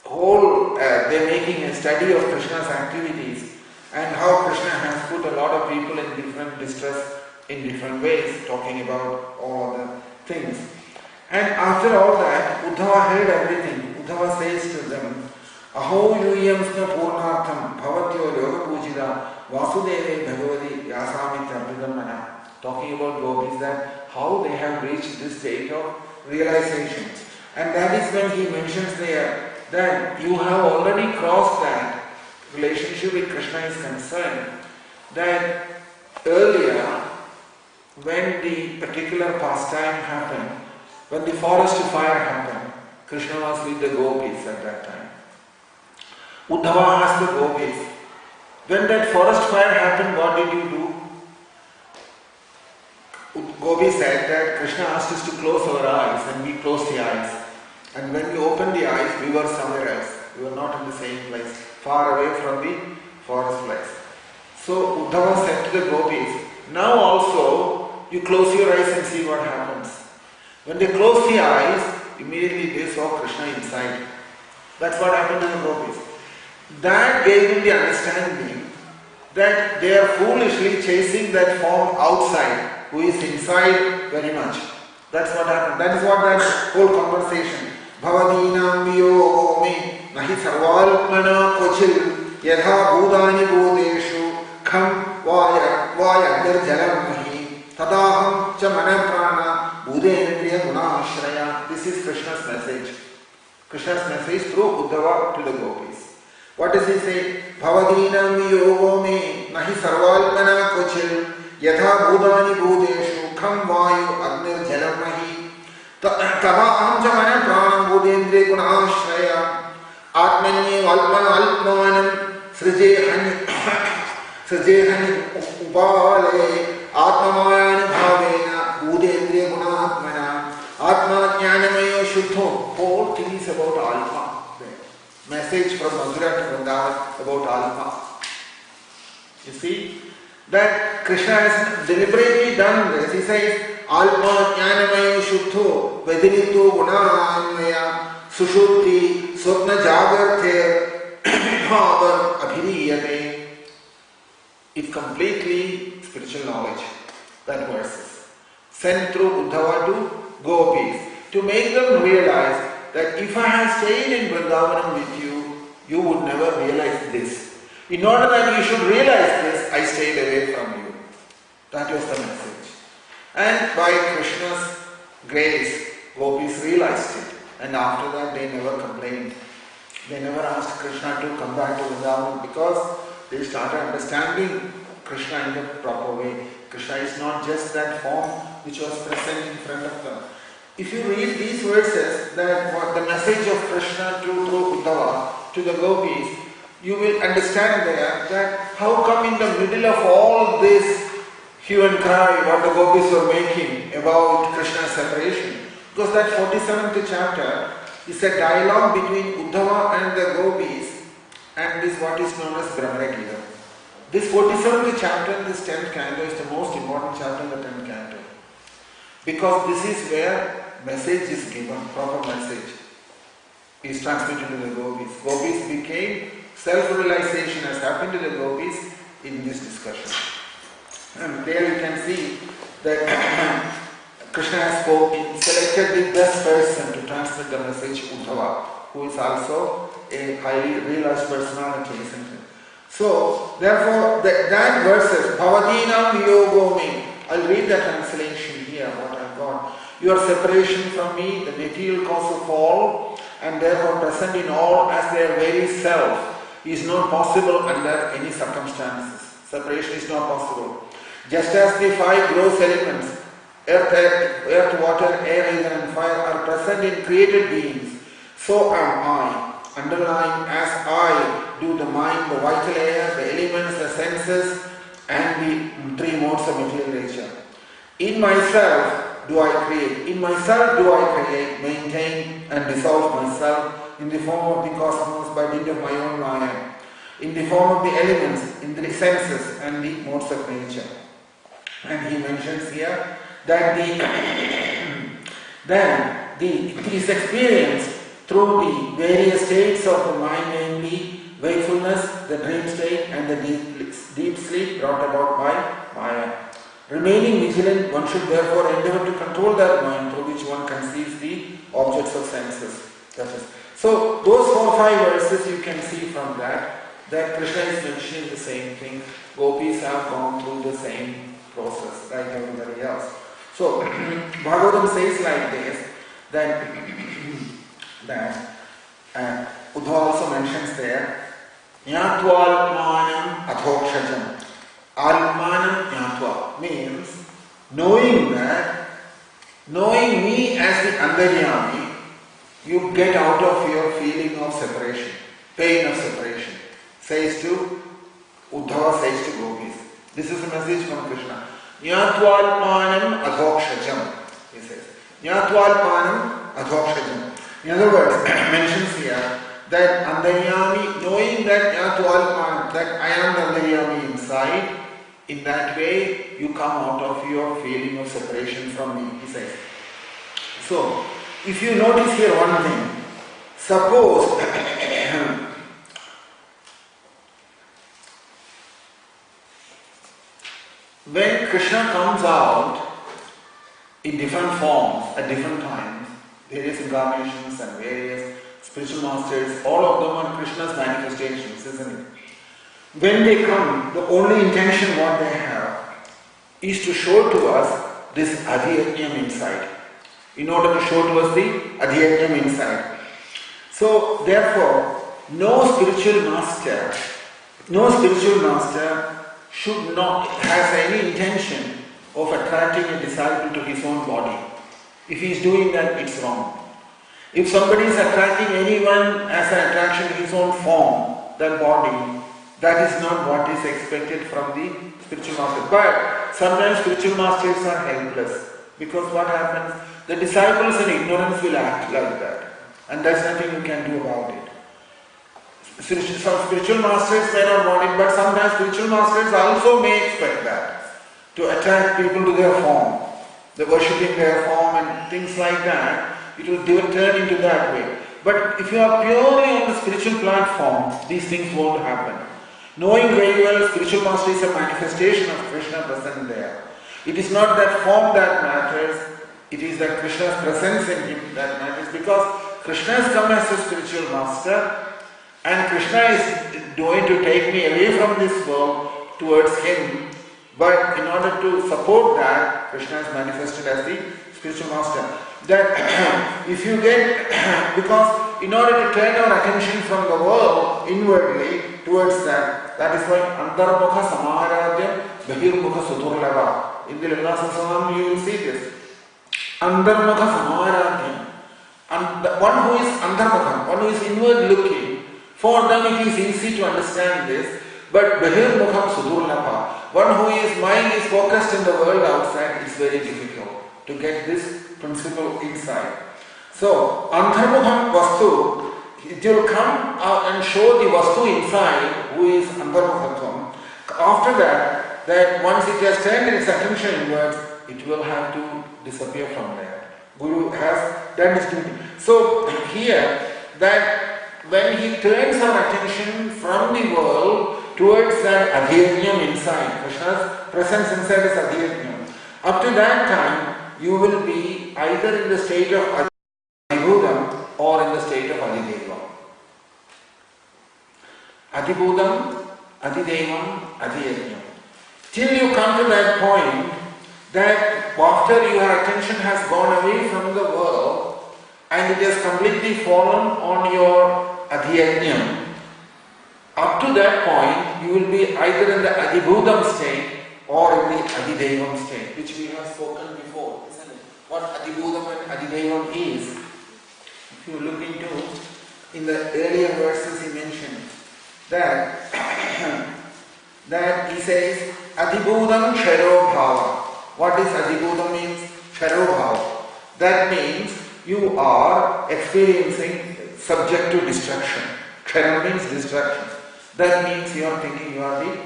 whole, they're making a study of Krishna's activities and how Krishna has put a lot of people in different distress in different ways, talking about all the things. And after all that, Uddhava heard everything. Uddhava says to them, Aho yuyamsna purnartham bhavatyo yoga pujida vasudeve bhagavati yasamitra abhidhamana. Talking about gopis, that how they have reached this state of realization. And that is when he mentions there that you have already crossed that relationship with Krishna is concerned. That earlier, when the particular pastime happened, when the forest fire happened, Krishna was with the gopis at that time. Uddhava asked the gopis, when that forest fire happened, what did you do? Gopi said that Krishna asked us to close our eyes and we closed the eyes. And when we opened the eyes, we were somewhere else. We were not in the same place, far away from the forest place. So Uddhava said to the gopis, now also you close your eyes and see what happens. When they closed the eyes, immediately they saw Krishna inside. That's what happened to the gopis. That gave them the understanding that they are foolishly chasing that form outside, who is inside very much. That's what happened. That is what that whole conversation. Bhavadinam viyogo me nahi sarvalpana kochil yadha bhudani bhudeshu kham vaya nirjalam nahi tadaham cha mana prana bhudendriya gunashraya. This is Krishna's message. Krishna's message through Uddhava to the gopis. What does he say? Bhavadinam viyogo me nahi sarvalpana kochil yatha bhudani bhudeshu kham vayu agnir jalam nahi tava aham cha mana pranam bhudendriya gunashraya atmanye alpmanam srijehani upale atmamayani bhavena bhudendriya gunatmana atma jnanamayo shuddho. Whole thing is about alpha. Message from Madhura to Vrindavan about alpha. You see that Krishna has deliberately done this. He says, Alpa jnanamayo shuddho vedinito gunanmaya sushuddhi swapna jagarthe bhavam abhiriyate. It's completely spiritual knowledge, that verses. sent through Uddhava to gopis, to make them realize that if I had stayed in Vrindavanam with you, you would never realize this. In order that you should realize this, I stayed away from you. That was the message. And by Krishna's grace, gopis realized it. And after that, they never complained. They never asked Krishna to come back to Vrindavan because they started understanding Krishna in the proper way. Krishna is not just that form which was present in front of them. If you read these verses, that what the message of Krishna through Uddhava to the gopis, you will understand there that how come in the middle of all this hue and cry what the gopis were making about Krishna's separation. Because that 47th chapter is a dialogue between Uddhava and the gopis, and is what is known as Brahmana Gita. This 47th chapter in this 10th canto is the most important chapter in the 10th canto. Because this is where message is given, proper message is transmitted to the gopis. Gopis became, self-realization has happened to the gopis in this discussion. And there you can see that Krishna has selected the best person to transmit the message, Uddhava, who is also a highly realized personality, isn't it? So, therefore, that verses, Bhavadinam Yogomi, I'll read the translation here, what I've got. Your separation from me, the material cause of all, and therefore present in all as their very self, is not possible under any circumstances. Separation is not possible. Just as the five gross elements, earth, water, air, and fire, are present in created beings, so am I, underlying as I do the mind, the vital air, the elements, the senses, and the three modes of material nature. In myself do I create. In myself do I create, maintain, and dissolve myself in the form of the cosmos by dint of my own mind, in the form of the elements, in the senses, and the modes of nature. And he mentions here that it is experienced through the various states of the mind, namely wakefulness, the dream state, and the deep sleep brought about by Maya. Remaining vigilant, one should therefore endeavor to control that mind through which one conceives the objects of senses. So those 4 or 5 verses you can see from that Krishna is mentioning the same thing. Gopis have gone through the same process like everybody else. So Bhagavatam says like this, that Uddhava also mentions there, Jnatva adhokshajam. Almanam jnatva means knowing me as the Antaryami, you get out of your feeling of separation, pain of separation. Says to Uddhava, says to gopis. This is a message from Krishna. Jnatvalpanam adhokshajam, he says. Jnatvalpanam adhokshajam. In other words, mentions here that Antaryami, knowing that Jnatvalpanam, that I am the Antaryami inside, in that way you come out of your feeling of separation from me, he says. So, if you notice here one thing, suppose when Krishna comes out in different forms at different times, various incarnations and various spiritual masters, all of them are Krishna's manifestations, isn't it? When they come, the only intention what they have is to show to us this adhyatmam inside. In order to show to us the adhyatmam inside. So therefore, no spiritual master should not has any intention of attracting a disciple to his own body. If he is doing that, it's wrong. If somebody is attracting anyone as an attraction to his own form, that body, that is not what is expected from the spiritual master. But sometimes spiritual masters are helpless. Because what happens? The disciples in ignorance will act like that. And there's nothing you can do about it. Some spiritual masters may not want it, but sometimes spiritual masters also may expect that. To attract people to their form. The worshipping their form and things like that. It will turn into that way. But if you are purely on the spiritual platform, these things won't happen. Knowing very well spiritual master is a manifestation of Krishna present there. It is not that form that matters, it is that Krishna's presence in him that matters, because Krishna has come as a spiritual master and Krishna is going to take me away from this world towards him. But in order to support that, Krishna is manifested as the spiritual master. That if you get, because in order to turn our attention from the world inwardly towards that, that is why Antarmukha Samaharadyam Bahirmukha Sudurlava. In the Lila Sasam you will see this. Antarmukha Samaharadyam. And the one who is Antarmukha, one who is inward looking, for them it is easy to understand this. But Bahirmukham Sudurlava, one who is mind is focused in the world outside, is very difficult to get this principle inside. So, Antharmukham Vastu, it will come and show the Vastu inside, who is Antharmukhatvam. After that once it has turned its attention inwards, it will have to disappear from there. Guru has done his duty. So, here, that when he turns our attention from the world towards that adhyajnam inside, Krishna's presence inside is adhyajnam. Up to that time, you will be either in the state of adhibhudam or in the state of adidevam. Adhibhudam, adidevam, adhyajnam. Till you come to that point that after your attention has gone away from the world and it has completely fallen on your adhyajnam, up to that point you will be either in the adhibhudam state or in the adidevam state, which we have spoken before, isn't it? What adhibhudam and adidevam is, if you look into, in the earlier verses he mentioned that that he says adhibhudam sharo bhava. What is adhibhudam means? Sharo bhava. That means you are experiencing subject to distraction. Sharo means distraction. That means you are thinking you are the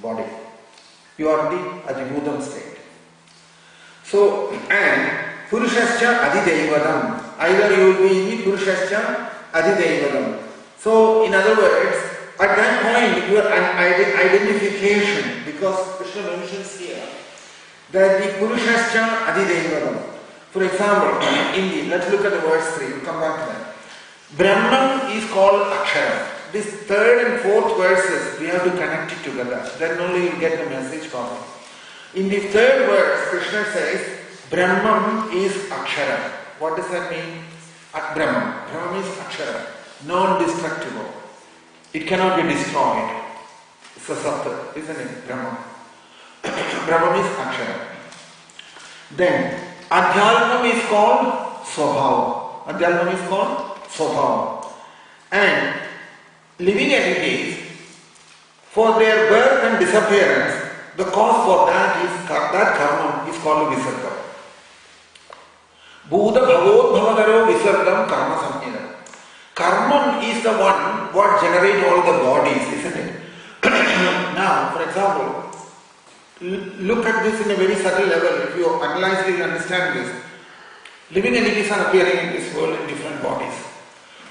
body. You are the adhibhudam state. So, and Purushascha adhidevadam. Either you will be in the Purushascha adhidevadam. So, in other words, at that point your identification, because Krishna mentions here that the Purushascha adhidevadam. For example, let's look at the verse 3, we'll come back to that. Brahman is called Akshara. This third and fourth verses, we have to connect it together. Then only you get the message properly. In the third verse, Krishna says, Brahman is Akshara. What does that mean? Brahman. Brahman is Akshara. Non-destructible. It cannot be destroyed. It's a sattva, isn't it? Brahman. Brahman is Akshara. Then, Adhyalmam is called Swabhava. Adhyalmam is called Swabhava. And living entities, for their birth and disappearance, the cause for that karma is called visarga. Buddha bhavodbhavagaro visargam karma samyana. Karma is the one what generates all the bodies, isn't it? Now, for example, look at this in a very subtle level. If you analyze it, you understand this. Living entities are appearing in this world in different bodies.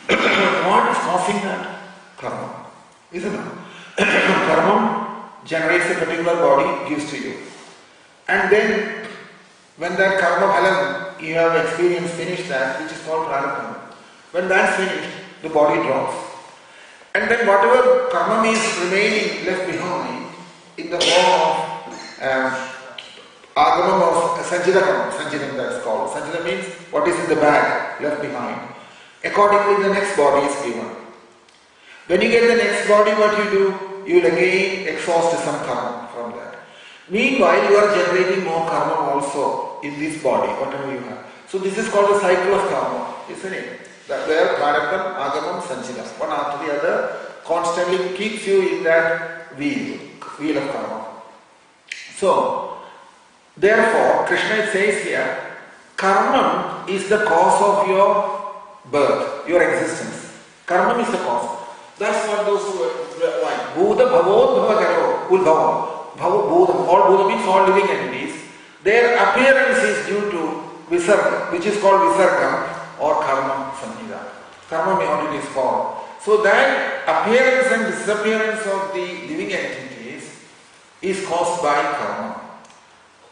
What is causing that? Karma. Isn't it? Karma generates a particular body, gives to you. And then, when that karma phalam, you have experienced, finished that, which is called prarabdha. When that's finished, the body drops. And then whatever karma is remaining, left behind, in the form of agamam of sanjita karma, sanjitam that's called. Sanjita means what is in the bag, left behind. Accordingly, the next body is given. When you get the next body, what you do? You will again exhaust some karma from that. Meanwhile, you are generating more karma also in this body, whatever you have. So this is called the cycle of karma, isn't it? That where prarabdham, agamam, sanchita, one after the other, constantly keeps you in that wheel of karma. So, therefore, Krishna says here, karma is the cause of your birth, your existence. Karma is the cause. That's what those who were like. Buddha bhavod bhavagaro, ulbhava. Buddha, all Buddha means all living entities. Their appearance is due to visarga, which is called visarga or karma samhita. Karma meaning is called. So that appearance and disappearance of the living entities is caused by karma.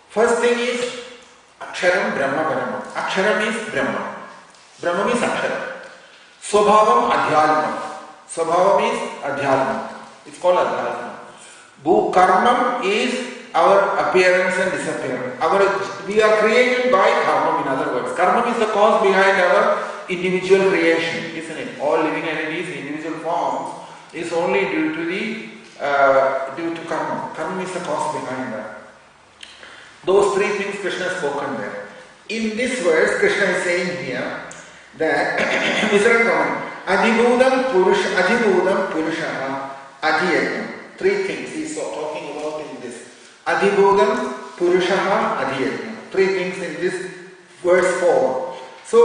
First thing is Aksharam Brahma Paramam. Aksharam is Brahma. Brahma is Aksharam. Swabhavam Adhyalma. Swabhavam is Adhyalma. It's called Adhyalma. Karmam is our appearance and disappearance. We are created by karma, in other words. Karma is the cause behind our individual creation, isn't it? All living entities, individual forms, is only due to karma. Karma is the cause behind that. Those three things Krishna has spoken there. In this verse, Krishna is saying here that Adhibhudam Purushaha Adhiyajnam. Three things he is talking about in this. Adhibhudam Purushaha Adhiyajnam. Three things in this verse 4. So,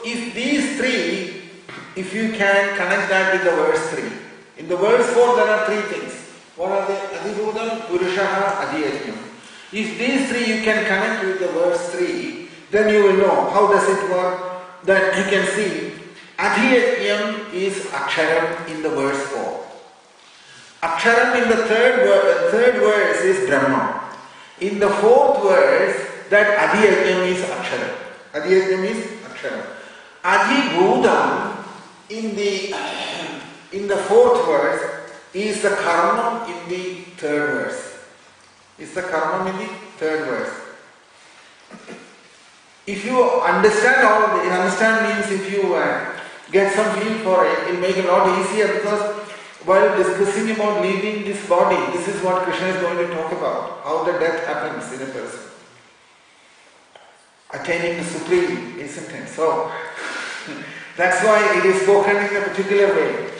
if these three, if you can connect that with the verse 3. In the verse 4 there are three things. What are they? Adhibhudam Purushaha Adhiyajnam. If these three you can connect with the verse 3, then you will know how does it work. That you can see Adhiyajnam is Aksharam in the verse 4. Aksharam in the third verse is Brahma. In the fourth verse, that Adhiyajnam is Aksharam. Adhiyajnam is Aksharam. Adhibhudam in the fourth verse is the Karmam in the third verse. Is the Karmam in the third verse. If you understand all this, understand means if you get some feel for it, it will make it a lot easier, because while discussing about leaving this body, this is what Krishna is going to talk about, how the death happens in a person. Attaining the Supreme, isn't it? So, that's why it is spoken in a particular way.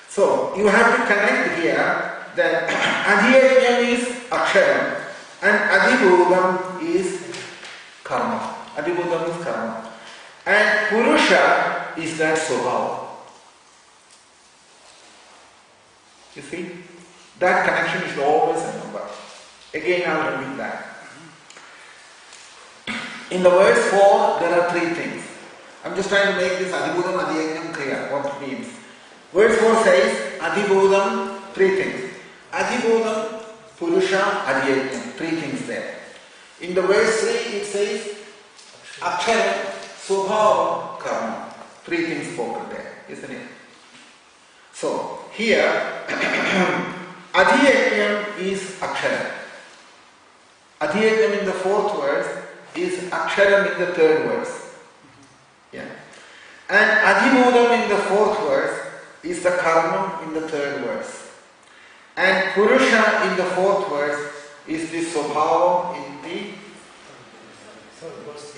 So, you have to connect here that Adhiyajnam is Aksharam and Adhibhudam is Karma. Adhibhudam is Karma. And Purusha is that Swabhava. You see? That connection is always a number. Again, I will repeat that. In the verse 4, there are three things. I'm just trying to make this Adhibhudam Adhiyajnam clear, what it means. Verse 4 says, Adhibhudam, three things. Adhibhudam, Purusha, Adhiyajnam, three things there. In the verse 3, it says, Akshara, Swabhava, Karma. Three things spoken there, isn't it? So, here, Adhiyajnam is Akshara. Adhiyajnam in the fourth verse is Aksharam in the third verse. Yeah. And Adhibhudam in the fourth verse is the Karmam in the third verse. And Purusha in the fourth verse is the Swabhava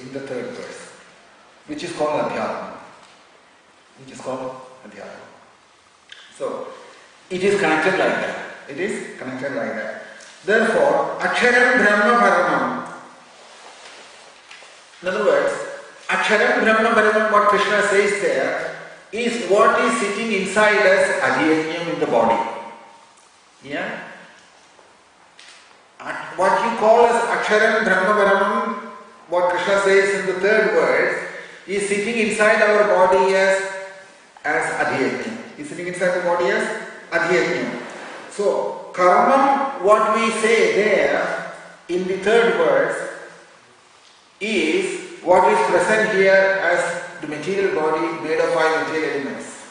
in the third verse, which is called Adhyatma. So, it is connected like that. Therefore, Aksharam Brahma Paramam. In other words, Aksharam Brahma Paramam, what Krishna says there, is what is sitting inside us, Adhiyajnam, in the body. Yeah? What you call as Aksharam Brahma Paramam, what Krishna says in the third verse, is sitting inside our body as Adhiyajnam. Is sitting inside the body as Adhiyajnam. So, Karmam, what we say there in the third verse, is what is present here as the material body made of 5 material elements.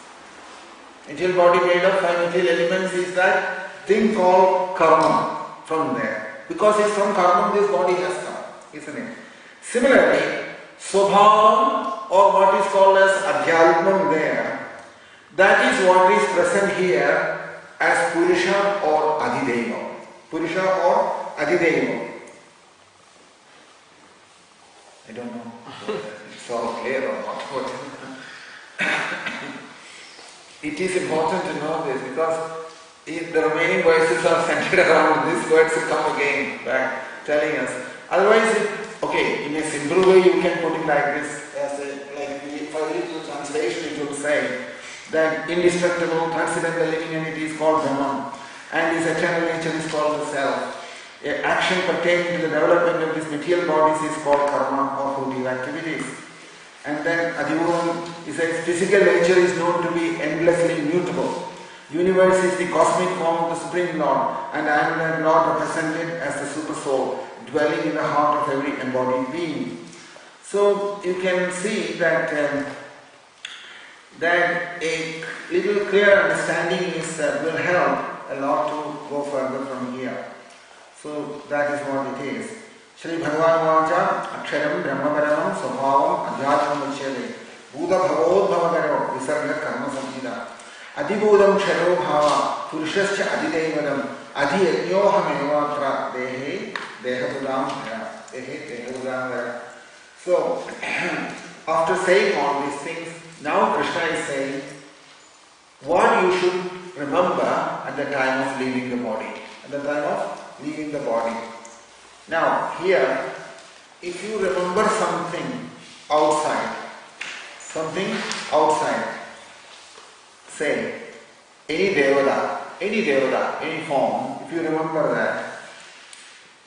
Material body made of 5 material elements is that thing called karma from there. Because it's from karma this body has come, isn't it? Similarly, Swabhavam, or what is called as Adhyalmam there, that is what is present here as Purusha or Adhideva. Purusha or Adhideva. I don't know if it's all clear or not. It is important to know this, because if the remaining verses are centered around these words will come again back telling us. Otherwise, in a simple way you can put it like this, for a little translation it will say that indestructible, transcendental living entity is called Brahman, and his eternal nature is called the self. Action pertaining to the development of these material bodies is called karma or fruitive activities. And then Adhibhudam, he says, physical nature is known to be endlessly mutable. Universe is the cosmic form of the Supreme Lord, and I am that Lord represented as the Super Soul, dwelling in the heart of every embodied being. So you can see that that a little clear understanding will help a lot to go further from here. So that is what it is. Shri Bhagavan Vacha Aksharam Brahmaparamam Swabhavam Adhyatmam Uchyate Bhuta Bhavodbhavakaro Visarga Karma Samhita Adibhudam Ksharo Bhava Purushascha Adidevadam Adhiyajnyohamevatra Dehe Dehapudam Dehe Dehapudam. So after saying all these things, now Krishna is saying what you should remember at the time of leaving the body. At the time of leaving the body. Now here, if you remember something outside, say any devada, any form, if you remember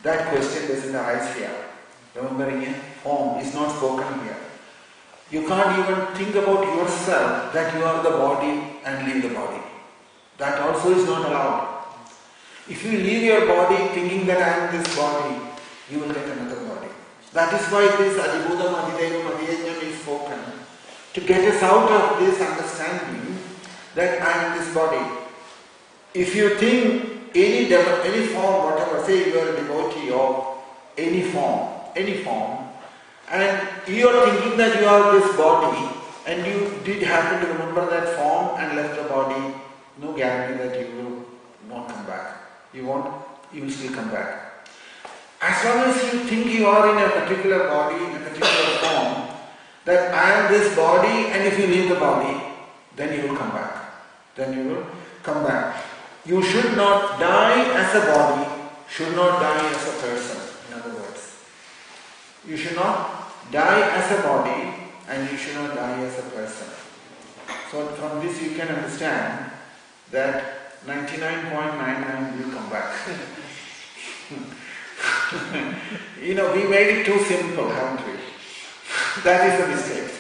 that question doesn't arise here. Remembering a form is not spoken here. You can't even think about yourself that you are the body and leave the body. That also is not allowed. If you leave your body thinking that I am this body, you will get another body. That is why this Adibhudam Adidevam Adiyajnam is spoken. To get us out of this understanding that I am this body. If you think any form, whatever, say you are a devotee of any form, and you are thinking that you are this body, and you did happen to remember that form and left the body, no guarantee that you will not come back. You will still come back. As long as you think you are in a particular body, in a particular form, that I am this body, and if you leave the body, then you will come back. You should not die as a body, should not die as a person, in other words. You should not die as a body, and you should not die as a person. So from this you can understand that 99.99 will come back. We made it too simple, haven't we? That is the mistake.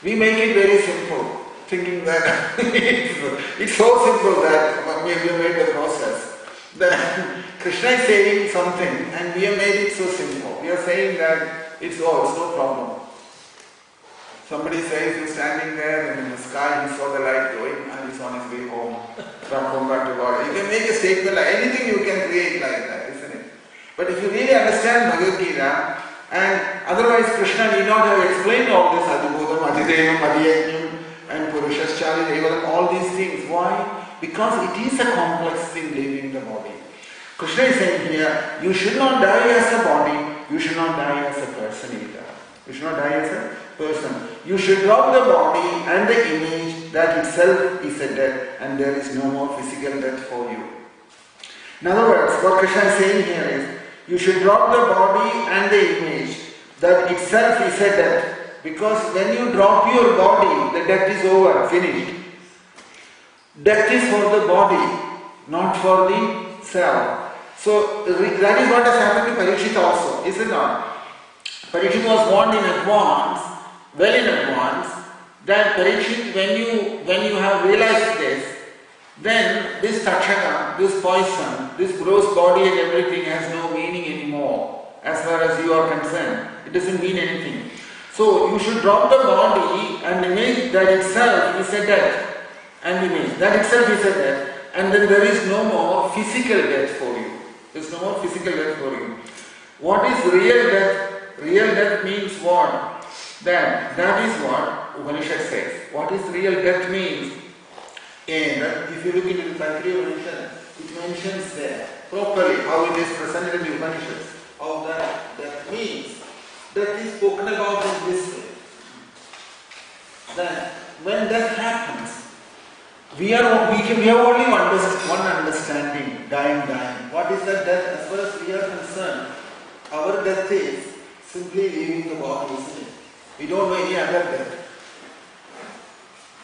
We make it very simple, thinking that it's so simple that we have made the process. That Krishna is saying something and we have made it so simple. We are saying that it's no problem. Somebody says he's standing there and in the sky he saw the light going and he's on his way home, back to God. You can make a statement like anything you can create like that, isn't it? But if you really understand Bhagavad Gita, and otherwise Krishna need not have explained all this Adibhudam, Adidevam, Adiyajnam and Purushascha Adidevadam, all these things. Why? Because it is a complex thing leaving the body. Krishna is saying here, you should not die as a body, you should not die as a person either. You should not die as a person. You should drop the body and the image that itself is a death and there is no more physical death for you. In other words, what Krishna is saying here is, you should drop the body and the image that itself is a death. Because when you drop your body, the death is over, finished. Death is for the body, not for the self. So that is what has happened to Parikshit also, is it not? Parikshit was warned in advance, well in advance, that Parikshit, when you have realized this, then this takshaka, this poison, this gross body and everything has no meaning anymore as far as you are concerned. It doesn't mean anything. So you should drop the body and image that itself is a death. And image that itself is a death. And then there is no more physical death for you. There is no more physical death for you. What is real death? Real death means what? That is what Upanishad says. What is real death means? And if you look into the Taittiriya Upanishad, it mentions there properly how it is presented in the Upanishads. How that means. That is spoken about in this way. That when that happens, we have only one understanding, dying. What is that death? As far as we are concerned, our death is simply leaving the body, isn't it? We don't know any other death.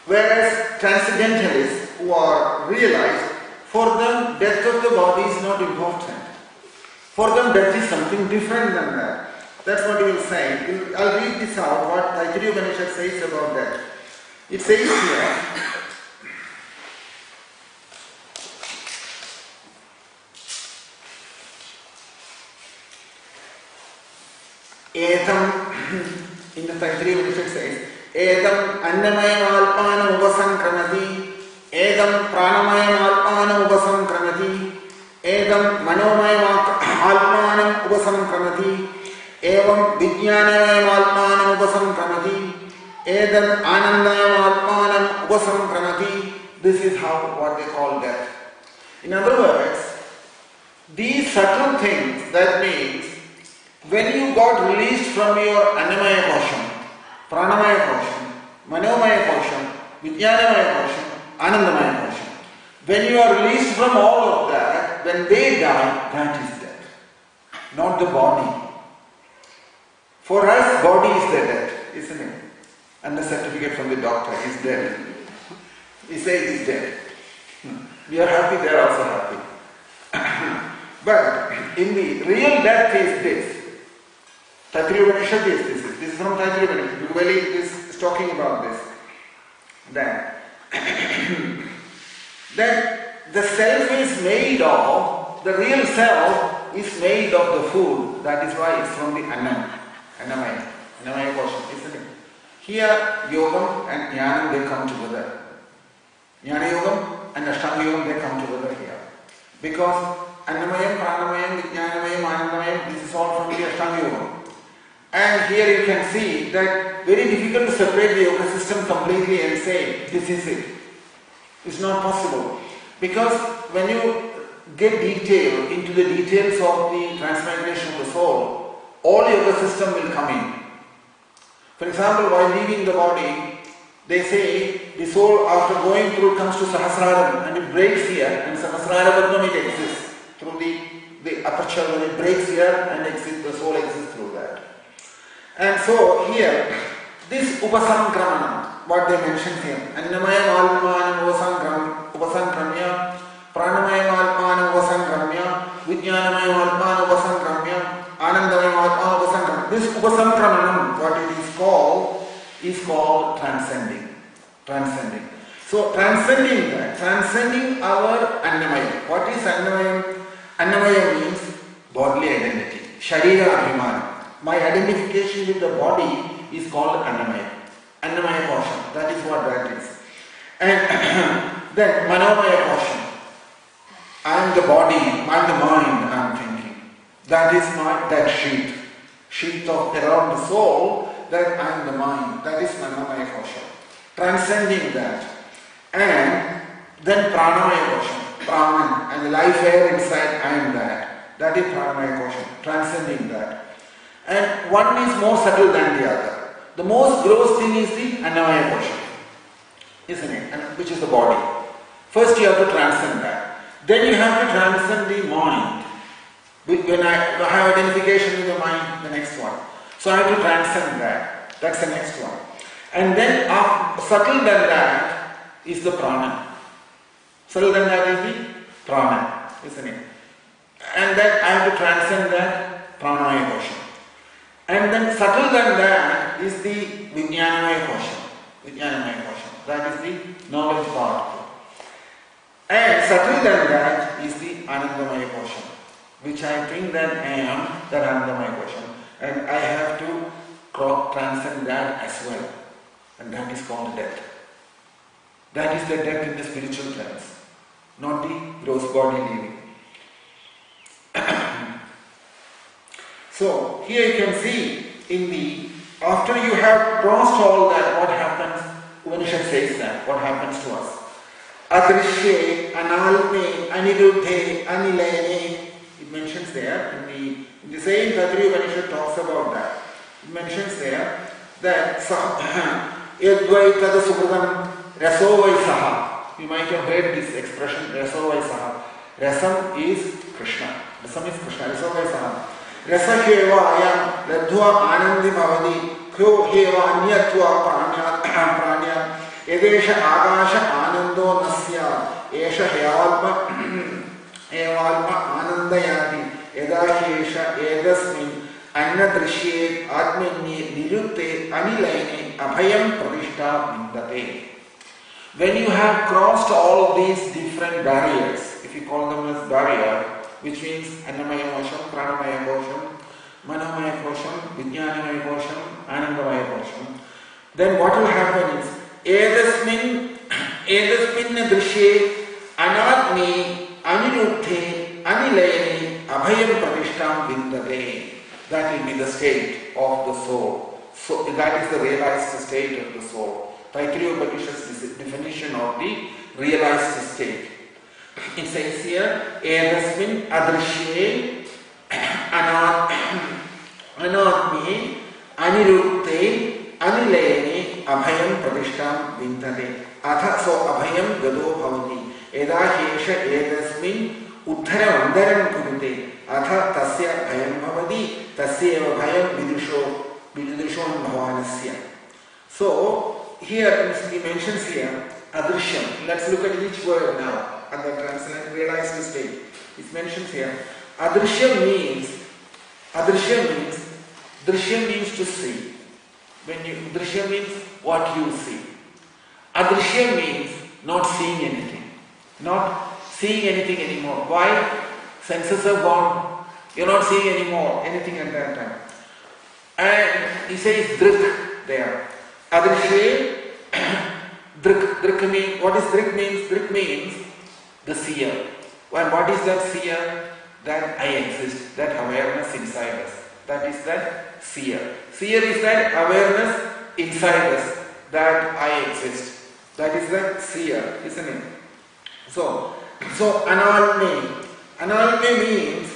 Whereas transcendentalists who are realized, for them death of the body is not important. For them death is something different than that. That's what he will say. I'll read this out, what Taittiriya Upanishad says about that. It says here, Etam, in the Taittiriya Upanishad says, Etam Annamayam Alpanam Upasankramati, Edam Pranamayam Alpanam Upasankramati, Edam Manomayam Alpanam Upasankramati, Evam Vijnanamayam Alpanam Upasankramati, Edam Anandayam Alpanam Upasankramati. This is how what they call death. In other words, these subtle things, that means when you got released from your Annamaya portion, Pranamaya portion, Manomaya portion, Vijnanamaya portion, Anandamaya portion, when you are released from all of that, when they die, that is death, not the body. For us, body is the death, isn't it? And the certificate from the doctor is dead. He says it is dead. We are happy, they are also happy. But in the real death is this. Taittiriya Upanishad is this. This is from Taittiriya Upanishad. Bhagavali is talking about this. That the self is made of, the real self is made of the food. That is why it's from the Annamaya portion, isn't it? Here, Yogam and Jnanam, they come together. Jnana Yogam and Ashtanga Yogam, they come together here. Because Annamayam, Pranamayam, Vijnanamayam, Anandamayam, this is all from the Ashtanga Yogam. And here you can see that very difficult to separate the yoga system completely and say, this is it. It's not possible. Because when you get detail into the details of the transmigration of the soul, all yoga system will come in. For example, while leaving the body, they say the soul after going through comes to Sahasraram and it breaks here, and Sahasrara it exists through the aperture when it breaks here and the soul exists through that. And so here, this Upasankramana, what they mention here, Annamayam Alpanam Upasankramya, Pranamayam Alpanam Upasankramya, Vijnanamayam Alpanam Upasankramya, Anandamayam Alpanam Upasankramya. This Upasankramanam, what it is called transcending. Transcending. So transcending that, transcending our Annamaya. What is Annamaya? Annamaya means bodily identity, Sharira Abhimana. My identification with the body is called Annamaya. Annamaya portion. That is what that is. And then Manomaya portion. I am the body, I am the mind, I am thinking. That is that sheath of around the soul, that I am the mind. That is Manomaya portion. Transcending that. And then Pranamaya portion. Praman and the life air inside, I am that. That is Pranamaya portion. Transcending that. And one is more subtle than the other. The most gross thing is the Annamaya portion, isn't it? And which is the body. First you have to transcend that. Then you have to transcend the mind. When I have identification with the mind, the next one. So I have to transcend that. That's the next one. And then subtle than that is the prana. Subtle than that is the prana, isn't it? And then I have to transcend that pranamaya portion. And then subtle than that is the Vijnanamaya portion. Vijnanamaya portion. That is the knowledge part. And subtle than that is the Anandamaya portion, which I think that I am that Anandamaya portion. And I have to transcend that as well. And that is called death. That is the death in the spiritual sense, not the gross body living. So here you can see after you have crossed all that, what happens? Upanishad says that, what happens to us? Adrishye, analme, aniruddhe, anilene. It mentions there, in the same Taittiriya Upanishad talks about that. It mentions there that yadvaitad sukradam rasovai saha. You might have heard this expression, rasovai saha. Rasam is Krishna. Rasam is Krishna, rasovai saha. Rasakeva ayam ladhva anandi bhavati kyo heva anyatva pranya edesha agasha anando nasya esha hevalpa evalpa anandayati edashesha edasmin annadrishyet atmanye nirutte anilayne abhayam pradishta vindate. When you have crossed all these different barriers, if you call them as barrier, which means Annamaya portion, Pranamaya portion, Manomaya Kosham, Vijnanamaya Kosham, Anandamaya Kosham. Then what will happen is Edasmin Drishye Anatmi Aniruddhe Anilayani Abhayam Pratishtam Vindade. That will be the state of the soul. So that is the realized state of the soul. Taittiriya Upanishad's definition of the realized state. It says here, Edasmin Adrishye Anatmi Aniruddhe Anilayani Abhayam Pratishtam Vindade. Atha so Abhayam Gado Bhavati. Eda Hesha Edasmin Uttara Vandaram Kurute. Atha Tasya Bhayam Bhavati. Tasya Bhayam Vidusho Bhavanasya. So, here he mentions here Adrishyam. Let's look at each word now. And the translation realized state. It mentions here Adrishyam means Drishyam means to see. Drishyam means what you see. Adrishyam means not seeing anything. Not seeing anything anymore. Why? Senses are gone. You're not seeing anymore anything at that time. And he says Drik there. Adrishyam Drik means, what is Drik means? Drik means the seer. And what is that seer? That I exist, that awareness inside us. That is that seer. Seer is that awareness inside us, that I exist. That is that seer, isn't it? So Analme means,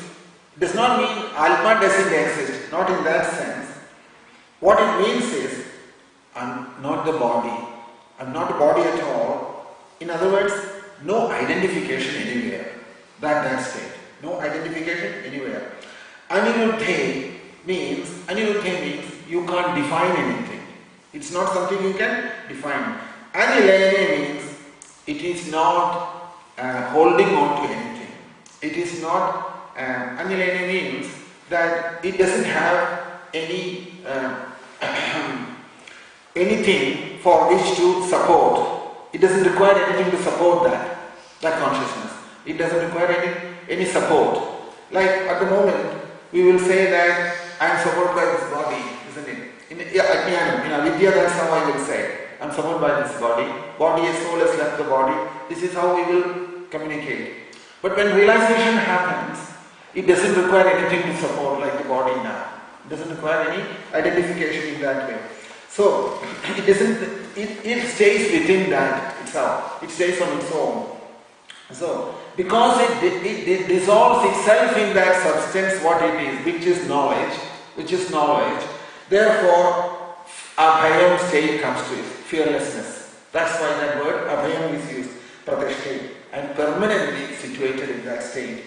does not mean Alma doesn't exist, not in that sense. What it means is, I'm not the body. I'm not a body at all. In other words, no identification anywhere. That state. No identification anywhere. Aniruddhe means you can't define anything. It's not something you can define. Anilayane means it is not holding on to anything. It is not, Anilayane means that it doesn't have any anything for which to support. It doesn't require anything to support that consciousness. It doesn't require any support. Like at the moment, we will say that I am supported by this body, isn't it? In Avidya, that's how I will say. I am supported by this body. Body and soul has left the body. This is how we will communicate. But when realization happens, it doesn't require anything to support like the body now. It doesn't require any identification in that way. So it stays within that itself. It stays on its own. So because it dissolves itself in that substance, what it is, which is knowledge, therefore abhayam state comes to it, fearlessness. That's why that word abhayam is used, pratishthit, and permanently situated in that state.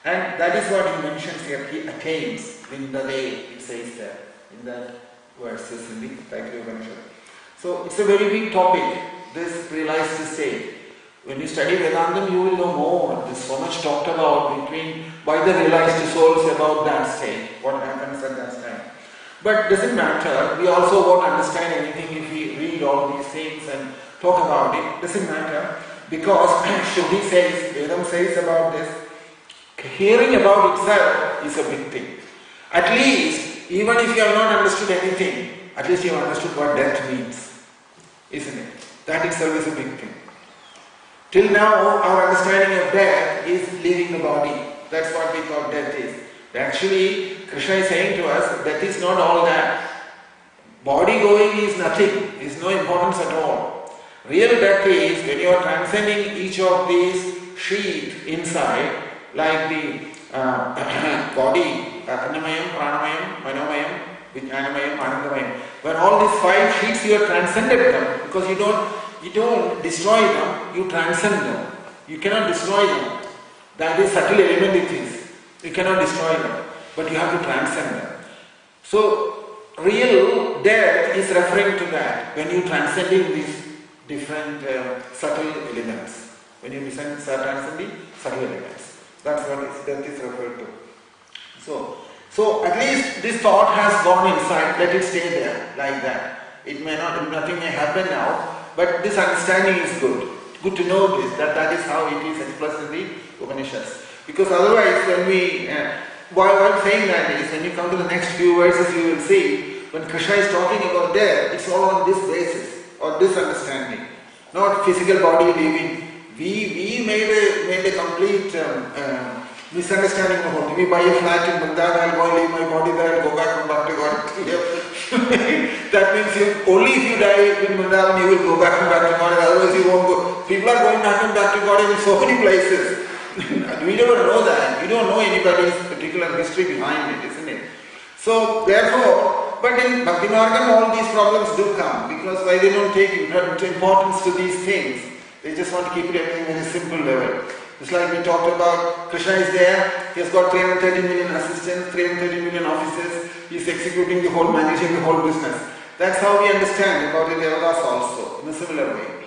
And that is what he mentions here, he attains, vindade, it says there, in that verses in the Taittiriya Upanishad. So it's a very big topic, this realized state. When you study Vedanta, you will know more. There's so much talked about by the realized souls about that state, what happens at that time. But it doesn't matter. We also won't understand anything if we read all these things and talk about it. It doesn't matter because Shuddhi says, Vedam says about this, hearing about itself is a big thing. At least, even if you have not understood anything, at least you have understood what death means, isn't it? That itself is a big thing. Till now, our understanding of death is leaving the body. That's what we thought death is. Actually, Krishna is saying to us, death is not all that. Body going is nothing, is no importance at all. Real death is when you are transcending each of these sheaths inside, like the body, Annamayam, Pranamayam, Manomayam, Vijnanamayam, Anandamayam. When all these 5 sheaths you have transcended them, because you don't destroy them, you transcend them. You cannot destroy them. That is subtle element it is. You cannot destroy them, but you have to transcend them. So, real death is referring to that, when you transcending these different subtle elements. When you transcending subtle elements. That's what death is referred to. So at least this thought has gone inside, let it stay there, like that. It may not, nothing may happen now, but this understanding is good. Good to know this, that is how it is expressed in the Upanishads. Because otherwise, when we, while saying that is, when when you come to the next few verses, you will see when Krishna is talking about death, it's all on this basis or this understanding, not physical body leaving. We made a complete misunderstanding of the whole thing. We buy a flat in Vrindavan, I'll go and leave my body there and go back from back to God. That means only if you die in Vrindavan you will go back to God, otherwise you won't go. People are going back to God in so many places. We never know that. We don't know anybody's particular history behind it, isn't it? So therefore, but in Bhakti Margam all these problems do come, because why they don't take importance to these things. They just want to keep it everything at a simple level. Just like we talked about, Krishna is there, he has got 330 million assistants, 330 million officers, he is executing the whole, managing the whole business. That's how we understand about the Devadas also, in a similar way.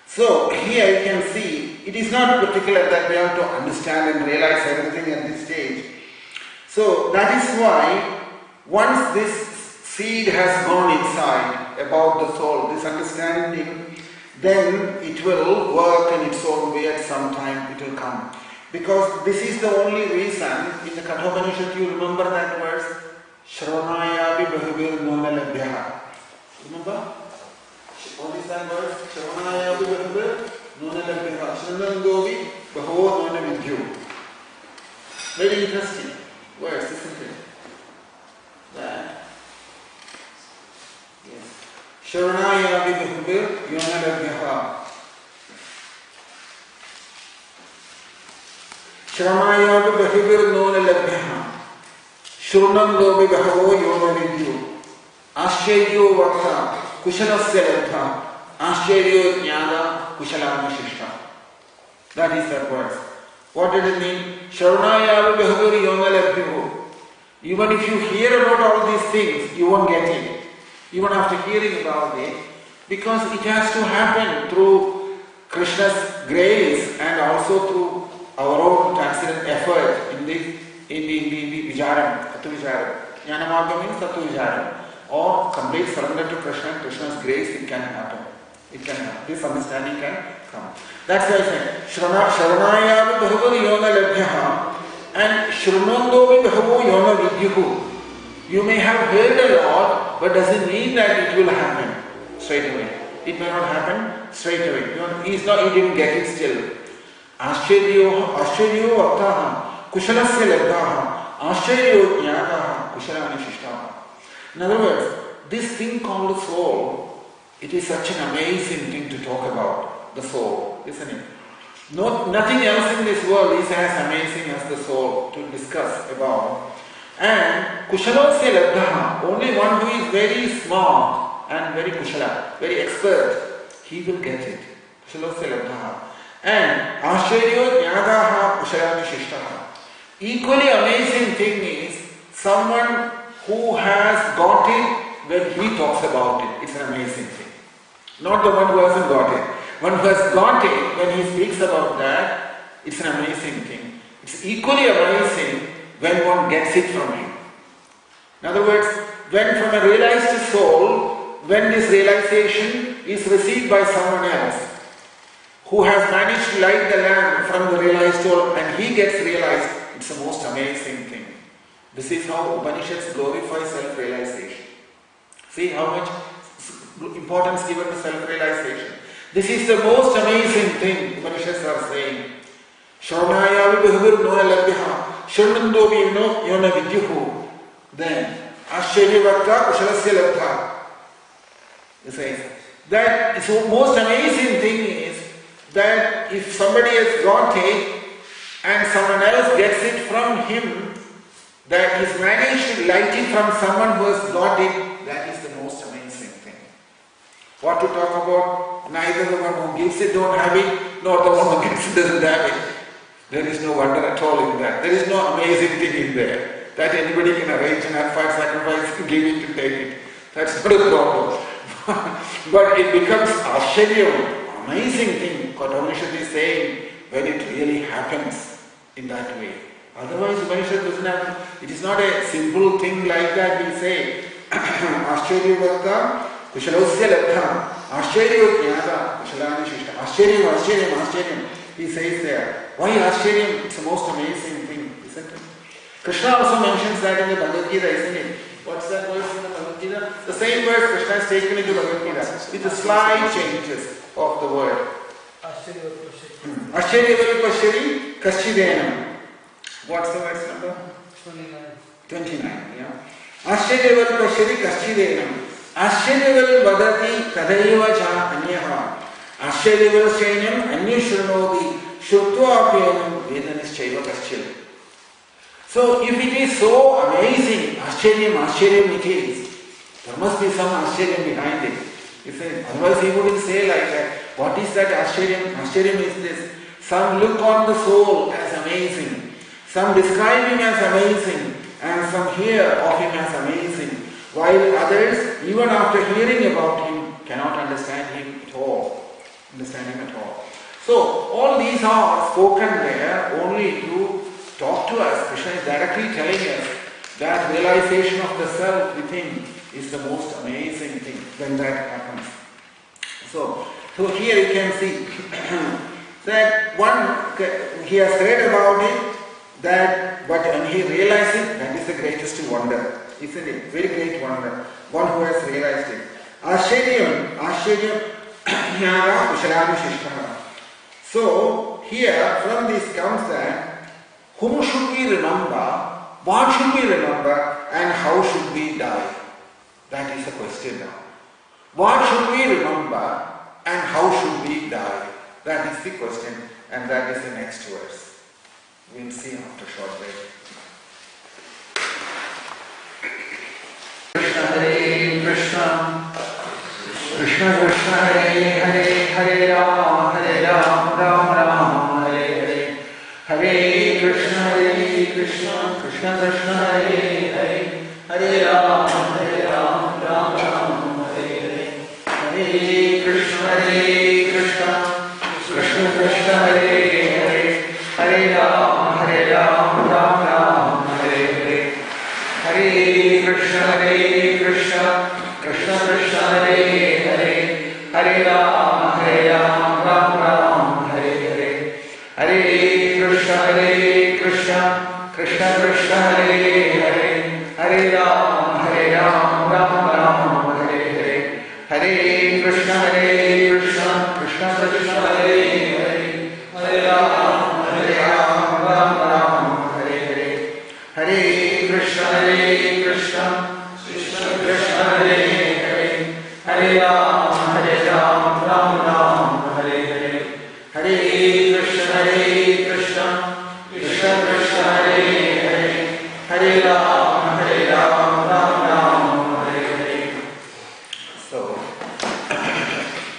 So here you can see, it is not particular that we have to understand and realize everything at this stage. So that is why, once this seed has gone inside about the soul, this understanding, then it will work in its own way at some time, it will come. Because this is the only reason, in the Kathopanishad you remember that verse, Shravanayapi Bahuvir Nona Labhyaha. Remember? What is that verse? Shravanayapi Bahuvir Nona Labhyaha. Shranandovi Bahuvo Nona Vidyu. Very interesting verse, isn't it? That. Sharanaya Vibhubir Yonalabhyaha. Sharanaya Vibhubir Nonalabhyaha. Shurnando Vibhavo Yonavidyu. Ashcheryo Vakha Kushalasya Labha. Ashcheryo Jnana Kushalana Shishta. That is that verse. What does it mean? Sharanaya Vibhubir Yonalabhyaha. Even if you hear about all these things, you won't get it. Even after hearing about it, because it has to happen through Krishna's grace and also through our own transcendent effort in the Vijaram, Tattva Vijaram. Jnana Marga means Tattva Vijaram, or complete surrender to Krishna and Krishna's grace, it can happen. It can happen. This understanding can come. That's why I said, Shravanayavi Bahuvari Yona Labhyaha and Shrumandovi Bahuvo Yona Vidyuhu. You may have heard a lot, but doesn't mean that it will happen straight away. It may not happen straight away. He didn't get it still. Ashcheryo Vaktaha Kushalasya Labdaha Ashcheryo Jnataha Kushalani Shishtaha. In other words, this thing called the soul, it is such an amazing thing to talk about, the soul, isn't it? Nothing else in this world is as amazing as the soul to discuss about. And Kushalasya Labdhaha, only one who is very smart and very kushala, very expert, he will get it. Kushalasya Labdhaha. And Ashcheryo Jnadaha Kushalani Shishtaha. Equally amazing thing is someone who has got it when he talks about it. It's an amazing thing. Not the one who hasn't got it. One who has got it when he speaks about that, it's an amazing thing. It's equally amazing when one gets it from him. In other words, when from a realized soul, when this realization is received by someone else, who has managed to light the lamp from the realized soul and he gets realized, it's the most amazing thing. This is how Upanishads glorify self-realization. See how much importance given to self-realization. This is the most amazing thing Upanishads are saying. Shravanayavi Bahuvir Nona Labhyaha. Shurnandovi Yona Vidyuhu. Then Ashcherya Vakta Kushalasya Labdha. He says that the most amazing thing is that if somebody has got it and someone else gets it from him, that he's managed to light it from someone who has got it, that is the most amazing thing. What to talk about? Neither the one who gives it don't have it, nor the one who gets it doesn't have it. There is no wonder at all in that. There is no amazing thing in there that anybody can arrange and have fire sacrifice to give it, to take it. That's not a problem. But it becomes Ashcherya, amazing thing. What Upanishad is saying when it really happens in that way. Otherwise, Upanishad doesn't have. It is not a simple thing like that. We say Ashcherya Vakta Kushalasya Labdha Ashcherya Jnata Kushalani Shishta. Ashcherya. He says there. Why Ashcheryam? It's the most amazing thing, isn't it? Krishna also mentions that in the Bhagavad Gita, isn't it? What's that verse in the Bhagavad Gita? The same verse Krishna has taken into Bhagavad Gita with the slight changes of the word. Ashcharyaval Pashyati Kaschidenam. What's the verse number? 29. Yeah. Ashcharyaval Pashyati Kaschidenam. Ashcharyaval Vadati Tadaiva Cha Anyaha. Ashcharyaval Shainyam Anyashranodi Shuttva Apyanam Vedanischaiva Kaschil. So if it is so amazing, Ashcharyam it is, there must be some Ashcharyam behind it. Otherwise he wouldn't say like that. What is that Ashcharyam? Ashcharyam is this. Some look on the soul as amazing. Some describe him as amazing. And some hear of him as amazing. While others, even after hearing about him, cannot understand him at all. So all these are spoken there only to talk to us. Krishna is directly telling us that realization of the self within is the most amazing thing when that happens. So here you can see that one, he has read about it, but when he realized it, that is the greatest wonder, isn't it? Very great wonder. One who has realized it. Ashcharyam, jnana kushalanushishtha. So here from this comes that whom should we remember, what should we remember, and how should we die? That is the question now. What should we remember, and how should we die? That is the question, and that is the next verse. We'll see after a short break. Krishna Hare Krishna, Krishna Krishna Hare Hare, Hare Rama, Rama Rama, Hare Hare. Hare Krishna, Krishna Krishna, Hare Hare, Hare Rama, Rama Rama, Hare Hare. Hare Krishna, Krishna Krishna, Hare Hare, Hare Rama, Rama Rama, Hare Hare. Hare Krishna, Krishna Krishna, Hare Hare, Hare Rama, Rama Rama, Hare Hare. Hare Krishna, Krishna Krishna, Hare Hare, Hare Rama, Rama Rama, Hare Hare. Hare Krishna, Krishna Krishna, Hare Hare, Hare Rama, Rama Rama, Hare Hare. Hare Krishna, Krishna Krishna, Hare Hare, Hare Rama, Rama Rama, Hare Hare. Hare Krishna, Krishna Krishna, Hare Hare, Hare Rama, Rama Rama, Hare Hare. So,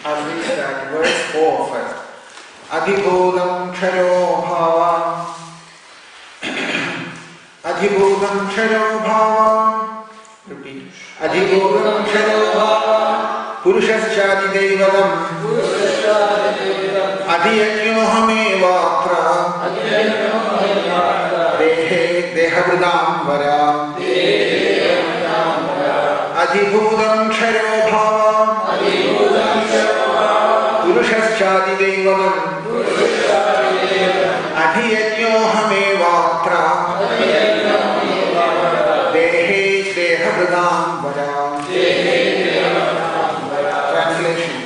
I'll read that verse 4 first. Adhibodam Ksharo Bhava, Adhibodam Ksharo Bhava. Repeat. Adhibodam Ksharo Bhava, Purushascha Adidevadam, Adhiyajyohamevatra, Dehe Dehavridam Vara, Adhibhudam Ksharo Bhava, Purushascha Adidevadam, Adhiyajyohamevatra, Dehe Dehavridam Vara. Translation.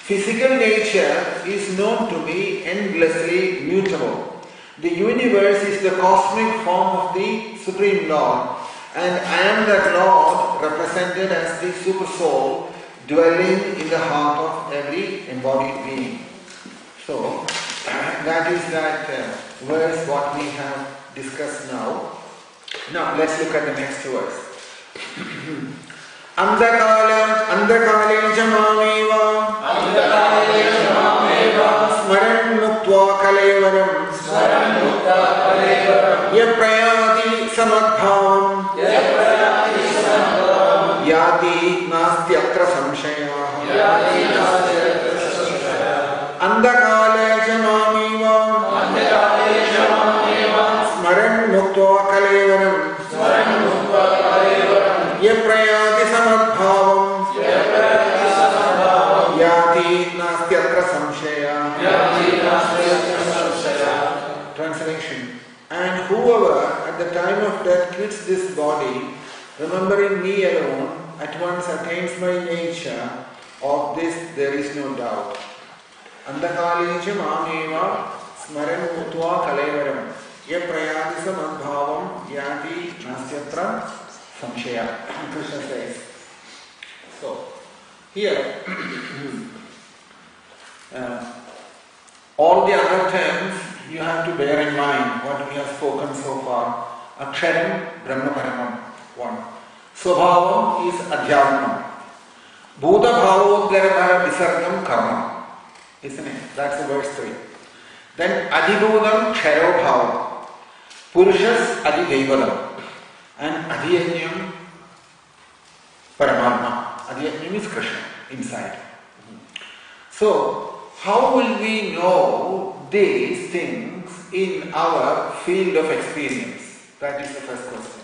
Physical nature is known to be endlessly mutable. The universe is the cosmic form of the Supreme Lord, and I am that Lord represented as the Super Soul dwelling in the heart of every embodied being. So, that is that verse what we have discussed now. Now, let's look at the next verse. Andakale jamameva Smaran muktva kalevaram Yaprayati samadbhavam Yati nasti atra samshayah. Andakale jamameva Smaran muktva kalevaram Yaprayati samadbhavam Yati nasti atra samshaya. Translation. And whoever at the time of Remembering me alone at once attains my nature. Of this there is no doubt. Andakaleja mameva smaran utva kalevaram ye prayati samadbhavam yati nasyatra samshaya. Krishna says. So, here, all the other terms you have to bear in mind what we have spoken so far. Aksharam, Brahma Paramam, one. Swabhavam is Adhyatmam. Bhuta Bhavoddhara Visargam Karma. Isn't it? That's the verse 3. Then Adhibhudam Ksharo Bhavam. Purushas Adhidevadam. And Adhyanyam Paramatma. Adhyanyam is Krishna inside. So, how will we know these things in our field of experience? That is the first question.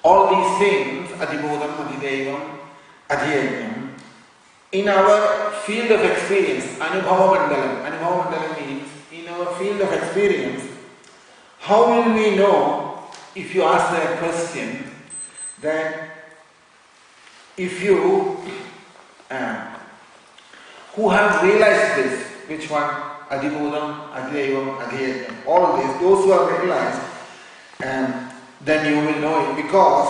All these things, Adhibodham, Adhidevam, Adhyayam, in our field of experience, Anubhava Mandalam means in our field of experience, how will we know, if you ask that question, that if you who have realized this, which one? Adhibodham, Adhyavam, Adhyayam, all these, those who have realized, then you will know it, because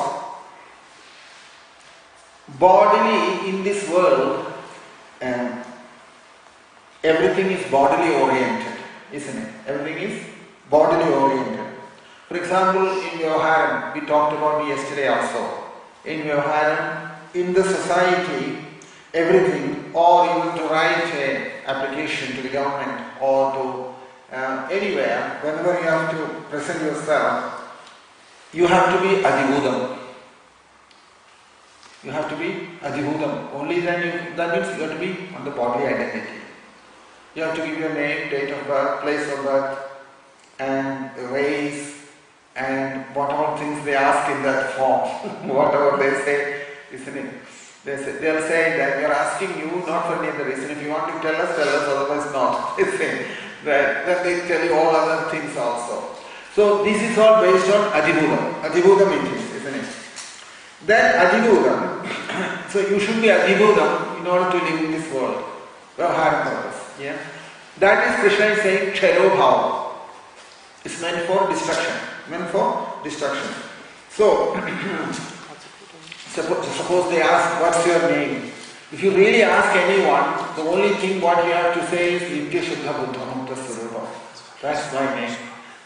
bodily in this world, everything is bodily oriented, isn't it? Everything is bodily oriented. For example, in Vyavaharam, we talked about yesterday also. In Vyavaharam, in the society, everything, or even to write an application to the government or to anywhere, whenever you have to present yourself, you have to be Adhibudam. You have to be Adhibudam. Only then that means you have to be on the bodily identity. You have to give your name, date of birth, place of birth, and race, and whatever things they ask in that form, whatever they say, isn't it? They'll say that we are asking you not for any other reason. If you want to tell us, otherwise not. That they tell you all other things also. So this is all based on Adhibudam. Adhibudam it is, isn't it? Then Adhibudam, so you should be Adhibudam in order to live in this world. Vyavahara purpose. Yeah? That is Krishna is saying Ksharo Bhava. It's meant for destruction. So, suppose they ask, what's your name? If you really ask anyone, the only thing what you have to say is Nitya Shuddha Buddha Mukta Swarupa. That's my name.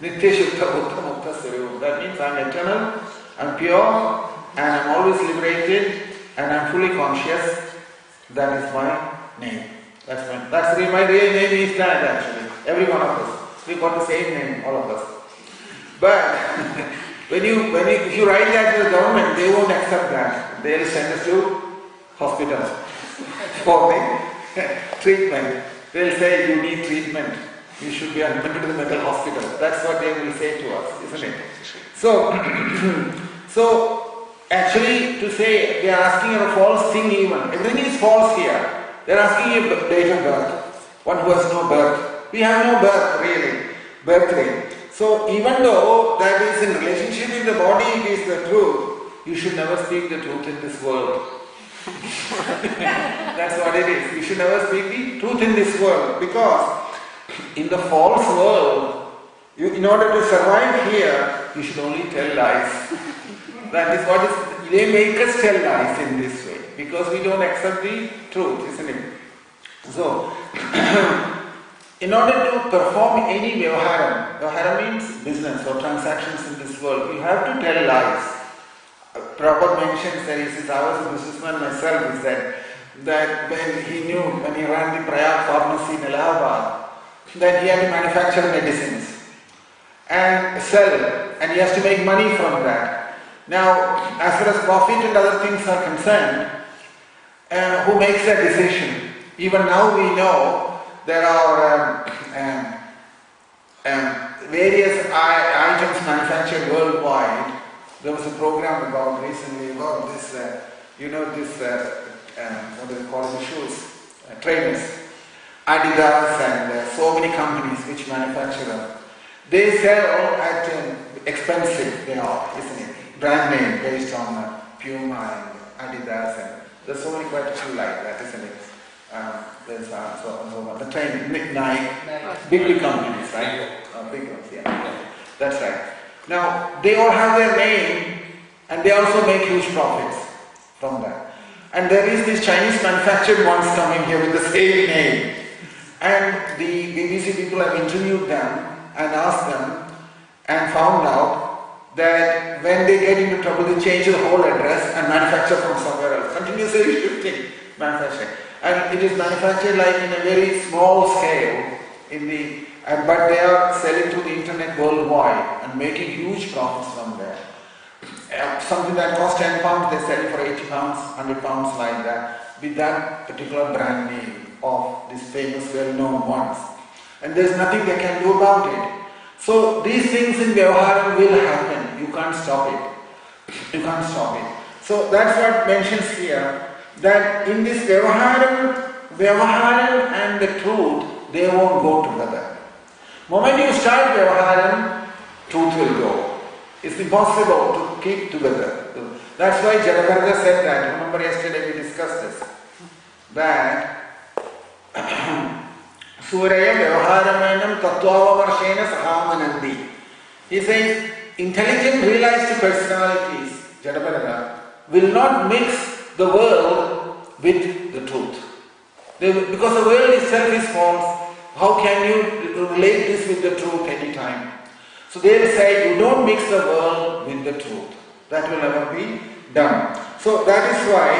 Nitya Shuddha Buddha Mukta Swarupa. That means I'm eternal, I'm pure, and I'm always liberated, and I'm fully conscious. That is my name. My real name is that actually. Every one of us. We got the same name, all of us. But if you write that to the government, they won't accept that. They'll send us to hospital for the treatment. They'll say you need treatment. You should be admitted to the mental hospital. That's what they will say to us, isn't it? So actually to say they are asking a false thing even. Everything is false here. They are asking a date of birth. One who has no birth. We have no birth really. Birth rate. So even though that is in relationship with the body, it is the truth, you should never speak the truth in this world. That's what it is. You should never speak the truth in this world, because in the false world, in order to survive here, you should only tell lies. That is what is, they make us tell lies in this way, because we don't accept the truth, isn't it? So, in order to perform any Vyavahara means business or transactions in this world, you have to tell lies. Prabhupada mentions that since I was a businessman myself, he said that when he ran the Prayag pharmacy in Allahabad, that he had to manufacture medicines and sell, and he has to make money from that. Now, as far as profit and other things are concerned, who makes that decision? Even now we know there are various items manufactured worldwide. There was a program recently about this, what do they call the shoes? Trainers. Adidas and so many companies which manufacture them. They sell at expensive, they are, isn't it? brand name based on Puma and Adidas, and there's so many quite a few like that, isn't it? There's so the train, Nike, big companies, right? Big ones, yeah. That's right. Now, they all have their name and they also make huge profits from that. And there is these Chinese manufactured ones coming here with the same name. And the BBC people have interviewed them and asked them and found out that when they get into trouble, they change the whole address and manufacture from somewhere else. Continuously shifting manufacturing. And it is manufactured like in a very small scale but they are selling to the internet worldwide and making huge profits from there. Something that costs £10, they sell it for £80, £100 like that, with that particular brand name of these famous well-known ones. And there's nothing they can do about it. So these things in Vyavaharam will happen. You can't stop it. You can't stop it. So that's what mentions here, that in this Vyavaharam and the truth, they won't go together. Moment you start Vyavaharam, truth will go. It's impossible to keep together. That's why Jalakarga said that. Remember yesterday we discussed this. That Suraya Vyavaharamenam Tattvavarshena Sahamanandi. He says intelligent realized personalities, Jalakarga, will not mix the world with the truth. Because the world itself is false, how can you relate this with the truth anytime? So they will say, you don't mix the world with the truth. That will never be done. So that is why,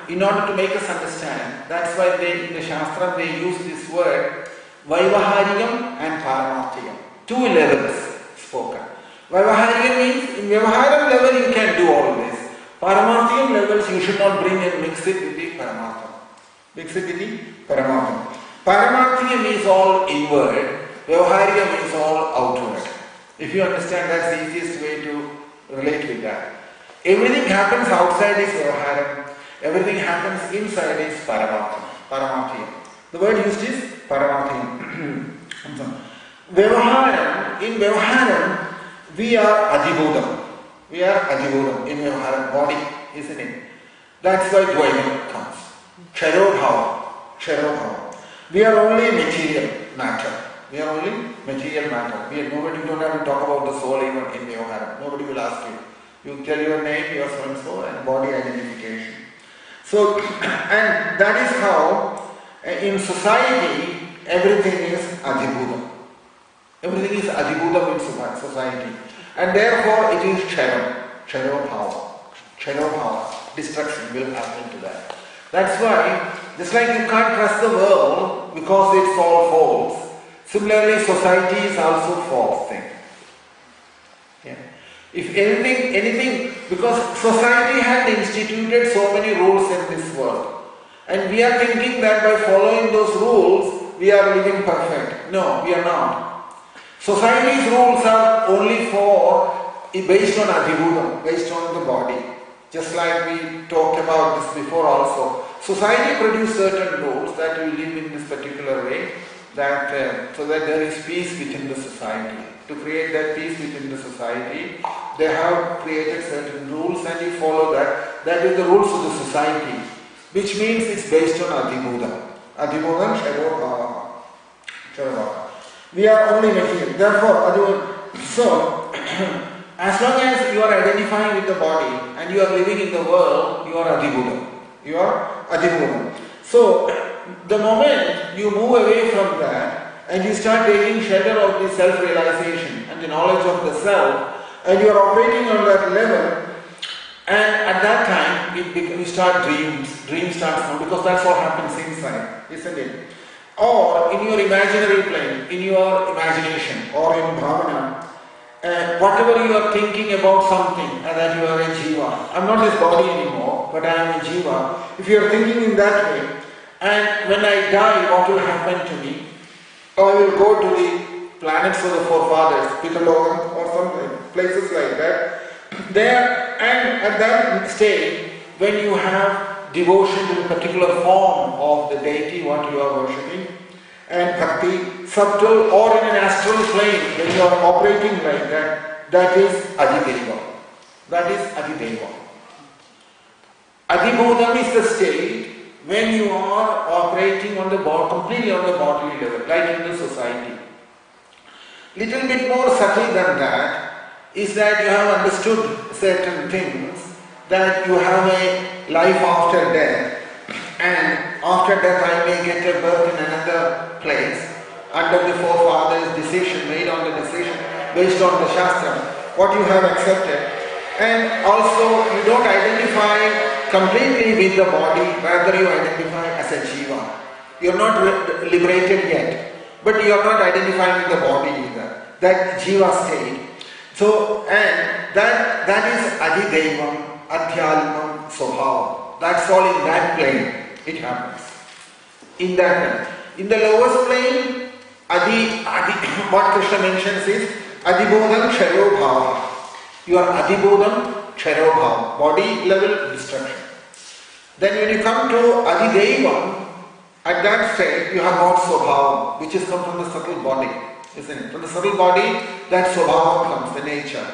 in order to make us understand, that's why in the Shastra they use this word, Vaivahariyam and Paramarthiyam. 2 levels spoken. Vaivahariyam means, in Vyavaharam level you can do all this. Paramarthiyam levels you should not bring and mix it with the Paramartham. Mix it with the Paramartham. Paramarthiyam is all inward. Vyavahariyam is all outward. If you understand, that's the easiest way to relate with that. Everything happens outside is Vyavaharam. Everything happens inside is Paramarthiyam. The word used is Paramarthiyam. Vyavaharam, in Vyavaharam, we are Adhibhudam. We are Adhibhudam in Vyavaharam body, isn't it? That's why Dvaita comes. Ksharobhava. We are only material matter. We are only material matter. Nobody don't have to talk about the soul even in Vyavaharam. Nobody will ask you. You tell your name, your so and so, and body identification. So, and that is how in society everything is Adhibhudam. Everything is Adhibhudam in society. And therefore it is Ksharobhava. Destruction will happen to that. That's why, just like you can't trust the world because it's all false, similarly society is also false thing. Yeah. If anything, because society had instituted so many rules in this world, and we are thinking that by following those rules, we are living perfect. No, we are not. Society's rules are only based on Adhibhudam, based on the body. Just like we talked about this before also. Society produces certain rules that you live in this particular way, so that there is peace within the society. To create that peace within the society, they have created certain rules and you follow that. That is the rules of the society, which means it's based on Adhibhudam. Adhibhudam Ksharobhava. We are only material. Therefore, so as long as you are identifying with the body and you are living in the world, you are Adhibhudam. You are Adhibhudam. So, the moment you move away from that and you start taking shelter of the self-realization and the knowledge of the self, and you are operating on that level, and at that time you start dreams start coming, because that's what happens inside, isn't it? Or in your imaginary plane, in your imagination or in bhavana, whatever you are thinking about something, that you are a jiva. I'm not this body anymore, but I am a jiva. If you are thinking in that way, and when I die, what will happen to me? Or I will go to the planets of the forefathers, Pitalogam or something, places like that. There, and at that stage, when you have devotion to a particular form of the deity, what you are worshipping, and bhakti, subtle or in an astral plane, when you are operating like that, that is Adhideva. That is Adideva. Adibodham is the state when you are operating on the body, completely on the bodily level, like in the society. Little bit more subtle than that is that you have understood certain things, that you have a life after death, and after death I may get a birth in another place under the forefathers' decision, made on the decision based on the Shastra, what you have accepted. And also you don't identify completely with the body, rather you identify as a jiva. You are not liberated yet, but you are not identifying with the body either. That jiva state. So, and that is Adidevam, Adhyalmam, Swabhavam. That's all in that plane. It happens. In that plane. In the lowest plane, what Krishna mentions is Adibodham Kshayo Bhava. You are Adibodham Kshayo Bhava. Body level destruction. Then when you come to Adidevam, at that state you have got Swabhavam, which is come from the subtle body, isn't it? From the subtle body, that Swabhavam comes, the nature.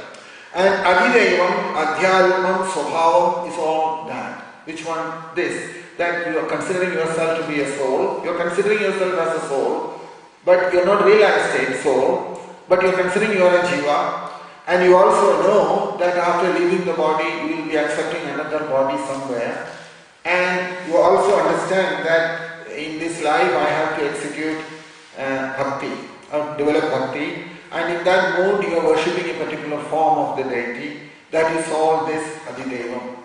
And Adidevam, Adhyalmam, Swabhavam is all that. Which one? This. That you are considering yourself to be a soul. You are considering yourself as a soul, but you are not realized a soul, but you are considering you are a jiva. And you also know that after leaving the body, you will be accepting another body somewhere. And you also understand that in this life I have to execute bhakti, develop bhakti, and in that mode you are worshipping a particular form of the deity. That is all this Adidevam.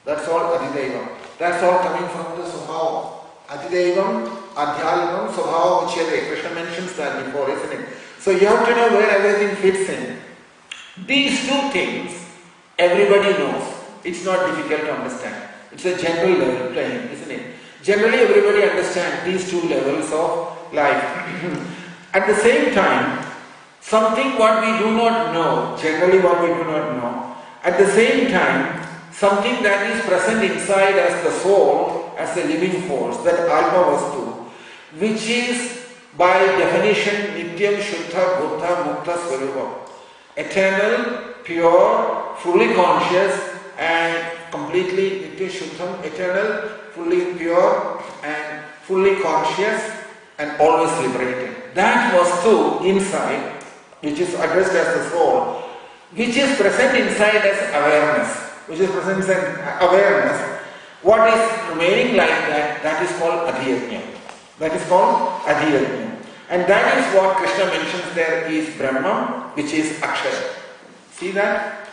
That's all Adidevam. That's all coming from the Swabhava. Adidevam, Adhyalmam, Swabhava, Uchyate. Krishna mentions that before, isn't it? So you have to know where everything fits in. These two things everybody knows. It's not difficult to understand. It's a general level plane, isn't it? Generally everybody understands these two levels of life. At the same time, something what we do not know, generally what we do not know, at the same time, something that is present inside as the soul, as a living force, that Alpa Vastu, which is by definition Nityam Shuddha Buddha Mukta Swarupa. Eternal, pure, fully conscious and completely Nitya Shuddham, eternal, fully pure and fully conscious and always liberated. That Vastu inside, which is addressed as the soul, which is present inside as awareness, which is present as awareness, what is remaining like that, that is called Adhyajna. That is called Adhyajna. And that is what Krishna mentions there is Brahma, which is Akshara. See that?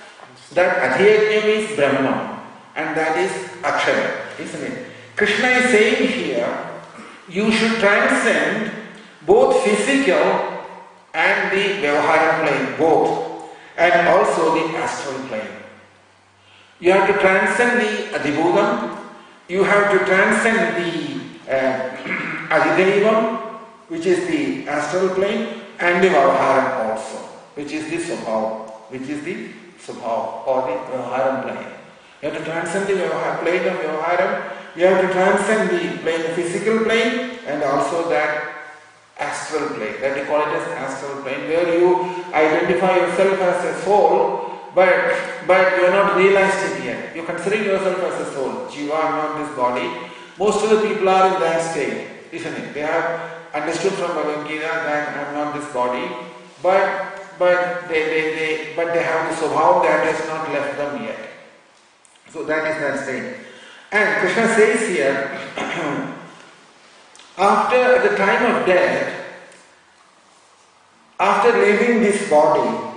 That Adhyajna is Brahma and that is Akshara, isn't it? Krishna is saying here, you should transcend both physical and the Vyavahara plane, both, and also the astral plane. You have to transcend the Adibodham, you have to transcend the Adidevam, which is the astral plane, and the Vyavahara also, which is the Swabhava, which is the Swabhava or the Vyavahara plane. You have to transcend the plane of Vyavahara, you have to transcend the plane, physical plane, and also that astral plane, that they call it as astral plane, where you identify yourself as a soul, but you are not realized it yet. You are considering yourself as a soul. Jiva, I am not this body. Most of the people are in that state, isn't it? They have understood from Bhagavad Gita that I am not this body, but they have the Swabhava that has not left them yet. So that is that state. And Krishna says here, at the time of death, after leaving this body,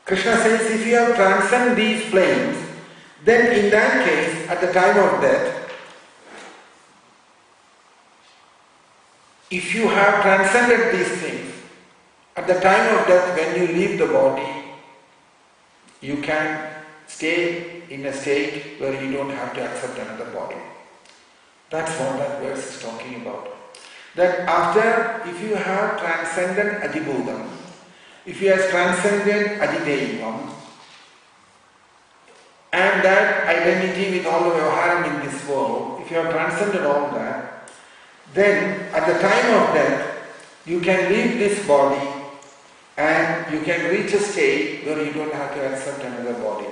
Krishna says if you have transcended these planes, then in that case, at the time of death, if you have transcended these things, at the time of death when you leave the body, you can stay in a state where you don't have to accept another body. That's what that verse is talking about. That after, if you have transcended Adibodham, if you have transcended Adidevam, and that identity with all the Vyavaharam in this world, if you have transcended all that, then at the time of death, you can leave this body And you can reach a state where you don't have to accept another body.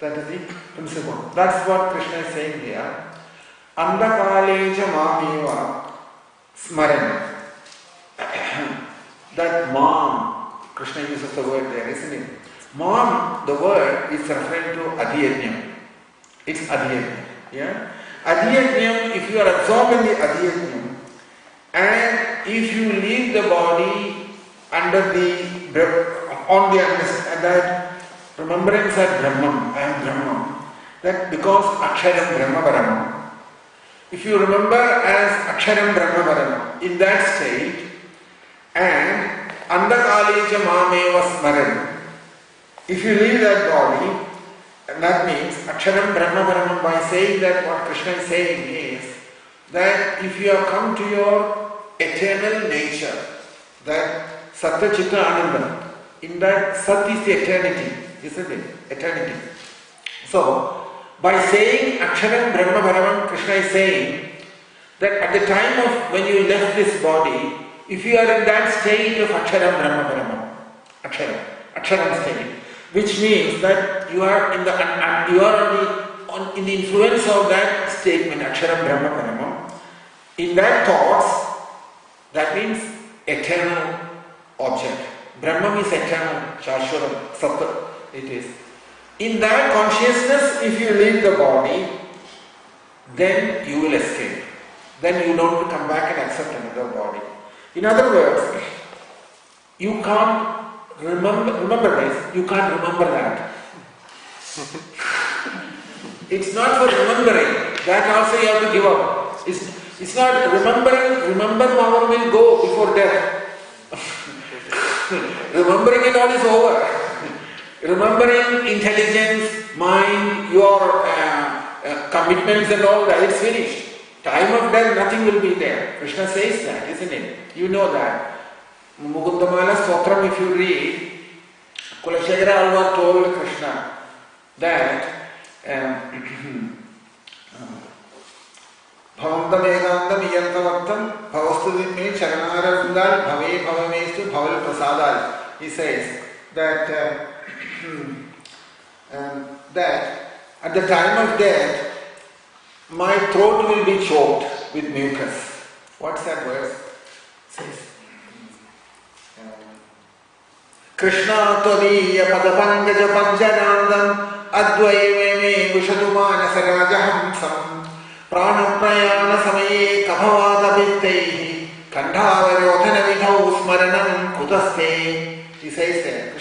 That is the principle. That's what Krishna is saying here. Andakaleja mameva smaran. That mom, Krishna uses the word there, isn't it? Mom, the word is referring to adhyajnam. It's adhyajnam. Yeah? Adhyajnam, if you are absorbed in the adhyajnam, and if you leave the body under the on the that remembrance at Brahman, I am Brahman, that because Aksharam Brahma Paramam. If you remember as Aksharam Brahma Paramam, in that state, and Andakaleja Mameva Smaran, if you leave that body, and that means Aksharam Brahma Paramam, by saying that what Krishna is saying is that if you have come to your eternal nature, that Sattva Chitta Ananda, in that Sat is the eternity, isn't it? Eternity. So, by saying Aksharam Brahma Paramam, Krishna is saying that at the time of when you left this body, if you are in that state of Aksharam Brahma Paramam, Aksharam state, which means that you are in the in the influence of that statement, Aksharam Brahma Paramam, in that thoughts, that means eternal object. Brahma is eternal, Shashwaram, Sattva, it is. In that consciousness, if you leave the body, then you will escape. Then you don't come back and accept another body. In other words, you can't remember this, you can't remember that. It's not for remembering, that also you have to give up. It's not remember power will go before death. Remembering it all is over. Remembering intelligence, mind, your commitments and all that, it's finished. Time of death, nothing will be there. Krishna says that, isn't it? You know that. Mukundamala Stotram, if you read, Kulashekara Alvar told Krishna that Bhavandam Egandam Iyantavaktam Bhavastudin me Charanarandal Bhave Bhavamestu Bhaval Prasadal. He says that that at the time of death, my throat will be choked with mucus. What's that verse? It says, Krishna Tadiya Padapangaja Panjanandam Advaiveme Vishadumana Sarajahamsam Pranaprayana Samaye Kapavada Vittaihi Kandhavarodhana Vidhau Smaranam Kutaste. He says there,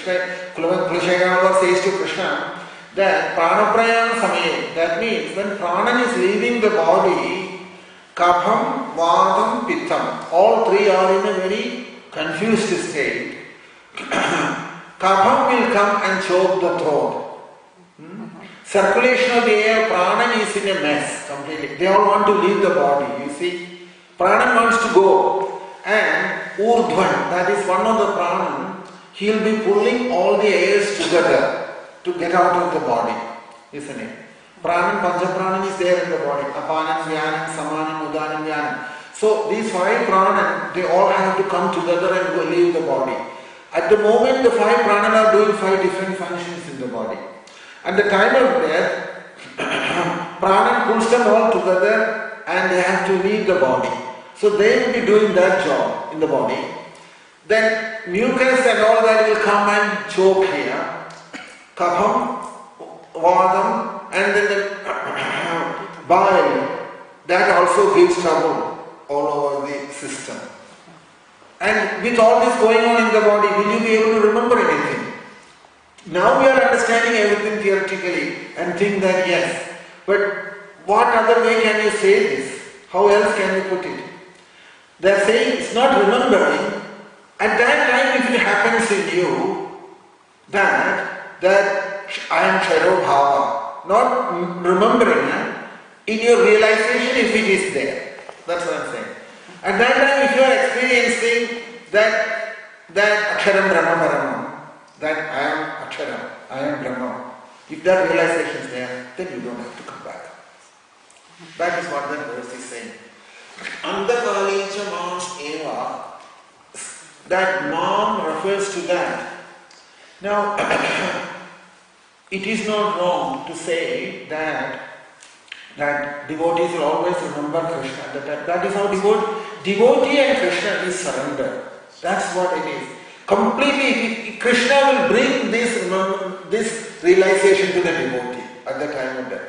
Kulashekara says to Krishna that Pranaprayana Samaye, that means when Pranan is leaving the body, Kapham, Vadam, Pittam, all three are in a very confused state. Kapham will come and choke the throat. Circulation of the air, Pranan is in a mess completely. They all want to leave the body, you see. Pranan wants to go. And Urdhvan, that is one of the Pranan, he will be pulling all the airs together to get out of the body, isn't it? Pranan, Panchapranan is there in the body. Apanam, Vyanam, Samanam, Udanam, Vyanam. So these five Pranan, they all have to come together and go leave the body. At the moment, the five Pranan are doing five different functions in the body. At the time of death, Pranan pulls them all together and they have to leave the body. So they will be doing that job in the body. Then mucus and all that will come and choke here. Kapham, Vadam, and then the bile, that also gives trouble all over the system. And with all this going on in the body, will you be able to remember anything? Now we are understanding everything theoretically and think that yes, but what other way can you say this? How else can you put it? They are saying it's not remembering. At that time, if it happens in you that I am Sharo Bhava, not remembering, in your realization if it is there. That's what I'm saying. At that time, if you are experiencing that Aksharam Brahma Paramam, that I am Aksharam, I am Brahma, if that realization is there, then you don't have to come back. That is what that verse is saying. Andakalecha Mas Eva that Mam refers to that. Now, it is not wrong to say that devotees will always remember Krishna. That is how devotee and Krishna is surrender. That's what it is. Completely, Krishna will bring this realization to the devotee at the time of death.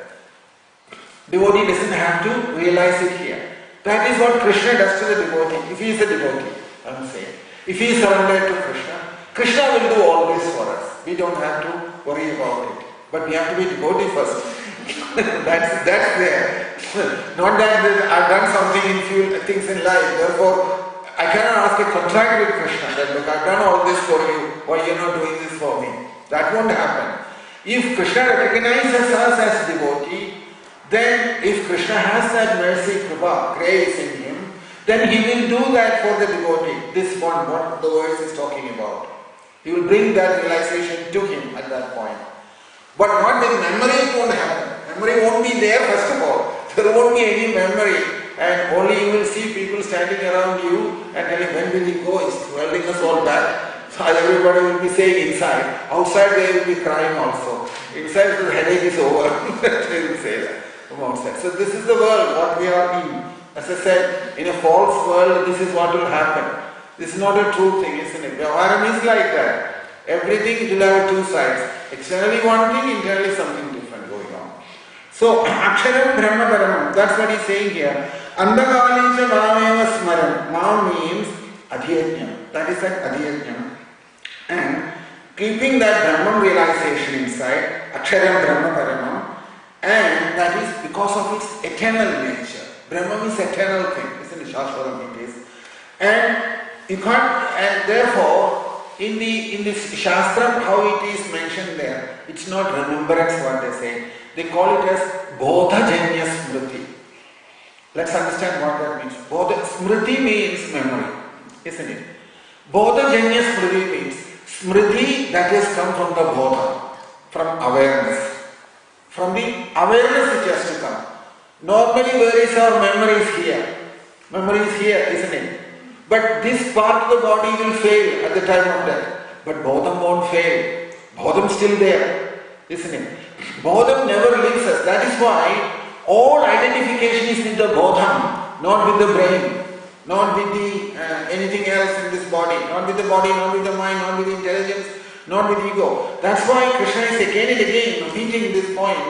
Devotee doesn't have to realize it here. That is what Krishna does to the devotee. If he is a devotee, I am saying. If he is surrendered to Krishna, Krishna will do all this for us. We don't have to worry about it. But we have to be devotee first. that's there. Not that I've done something in few things in life, therefore I cannot ask a contract with Krishna that look, I've done all this for you, why you're not doing this for me? That won't happen. If Krishna recognizes us as devotee, then if Krishna has that mercy, kripa, grace in him, then he will do that for the devotee. This one, what the verse is talking about. He will bring that realization to him at that point. But not with memory, it won't happen. Memory won't be there first of all. There won't be any memory. And only you will see people standing around you and telling, when will he go? He's holding us all back. So everybody will be saying inside. Outside they will be crying also. Inside the headache is over. They will say that from outside. So this is the world, what we are in. As I said, in a false world, this is what will happen. This is not a true thing, isn't it? Vyavaharam is like that. Everything will have two sides. Externally one thing, internally something different going on. So, Aksharam Brahma Paramam, that's what he's saying here. Andakalincha Mameva Smaran. Mam means Adhyajnam. That is that Adhyajnam. And keeping that Brahman realization inside, Aksharam Brahma Paramam, and that is because of its eternal nature. Brahman is eternal thing, isn't it? Shashvatam it is. And you can't, and therefore, in this Shastra, how it is mentioned there, it's not remembrance what they say. They call it as Bodhajanya Smriti. Let's understand what that means. Smriti means memory, isn't it? Bodhajanya Smriti means Smriti that has come from the Bodha, from awareness. From the awareness which has to come. Normally where is our memory is here. Memory is here, isn't it? But this part of the body will fail at the time of death. But Bodham won't fail. Bodham still there, isn't it? Bodham never leaves us. That is why all identification is with the Bodham, not with the brain, not with the anything else in this body, not with the body, not with the mind, not with the intelligence, not with ego. That's why Krishna is again and again repeating this point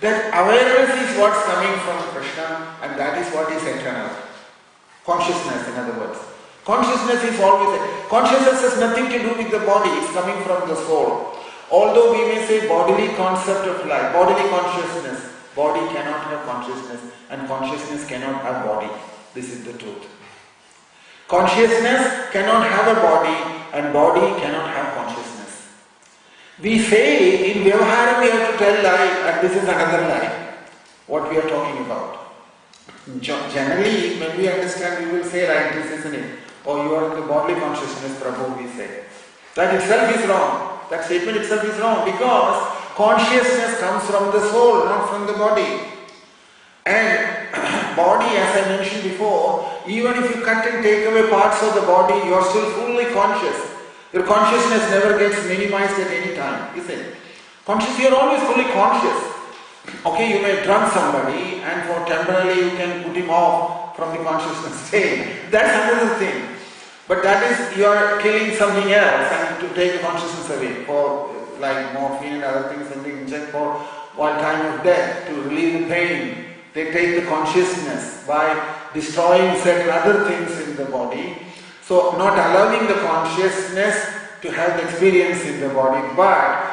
that awareness is what's coming from Krishna and that is what is eternal. Consciousness, in other words. Consciousness is always there. Consciousness has nothing to do with the body, it's coming from the soul. Although we may say bodily concept of life, bodily consciousness, body cannot have consciousness and consciousness cannot have body. This is the truth. Consciousness cannot have a body and body cannot have consciousness. We say in Vyavaharam we have to tell lie and this is another lie. What we are talking about. Generally, when we understand, we will say like this, isn't it? Oh, you are in the bodily consciousness, Prabhu, we say. That itself is wrong. That statement itself is wrong because consciousness comes from the soul, not from the body. And body, as I mentioned before, even if you cut and take away parts of the body, you are still fully conscious. Your consciousness never gets minimized at any time, is it? You are always fully conscious. Okay, you may drug somebody and for temporarily you can put him off from the consciousness state. That's another thing. But that is, you are killing something else and to take the consciousness away for like morphine and other things and they inject for one time of death to relieve the pain. They take the consciousness by destroying certain other things in the body. So not allowing the consciousness to have the experience in the body, but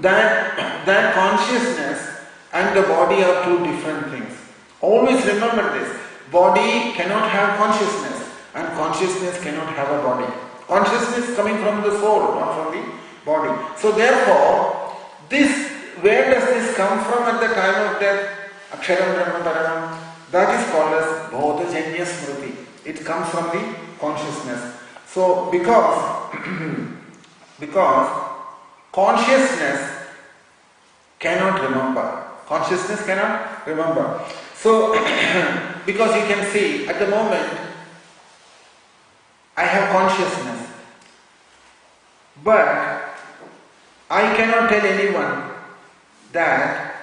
that consciousness and the body are two different things. Always remember this. Body cannot have consciousness and consciousness cannot have a body. Consciousness coming from the soul, not from the body. So therefore, where does this come from at the time of death? Aksharam Brahma Paramam. That is called as Bodhajanya Smriti. It comes from the consciousness. So because consciousness cannot remember. Consciousness cannot remember. So, because you can see, at the moment, I have consciousness. But I cannot tell anyone that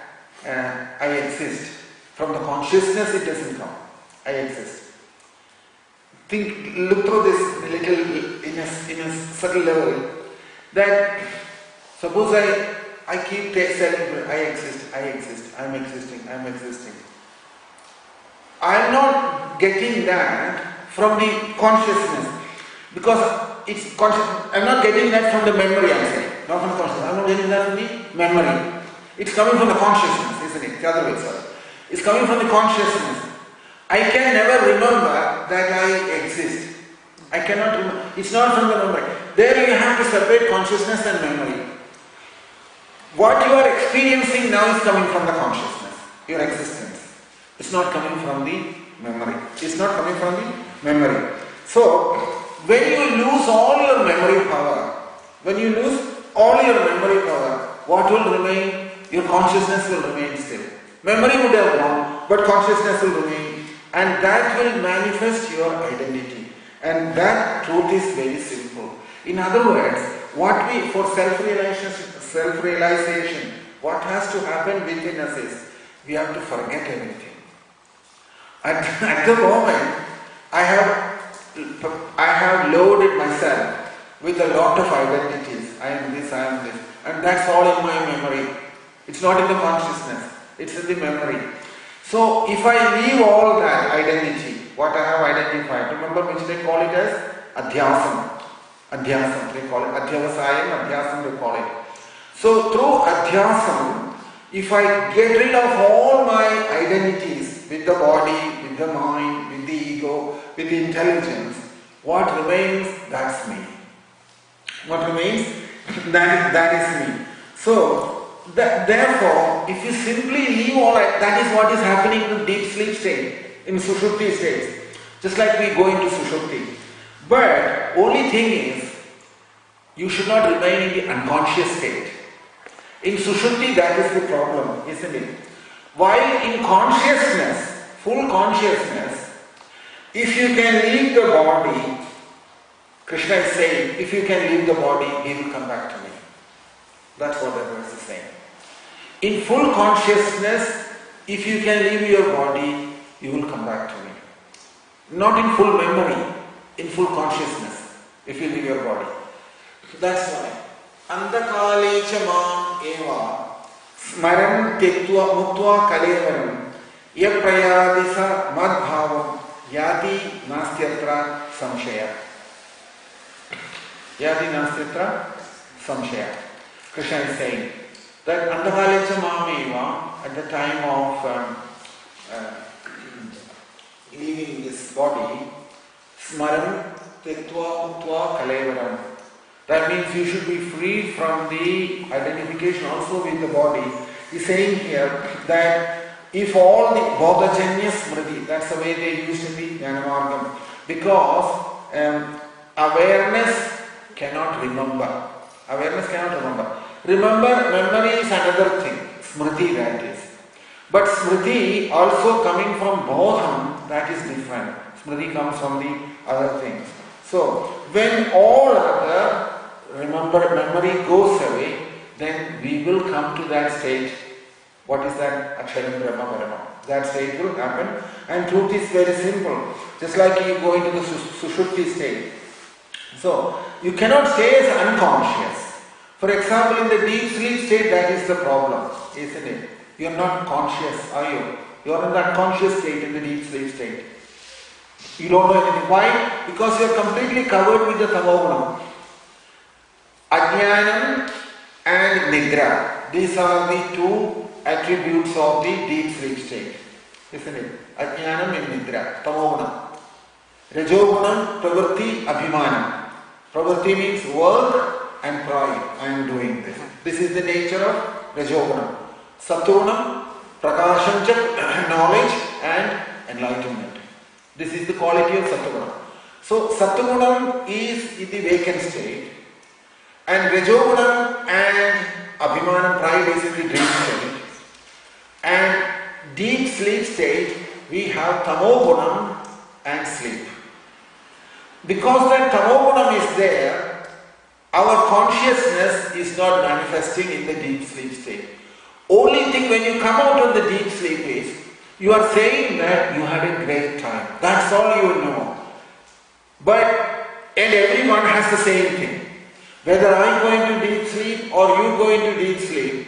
I exist. From the consciousness it doesn't come. I exist. Look through this little in a subtle level. That suppose I keep telling I exist, I'm existing. I'm not getting that from the consciousness because it's conscious. I'm not getting that from the memory, I'm saying. Not from the consciousness. I'm not getting that from the memory. It's coming from the consciousness, isn't it? The other way, sorry. It's coming from the consciousness. I can never remember that I exist. I cannot remember. It's not from the memory. There you have to separate consciousness and memory. What you are experiencing now is coming from the consciousness, your existence. It's not coming from the memory. It's not coming from the memory. So, when you lose all your memory power, what will remain? Your consciousness will remain still. Memory would have gone, but consciousness will remain, and that will manifest your identity. And that truth is very simple. In other words, for self-realization, what has to happen within us is, we have to forget everything. At the moment, I have loaded myself with a lot of identities. I am this, and that's all in my memory. It's not in the consciousness, it's in the memory. So if I leave all that identity, what I have identified, remember which they call it as adhyasam. Adhyasam, they call it adhyavasayam, adhyasam they call it. So through adhyasam, if I get rid of all my identities with the body, with the mind, with the ego, with the intelligence, what remains? That's me. What remains? That is me. So, therefore, if you simply leave all that is what is happening in deep sleep state, in Sushupti states. Just like we go into Sushupti. But only thing is, you should not remain in the unconscious state. In Sushupti, that is the problem, isn't it? While in consciousness, full consciousness, if you can leave the body, Krishna is saying, if you can leave the body, he will come back to me. That's what the verse is saying. In full consciousness, if you can leave your body, you will come back to me. Not in full memory, in full consciousness, if you leave your body. That's why. Andakale cha mam eva smaran tektva muktva kalevaram yaprayadisa madbhavam yati nastyatra samshaya. Yati nastyatra samshaya. Krishna is saying that Andakale cha mam eva, at the time of leaving this body, smaran tektva muktva kalevaram. That means you should be free from the identification also with the body. He's saying here that if all the bodhajanya smriti, that's the way they used in the Jnanamargam, because awareness cannot remember. Memory is another thing. Smriti, that is. But smriti also coming from bodham, that is different. Smriti comes from the other things. So, when all other memory goes away, then we will come to that state. What is that? Aksharam Brahma Parama. That state will happen. And truth is very simple. Just like you go into the Sushupti state. So, you cannot stay as unconscious. For example, in the deep sleep state, that is the problem, isn't it? You are not conscious, are you? You are in that conscious state, in the deep sleep state. You don't know anything. Why? Because you are completely covered with the tamogunam. Ajnanam and Nidra. These are the two attributes of the deep sleep state. Isn't it? Ajnanam and Nidra. Tamogunam. Rajogunam, Pravritti, Abhimanam. Pravritti means work and pride. I am doing this. This is the nature of Rajogunam. Sattvanam, Prakashancha, knowledge and enlightenment. This is the quality of Sattvanam. So, Sattvanam is in the vacant state. And Rajogunam and Abhimanam, pride, is in the dream state. And deep sleep state, we have Tamogunam and sleep. Because that tamogunam is there, our consciousness is not manifesting in the deep sleep state. Only thing when you come out of the deep sleep is, you are saying that you had a great time. That's all you know. And everyone has the same thing. Whether I'm going to deep sleep or you go into deep sleep,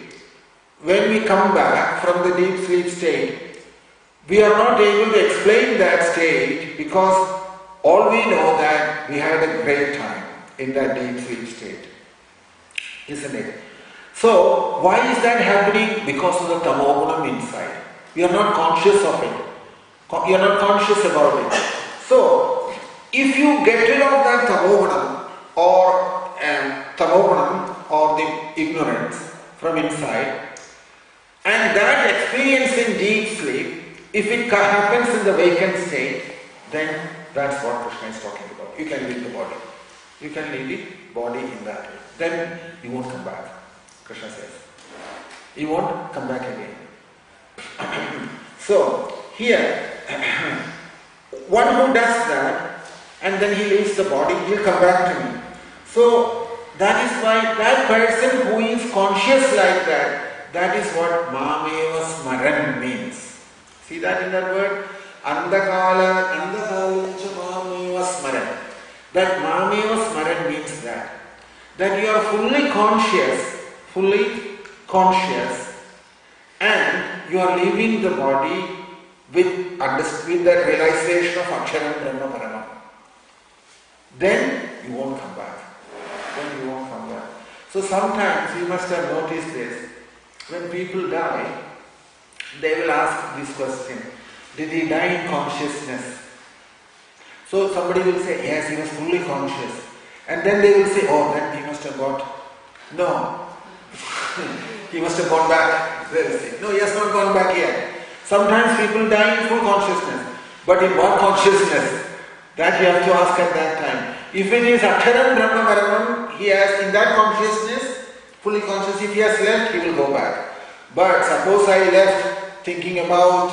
when we come back from the deep sleep state, we are not able to explain that state because all we know that we had a great time in that deep sleep state. Isn't it? So, why is that happening? Because of the tamogunam inside. We are not conscious of it. You are not conscious about it. So, if you get rid of that tamogunam or the ignorance from inside, and that experience in deep sleep, if it happens in the vacant state, then that's what Krishna is talking about. You can leave the body. You can leave the body in that way. Then you won't come back, Krishna says. You won't come back again. So, here, one who does that, and then he leaves the body, he'll come back to me. So, that is why that person who is conscious like that, that is what Mameva Smaran means. See that in that word? Andakala Mameva Smaran. That Mameva Smaran means that you are fully conscious, and you are leaving the body with that realization of Aksharam Brahma Paramam. Then you won't come back. So sometimes you must have noticed this. When people die, they will ask this question: did he die in consciousness? So somebody will say, yes, he was fully conscious. And then they will say, oh, then he must have got... No. He must have gone back. They will say, no, he has not gone back yet. Sometimes people die in full consciousness. But in what consciousness? That you have to ask at that time. If it is Aksharam Brahma Paramam, he has in that consciousness, fully conscious, if he has left, he will go back. But suppose I left thinking about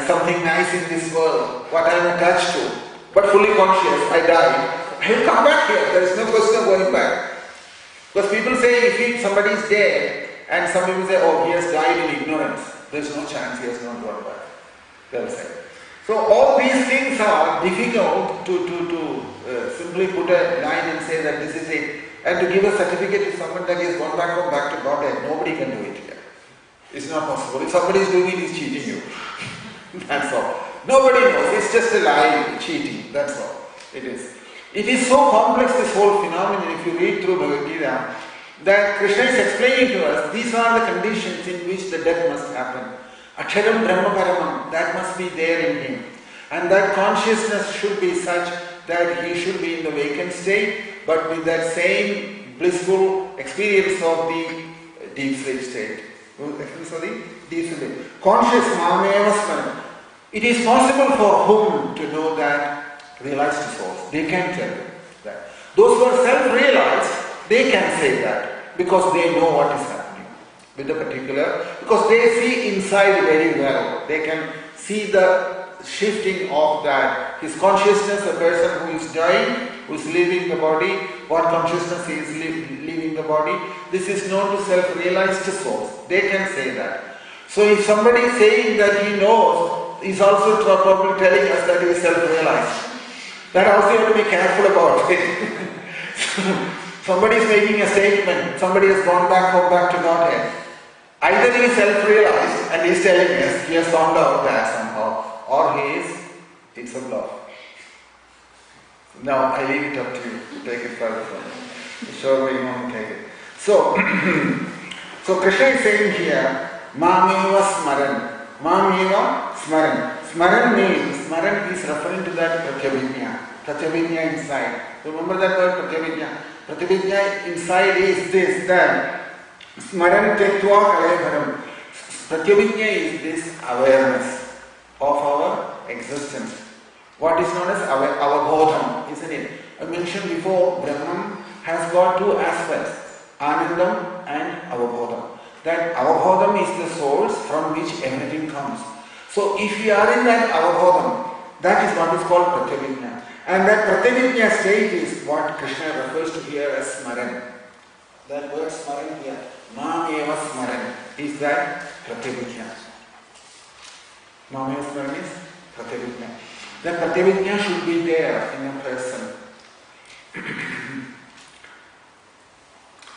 something nice in this world, what I am attached to, but fully conscious, I die. I will come back here. There is no question of going back. Because people say if somebody is dead, and some people say, oh, he has died in ignorance, there is no chance he has not gone back. They will say. So all these things are difficult to simply put a line and say that this is it. And to give a certificate to someone that he has gone back to Godhead, nobody can do it here. It's not possible. If somebody is doing it, he's cheating you. That's all. Nobody knows. It's just a lie, cheating. That's all. It is. It is so complex, this whole phenomenon, if you read through Bhagavad Gita, that Krishna is explaining to us, these are the conditions in which the death must happen. Aksharam Brahma Paramam, that must be there in him. And that consciousness should be such that he should be in the vacant state, but with that same blissful experience of the deep sleep state. Conscious Mameva Smaran. It is possible for whom to know that? Realized souls. They can tell you that. Those who are self-realized, they can say that because they know what is happening with the particular, because they see inside very well. They can see the shifting of that. His consciousness, a person who is dying, who is leaving the body, what consciousness is leaving the body, this is known to self-realized souls. They can say that. So if somebody is saying that he knows, he is also probably telling us that he is self-realized. That also you have to be careful about it. Somebody is making a statement, somebody has gone back to Godhead. Either he is self-realized and he is telling us he has found out that somehow, or it's a bluff. Now I leave it up to you to take it further from me. Sure you want to take it. So Krishna is saying here, Mameva Smaran. Mameva Smaran. Smaran is referring to that Pratyabhijna. Pratyabhijna inside. Remember that word Pratyabhijna? Pratyabhijna inside is this, that. Smaran Tektva Kalayabharam. Pratyabhijna is this awareness of our existence. What is known as avabodham, isn't it? I mentioned before, Brahman has got two aspects, Anandam and avabodham. That avabodham is the source from which everything comes. So if we are in that avabodham, that is what is called Pratyabhijna. And that Pratyabhijna state is what Krishna refers to here as Smaran. That word Smaran here, Mameva Smaran, is that Pratyabhijna. Mameva Smaran is Pratyabhijna. That Pratyabhijna should be there in a person.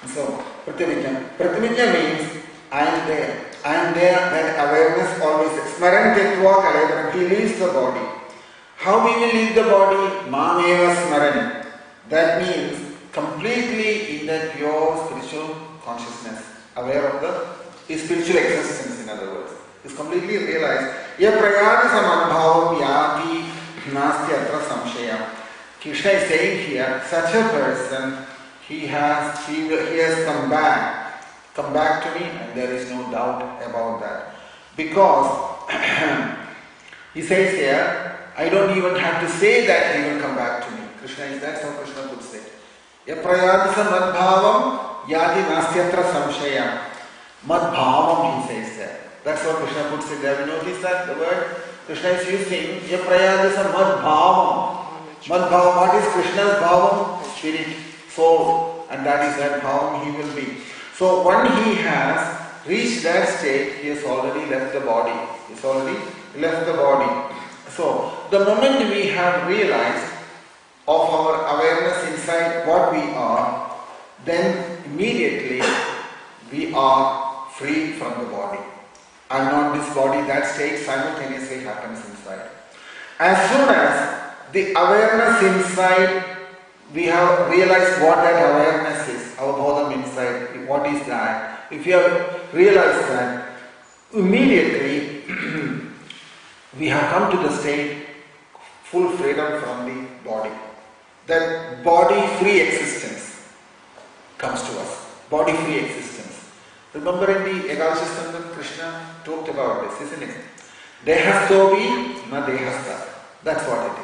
So, Pratyabhijna means I am there. I am there, that awareness always. Smaran Tetva Kalebram, he leaves the body. How we will leave the body? Mameva Smaran. That means completely in that pure spiritual consciousness, aware of the spiritual existence, in other words. Is completely realized. Ya prayadi samanbhavam yati nasti atra samshaya. Krishna is saying here, such a person, he has come back to me, and there is no doubt about that. Because he says here, I don't even have to say that he will come back to me. Krishna is, that's how Krishna puts it. Yaprayadisa madbhavam yadi nastyatra samshaya. Madbhavam, he says there. That's what Krishna puts it there. You notice that the word Krishna is using, yaprayadisa madbhavam. Madbhavam, what is Krishna's bhavam? Spirit, soul. And that is that bhavam he will be. So when he has reached that state, he has already left the body. He's already left the body. So the moment we have realized of our awareness inside what we are, then immediately we are free from the body. I am not this body, that state simultaneously happens inside. As soon as the awareness inside, we have realized what that awareness is, our bodham inside, what is that? If you have realized that, immediately we have come to the state full freedom from the body. That body-free existence comes to us. Body-free existence. Remember in the Ekadashistandam, Krishna talked about this, isn't it? Dehastobi na dehasta. That's what it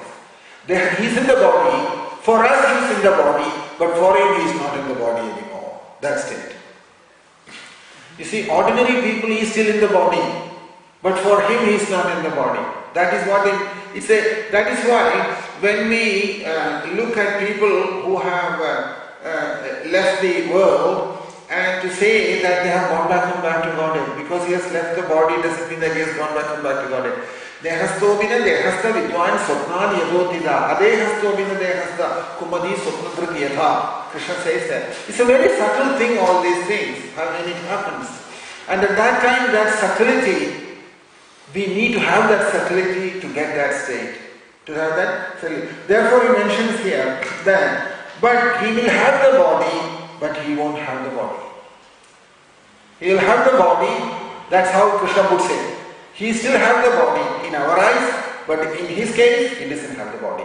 is. He's in the body. For us, he's in the body, but for him, he is not in the body anymore. That's it. You see, ordinary people, he is still in the body, but for him, he is not in the body. That is what that is why when we look at people who have left the world, and to say that they have gone back to Godhead, because he has left the body doesn't mean that he has gone back to Godhead. Dehastobina dehasta vidwan swapnan yadotida. Adehastobina dehasta kumadi swapnadrit yatha. Krishna says that. It's a very subtle thing, all these things, when it happens. And at that time, that subtlety, we need to have that subtlety to get that state. To have that subtlety. Therefore, he mentions here that, but he will have the body, but he won't have the body. He will have the body, that's how Krishna puts it. He still has the body in our eyes, but in his case, he doesn't have the body.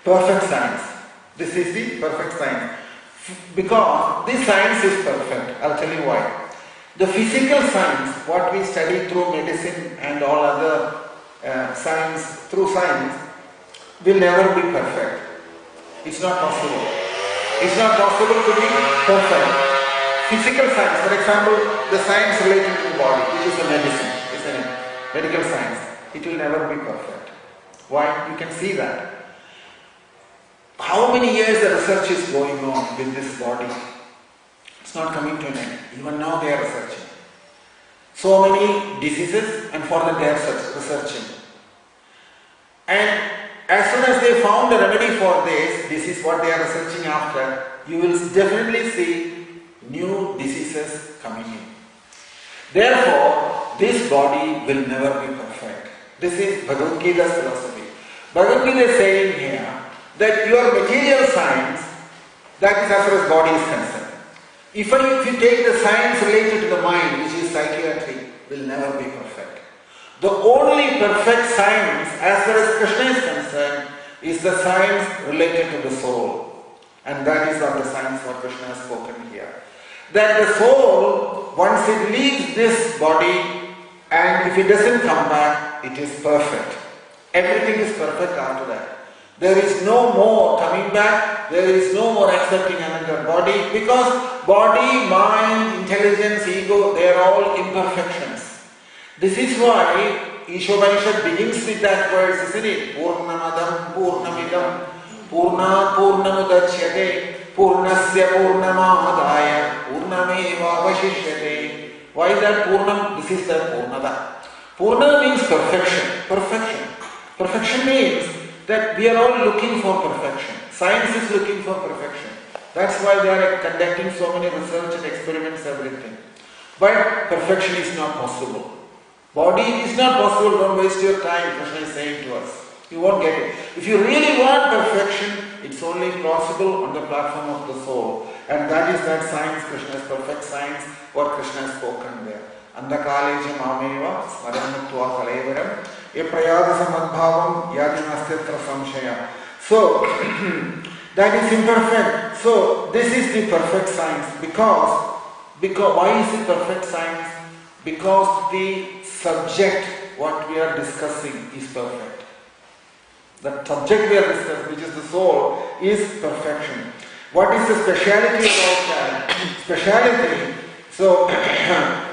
Perfect science. This is the perfect science. Because this science is perfect. I'll tell you why. The physical science, what we study through medicine and all other science, through science, will never be perfect. It's not possible. It's not possible to be perfect. Physical science, for example, the science related to the body, which is the medicine, isn't it? Medical science, it will never be perfect. Why? You can see that. How many years the research is going on with this body? It's not coming to an end. Even now they are researching. So many diseases, and for that they are researching. And as soon as they found a remedy for this is what they are researching after, you will definitely see new diseases coming in. Therefore, this body will never be perfect. This is Bhagavad Gita's philosophy. Bhagavad Gita is saying here that your material science, that is as far as body is concerned. If you take the science related to the mind, which is psychiatry, will never be perfect. The only perfect science, as far as Krishna is concerned, is the science related to the soul. And that is not the science what Krishna has spoken here. That the soul, once it leaves this body, and if it doesn't come back, it is perfect. Everything is perfect after that. There is no more coming back, there is no more accepting another body, because body, mind, intelligence, ego, they are all imperfections. This is why Ishopanishad begins with that verse, isn't it? Purnamadam, Purnamidam, Purna Purnamudachyate Purnasya Purnamadaya Purnameva Vashishyate. Why is that Purnam? This is the Purnada. Purna means perfection. Perfection. Perfection means that we are all looking for perfection. Science is looking for perfection. That's why they are conducting so many research and experiments, everything. But perfection is not possible. Body is not possible, don't waste your time, Krishna is saying to us. You won't get it. If you really want perfection, it's only possible on the platform of the soul. And that is that science, Krishna's perfect science, what Krishna has spoken there. Andakaleja mameva smaranatva kalevaram eprayada samadbhavam yadinastatra samshaya. So, that is imperfect. So, this is the perfect science. Because why is it perfect science? Because the subject, what we are discussing, is perfect. The subject we are discussing, which is the soul, is perfection. What is the speciality about that? Speciality. So,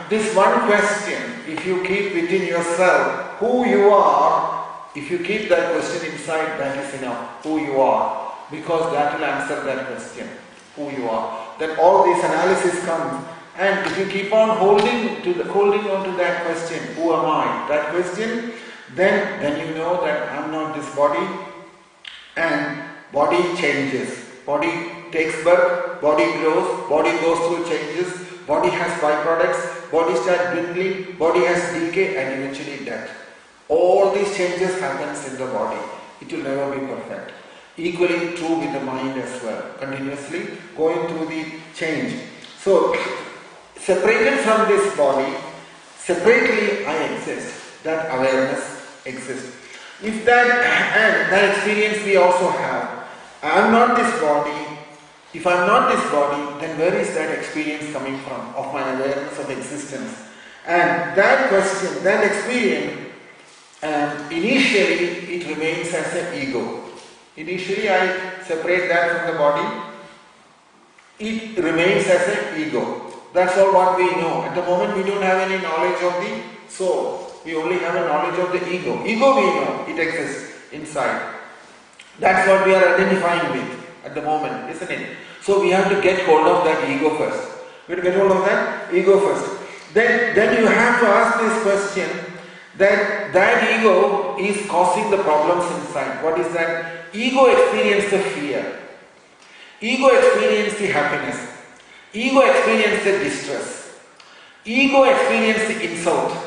this one question, if you keep within yourself who you are, if you keep that question inside, that is enough. Who you are. Because that will answer that question. Who you are. Then all this analysis comes. And if you keep on holding on to that question, who am I? That question, then you know that I am not this body, and body changes. Body takes birth, body grows, body goes through changes, body has byproducts, body starts dwindling, body has decay, and eventually death. All these changes happens in the body. It will never be perfect. Equally true with the mind as well. Continuously going through the change. So, separated from this body, separately I exist. That awareness exists. If that experience we also have, I am not this body. If I am not this body, then where is that experience coming from of my awareness of existence? And that question, that experience, initially it remains as an ego. Initially I separate that from the body. It remains as an ego. That's all what we know. At the moment we don't have any knowledge of the soul. We only have a knowledge of the ego. Ego we know, it exists inside. That's what we are identifying with at the moment, isn't it? So we have to get hold of that ego first. We have to get hold of that ego first. Then you have to ask this question, that ego is causing the problems inside. What is that? Ego experiences the fear. Ego experiences the happiness. Ego experiences the distress. Ego experiences the insult.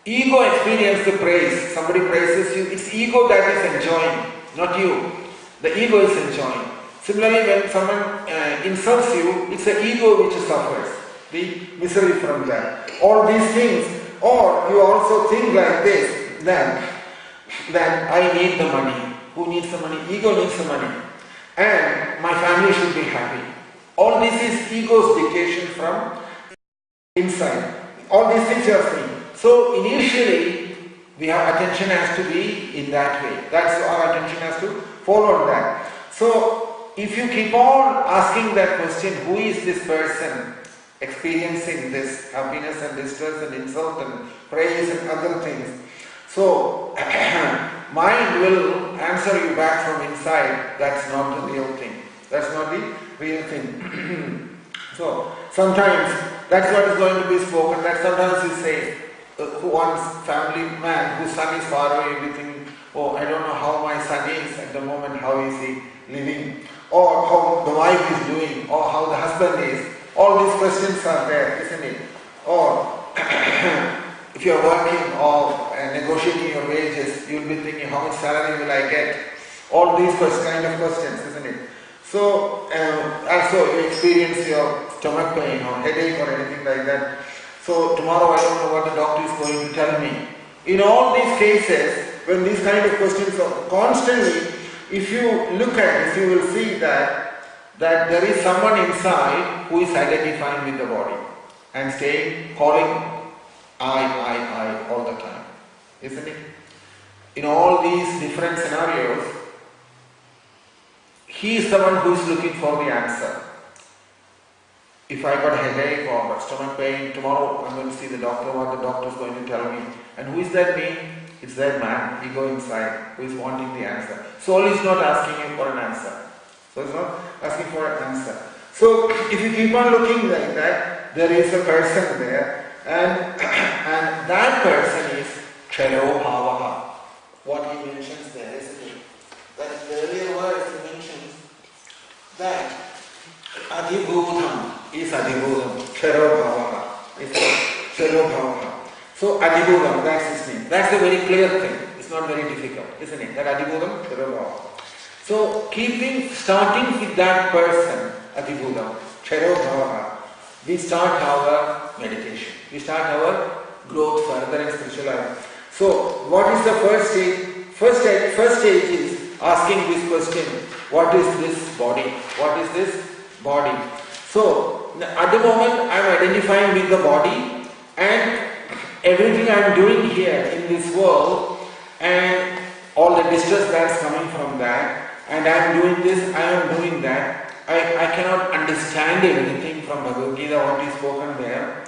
Ego experiences the praise. Somebody praises you. It's ego that is enjoying, not you. The ego is enjoying. Similarly, when someone insults you, it's the ego which suffers. The misery from that. All these things. Or you also think like this, that I need the money. Who needs the money? Ego needs the money. And my family should be happy. All this is ego's dictation from inside. All these things you are seeing. So initially, our attention has to be in that way. That's our attention has to fall on that. So if you keep on asking that question, who is this person experiencing this happiness and distress and insult and praise and other things? So mind will answer you back from inside, that's not the real thing. That's not the real thing. So sometimes that's what is going to be spoken. That sometimes you say, one's family man whose son is far away, everything, oh, I don't know how my son is at the moment, how is he living, or how the wife is doing, or how the husband is. All these questions are there, isn't it? Or if you are working or negotiating your wages, you will be thinking, how much salary will I get? All these kind of questions, isn't it? So, also you experience your stomach pain or headache or anything like that. So, tomorrow I don't know what the doctor is going to tell me. In all these cases, when these kind of questions are constantly, if you look at this, you will see that there is someone inside who is identifying with the body and calling I all the time. Isn't it? In all these different scenarios, he is the one who is looking for the answer. If I got a headache or stomach pain, tomorrow I'm going to see the doctor, what the doctor is going to tell me. And who is that me? it's that man, ego inside, who is wanting the answer. Soul is not asking him for an answer. So it's not asking for an answer. So if you keep on looking like that, there is a person there, and that person is Ksharo Bhavaha. What he mentions there, isn't it? That earlier words he mentions that Adhibhutam is Adhibhutam, Ksharo Bhavaha. It's Ksharo Bhavaha. So Adhibhutam, that's his name. That's a very clear thing. It's not very difficult, isn't it? That Adhibhutam, Ksharo Bhavaha. So starting with that person, Adhibhutam, Ksharo Bhavaha, we start our meditation. We start our growth further in spiritual life. So, what is the first stage? First stage is asking this question: what is this body? What is this body? So, at the moment I am identifying with the body, and everything I am doing here in this world, and all the distress that is coming from that, and I am doing this, I am doing that. I cannot understand everything from Bhagavad Gita, what is spoken there.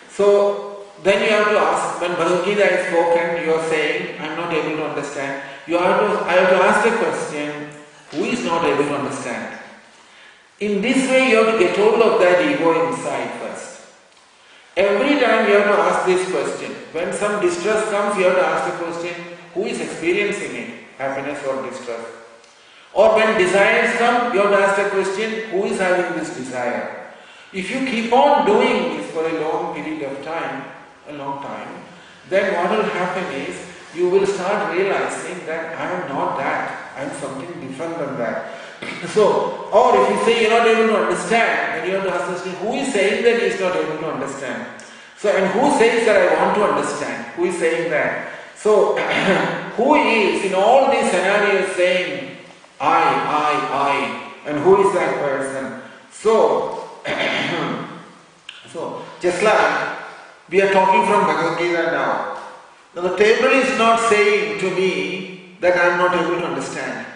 So, then you have to ask, when Bhagavad Gita is spoken, you are saying, I am not able to understand. I have to ask the question, who is not able to understand? In this way, you have to get hold of that ego inside first. Every time you have to ask this question. When some distress comes, you have to ask the question, who is experiencing it? Happiness or distress? Or when desires come, you have to ask the question, who is having this desire? If you keep on doing this for a long period of time, then what will happen is, you will start realizing that I am not that, I am something different than that. So, or if you say you are not able to understand, then you have to ask the question, who is saying that he is not able to understand? So, and who says that I want to understand? Who is saying that? So, who is in all these scenarios saying, I, and who is that person? So, just like we are talking from Bhagavad Gita now. Now the table is not saying to me that I am not able to understand.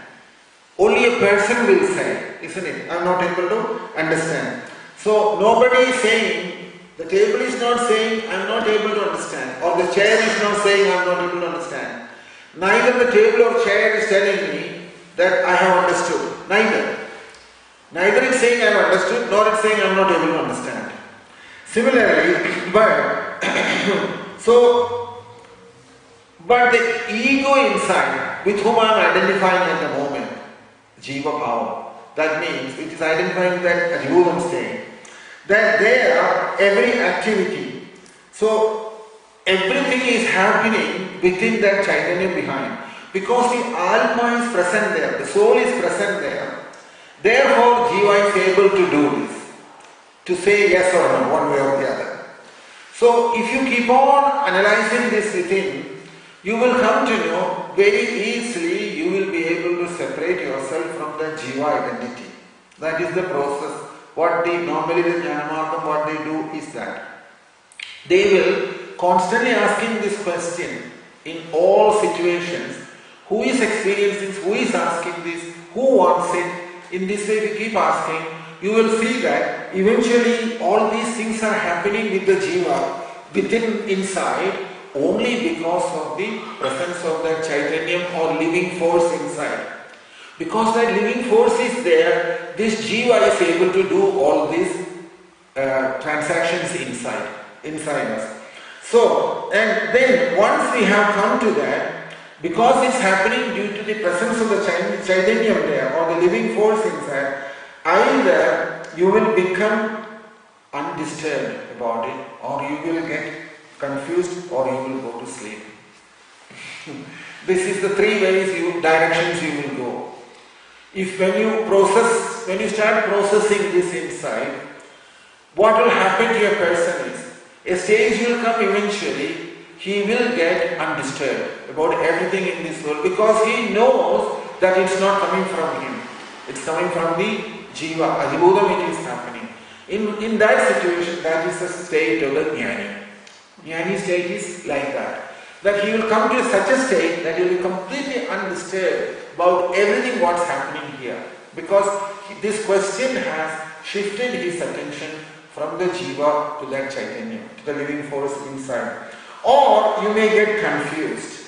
Only a person will say, isn't it? I am not able to understand. So nobody is saying, the table is not saying I am not able to understand, or the chair is not saying I am not able to understand. Neither the table or chair is telling me that I have understood. Neither it's saying I have understood, nor it's saying I am not able to understand. Similarly, but the ego inside, with whom I am identifying at the moment, Jiva Bhava, that means it is identifying that Adhibhutam state, that there every activity, so everything is happening within that Chaitanya behind. Because the Alma is present there, the soul is present there, therefore Jiva is able to do this, to say yes or no, one way or the other. So if you keep on analyzing this within, you will come to know very easily, you will be able to separate yourself from the Jiva identity. That is the process. Normally the Jnanamargam, what they do is that they will constantly asking this question in all situations. Who is experiencing this? Who is asking this? Who wants it? In this way, if you keep asking, you will see that eventually all these things are happening with the Jiva within inside only because of the presence of that Chaitanyam or living force inside. Because that living force is there, this Jiva is able to do all these transactions inside us. So, and then once we have come to that, because it's happening due to the presence of the Chaitanyam there or the living force inside, either you will become undisturbed about it, or you will get confused, or you will go to sleep. This is the three directions you will go. When you start processing this inside, what will happen to a person is, a stage will come eventually, he will get undisturbed about everything in this world because he knows that it's not coming from him. It's coming from the Jiva, Adhibhutam it is happening. In that situation, that is the state of the Jnani. Jnani state is like that. That he will come to such a state that he will be completely undisturbed about everything what's happening here. Because this question has shifted his attention from the Jiva to that Chaitanya, to the living force inside. Or you may get confused.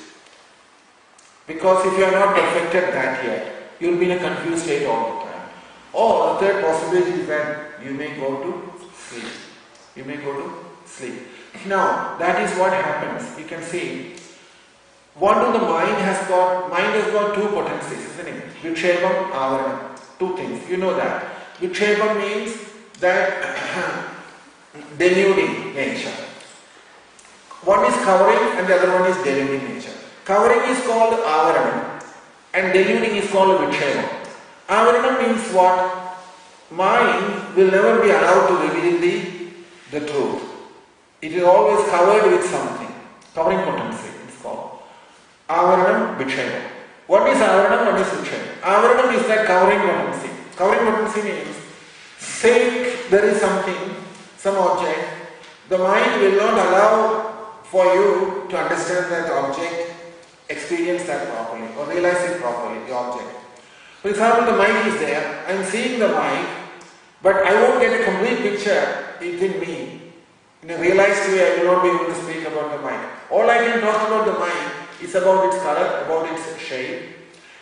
Because if you are not perfected that yet, you will be in a confused state all the time. Or the third possibility is that you may go to sleep. You may go to sleep. Now, that is what happens. You can see, the mind has got two potencies, isn't it? Vikshepam, Avaranam. Two things. You know that. Vikshepam means that denuding nature. One is covering and the other one is deluding nature. Covering is called Avaranam and deluding is called Vikshepam. Avaranam means what? Mind will never be allowed to reveal the truth. It is always covered with something. Covering potency it's called. Avaranam, Vikshepam. What is Avaranam? What is Vikshepam? Avaranam is that covering potency. Covering potency means, say there is something, some object, the mind will not allow for you to understand that object, experience that properly or realize it properly, the object. For example, the mic is there, I am seeing the mic, but I won't get a complete picture within me. In a realized way, I will not be able to speak about the mic. All I can talk about the mic is about its color, about its shape,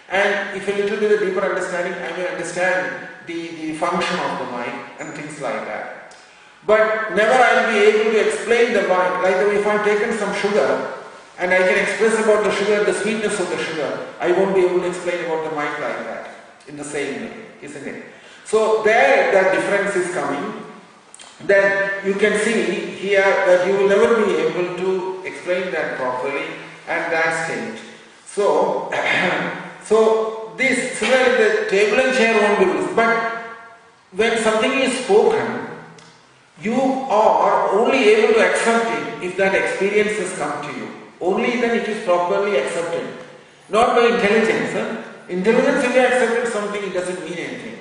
and if a little bit of deeper understanding, I may understand the function of the mic and things like that. But never I will be able to explain the mic. Like if I have taken some sugar and I can express about the sugar, the sweetness of the sugar, I won't be able to explain about the mic like that in the same way, isn't it? So there that difference is coming. Then you can see here that you will never be able to explain that properly at that stage. So, this similarly the table and chair won't be used. But when something is spoken, you are only able to accept it if that experience has come to you. Only then it is properly accepted. Not by intelligence. Intelligence, if you accepted something, it doesn't mean anything.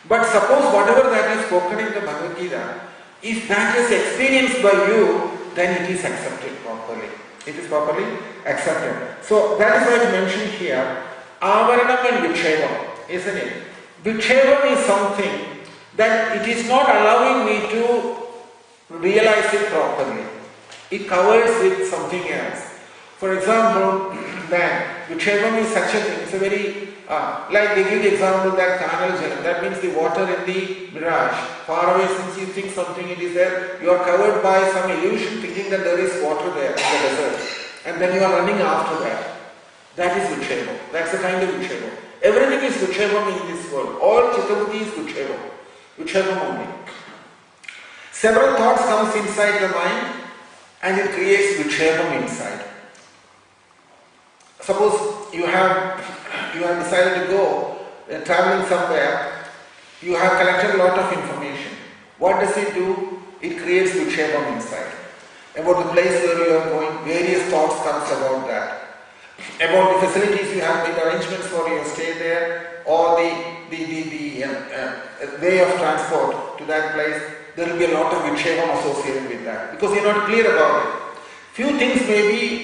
But suppose whatever that is spoken in the Bhagavad Gita, if that is experienced by you, then it is accepted properly. It is properly accepted. So that is why it's mentioned here, Avaranam and Vikshepam, isn't it? Vikshepam is something that it is not allowing me to realize it properly. It covers with something else. For example, then Vikshepam is such a thing, it's a very, like they give the example that Kanal Jalam, that means the water in the mirage. Far away since you think something it is there, you are covered by some illusion thinking that there is water there in the desert. And then you are running after that. That is Vikshepam. That's the kind of Vikshepam. Everything is Vikshepam in this world. All Chittabuddhi is Vikshepam. Vikshepam only. Several thoughts comes inside the mind and it creates Vikshepam inside. Suppose you have decided to go traveling somewhere, you have collected a lot of information. What does it do? It creates Vikshepam inside. About the place where you are going, various thoughts comes about that. About the facilities you have made arrangements for your stay there, or the way of transport to that place, there will be a lot of Vikshepam associated with that because you are not clear about it. Few things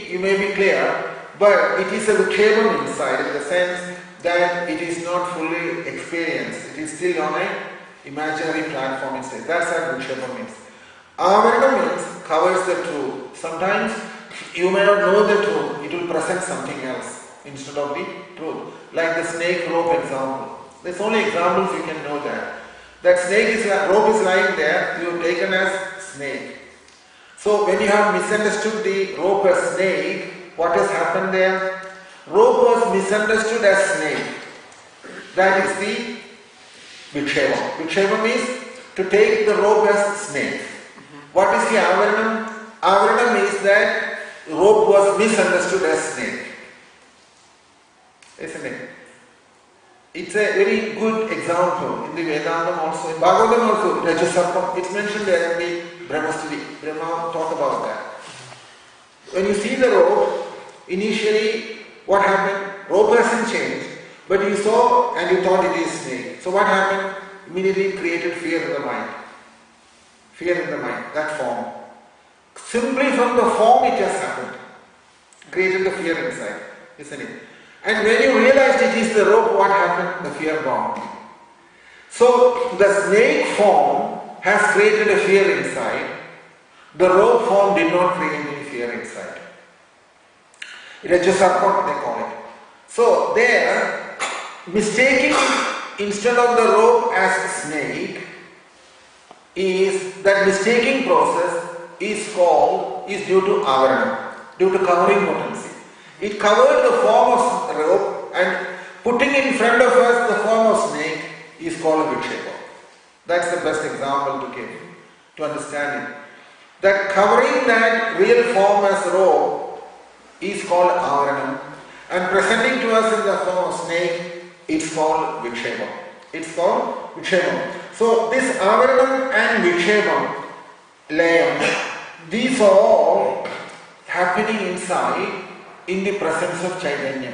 you may be clear, but it is a Vikshepam inside in the sense that it is not fully experienced. It is still on an imaginary platform instead. That's what Vikshepam means. Avaranam means covers the truth. Sometimes you may not know the truth. It will present something else instead of the truth. Like the snake rope example. There's only examples you can know that. That rope is lying there, you have taken as snake. So when you have misunderstood the rope as snake, what has happened there? Rope was misunderstood as snake. That is the Vikshepam. Vikshepam is to take the rope as snake. What is the Avaranam? Avaranam is that rope was misunderstood as snake. Isn't it? It's a very good example in the Vedanta also. In Bhagavatam also, Rajasarpam, it's mentioned there in the Brahmastuti. Brahma talk about that. When you see the rope, initially what happened? Rope hasn't changed, but you saw and you thought it is snake. So what happened? Immediately it created fear in the mind. Fear in the mind, that form. Simply from the form it has happened. Created the fear inside, isn't it? And when you realized it is the rope, what happened? The fear gone. So the snake form has created a fear inside. The rope form did not create any fear inside. Rajasarpam they call it. So there, mistaking instead of the rope as a snake is that mistaking process is due to avarana, due to covering potency. It covered the form of rope and putting in front of us the form of snake is called a vikshepa. That's the best example to give, to understand it. That covering that real form as rope is called avarana, and presenting to us in the form of snake, it's called vikshepa. It's called vikshepa. So this avaranam and vikshepa, layam, these are all happening inside in the presence of Chaitanya.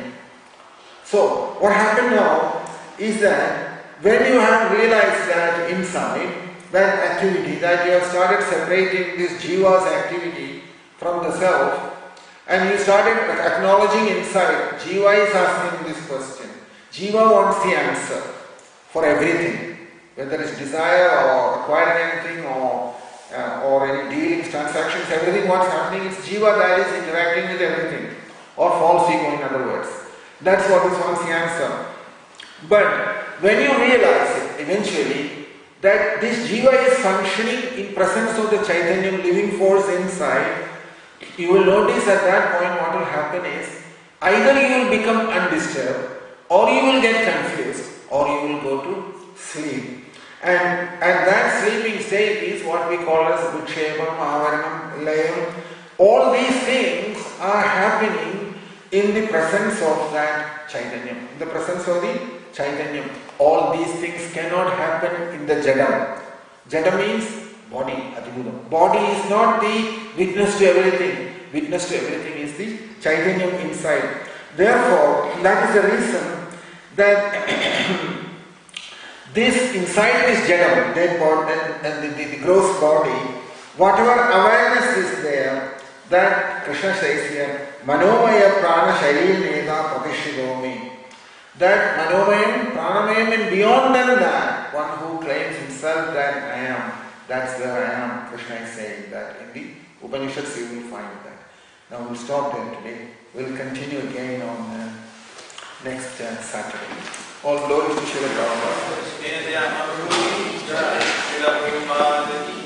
So what happened now is that when you have realized that inside, that activity, that you have started separating this jiva's activity from the self, and you started acknowledging inside, jiva is asking this question. Jiva wants the answer for everything, whether it's desire or acquiring anything or any dealings, transactions, everything what's happening, it's jiva that is interacting with everything, or false ego in other words. That's what is wants the answer. But when you realize it eventually that this jiva is functioning in presence of the Chaitanya living force inside, you will notice at that point what will happen is either you will become undisturbed, or you will get confused, or you will go to sleep. And that sleeping state is what we call as vikshepam, avaranam, layam. All these things are happening in the presence of that Chaitanya, in the presence of the Chaitanya. All these things cannot happen in the Jadam. Jada means body, Adibhudam. Body is not the witness to everything. Witness to everything is the Chaitanya inside. Therefore, that is the reason that this inside this Jadam, dead body and the gross body, whatever awareness is there, that Krishna says here, Manomaya Prana Sharil Neda Pratishidomi. That Manomayam, Pranamayam, and beyond than that, one who claims himself that I am, that's where I am. Krishna is saying that in the Upanishads you will find that. Now we'll stop there today. We'll continue again on next Saturday. All glory to Srila Prabhupada.